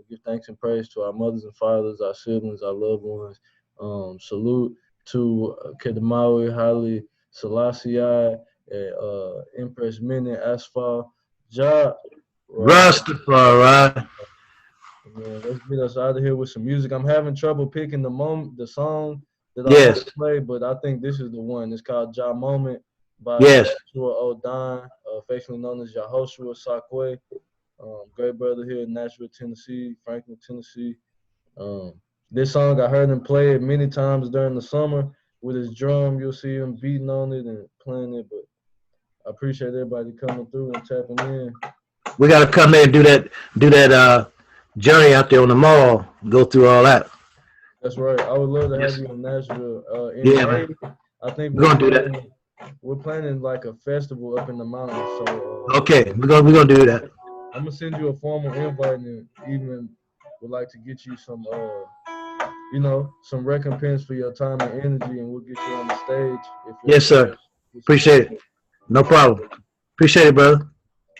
Give thanks and praise to our mothers and fathers, our siblings, our loved ones. Salute to Kedemawi, Haile Selassie, Empress Mene, Asfa, Ja, Rastafari. Man, let's get us out of here with some music. I'm having trouble picking the song that I want Yes, to play, but I think this is the one. It's called Ja Moment by yes. Joshua Odine, affectionately known as Joshua Odine. Great brother here in Nashville, Tennessee, Franklin, Tennessee. Um, this song I heard him play it many times during the summer with his drum. You'll see him beating on it and playing it. But I appreciate everybody coming through and tapping in. We got to come there and do that journey out there on the mall. Go through all that. That's right. I would love to have Yes. you in Nashville in Yeah, May. man. I think We're gonna do that. we're planning like a festival up in the mountains. So Okay, we're gonna do that. I'm gonna send you a formal invite and even would like to get you some some recompense for your time and energy, and we'll get you on the stage if you're Yes, sir. Appreciate it. No problem. Appreciate it, brother.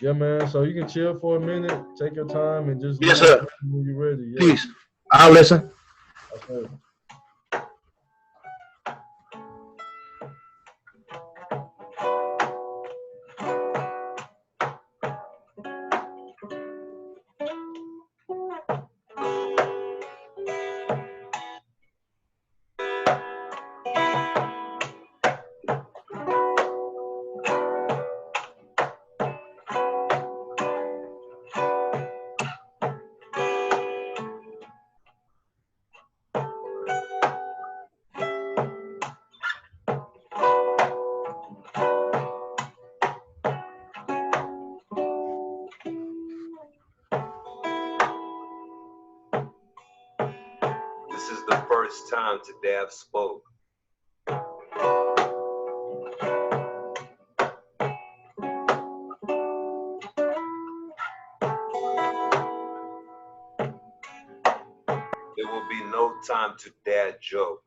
Yeah, man. So you can chill for a minute, take your time, and just let Yes, me know sir. when you're ready. Yeah. Peace. I'll listen. Okay. This is the first time today I've spoke. There will be no time to dare joke.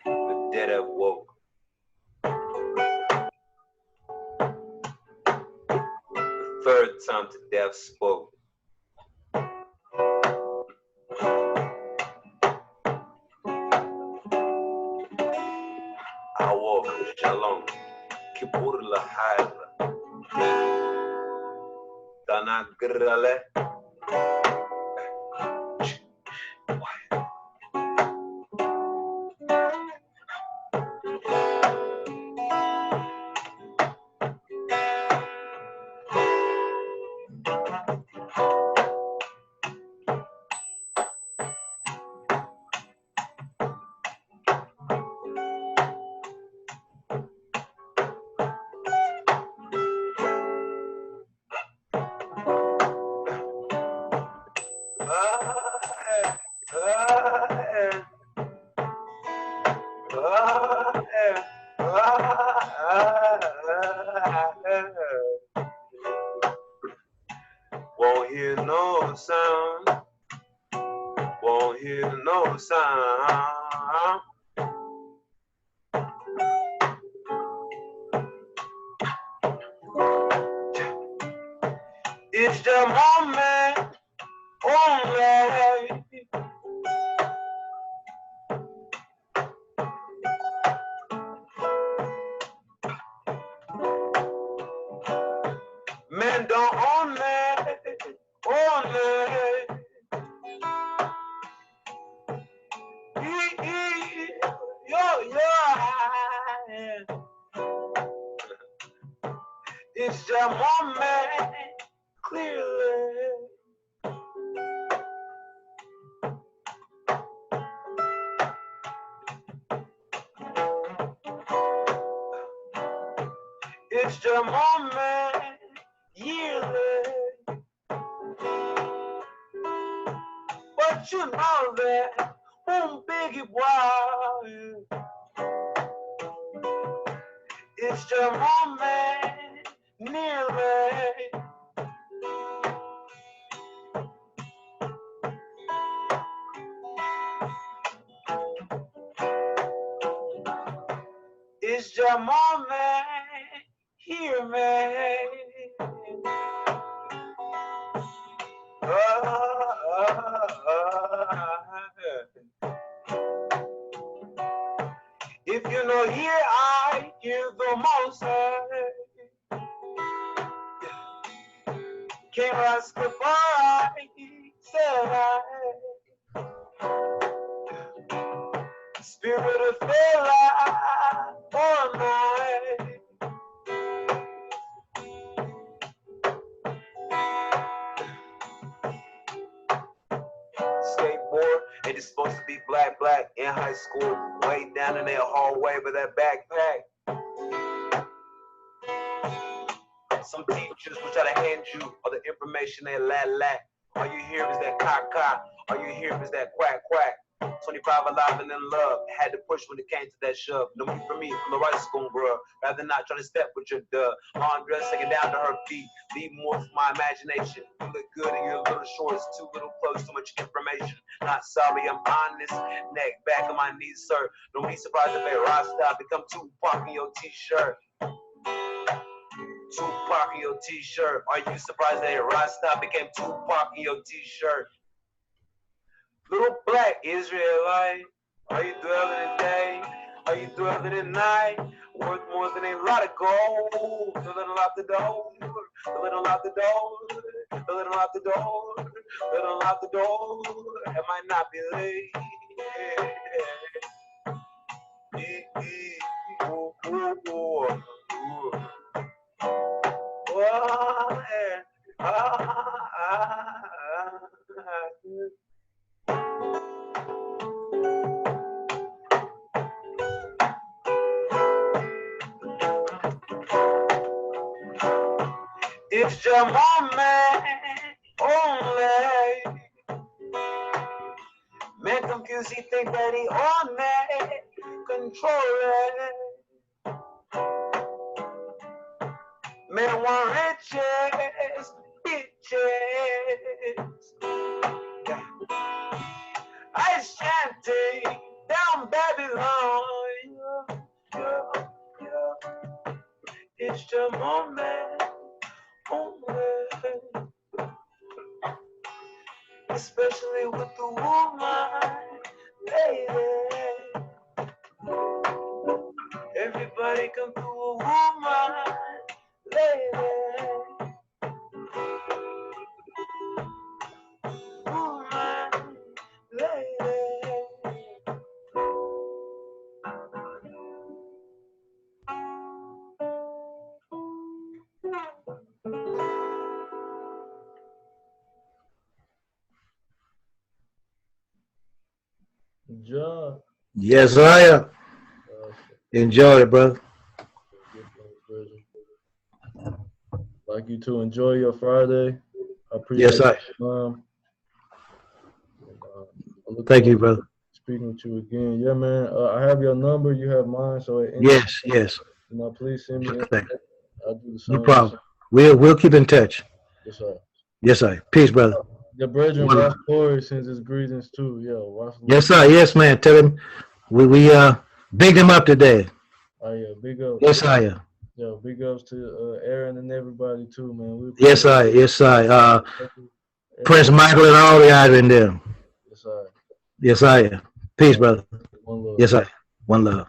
The dead have woke. The third time today I've spoke. I walk, shalom, kibur lahal, tanagrale. Won't hear no sound. Won't hear no sound. It's the moment only. Men don't own it, only. It's the moment clearly. It's the moment yearly. But you know that one biggie boy. It's the moment nearly. It's the moment here. hear me? If you know here, I hear the most. King Rastafari said spirit of fella all night. Skateboard, and it's supposed to be black in high school. Way down in their hallway with that backpack. Some teachers will try to hand you all the information they la. All you hear is that ka. All you hear is that quack. 25 alive and in love. Had to push when it came to that shove. No me for me, from the right school, bro. Rather not try to step with your dub. Long dress taking down to her feet. Leave more for my imagination. You look good and you're a little short. It's too little close, too much information. Not sorry, I'm honest. Neck back on my knees, sir. Don't be surprised if a Rasta become Tupac in your t-shirt. Tupac in your t-shirt. Are you surprised that a Rasta became Tupac in your t-shirt? Little black Israelite, are you dwelling today? Are you dwelling at night? Worth more than a lot of gold. The little out the door, the little out the door, the little out the door, the little out the door. It might not be late. It's your moment only. Man confused, he think that he on it, control it. Man want riches, bitches. I shanty down Babylon. Yeah. It's your moment only. Especially with the woman, lady. Everybody come through a woman, lady. Woman, lady. Good job. Yes, I enjoy it, brother. Good things, brother. Like you to enjoy your Friday. I appreciate Yes, I. your time. I look Thank you, forward brother. to speaking with you again. Yeah, man. I have your number. You have mine. So, Yes. please send me Thank you. I'll do the No same. problem. We'll keep in touch. Yes, sir. Yes, I. Peace, brother. Your brethren, One- Ras Cory, sends his greetings too. Yeah, Ras. Yes, sir. Yes, man. Tell him we big him up today. Oh yeah, big up. Yes, I. Yeah, big ups to Aaron and everybody too, man. We Yes, I. Yes, I. appreciate Prince Michael and all the guys in there. Yes, sir. Yes, I. Peace, brother. One love. Yes, I. One love.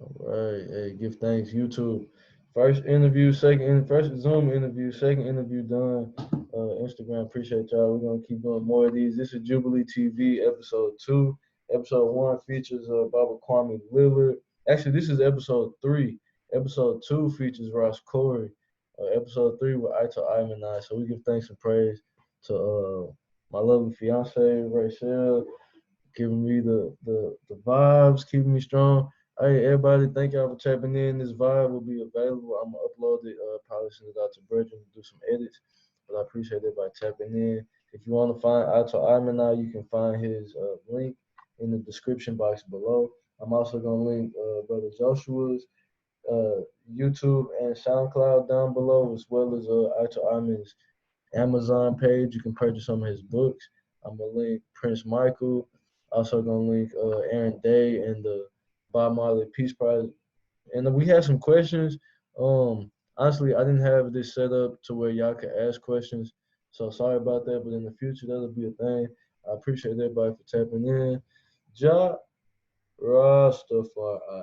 All right. Hey, give thanks. YouTube. First interview, first Zoom interview, second interview done. Instagram, appreciate y'all. We're gonna keep doing more of these. This is Jubilee TV, episode 2. Episode 1 features Baba Kwame Lillard. Actually, this is episode 3. Episode 2 features Ras Cory. Episode 3 with Ital Iman I. So we give thanks and praise to my lovely fiance, Rachell, giving me the vibes, keeping me strong. Hey, everybody, thank y'all for tapping in. This vibe will be available. I'm going to upload it, probably send it out to Brethren and do some edits. But I appreciate everybody tapping in. If you want to find Ital Iman I, you can find his link in the description box below. I'm also going to link Brother Joshua's YouTube and SoundCloud down below, as well as Ital Iman's Amazon page. You can purchase some of his books. I'm going to link Prince Michael, Also gonna link Aaron Day and the Bob Marley Peace Prize. And we had some questions. Honestly, I didn't have this set up to where y'all could ask questions. So sorry about that, but in the future that'll be a thing. I appreciate everybody for tapping in. Ja Rastafari.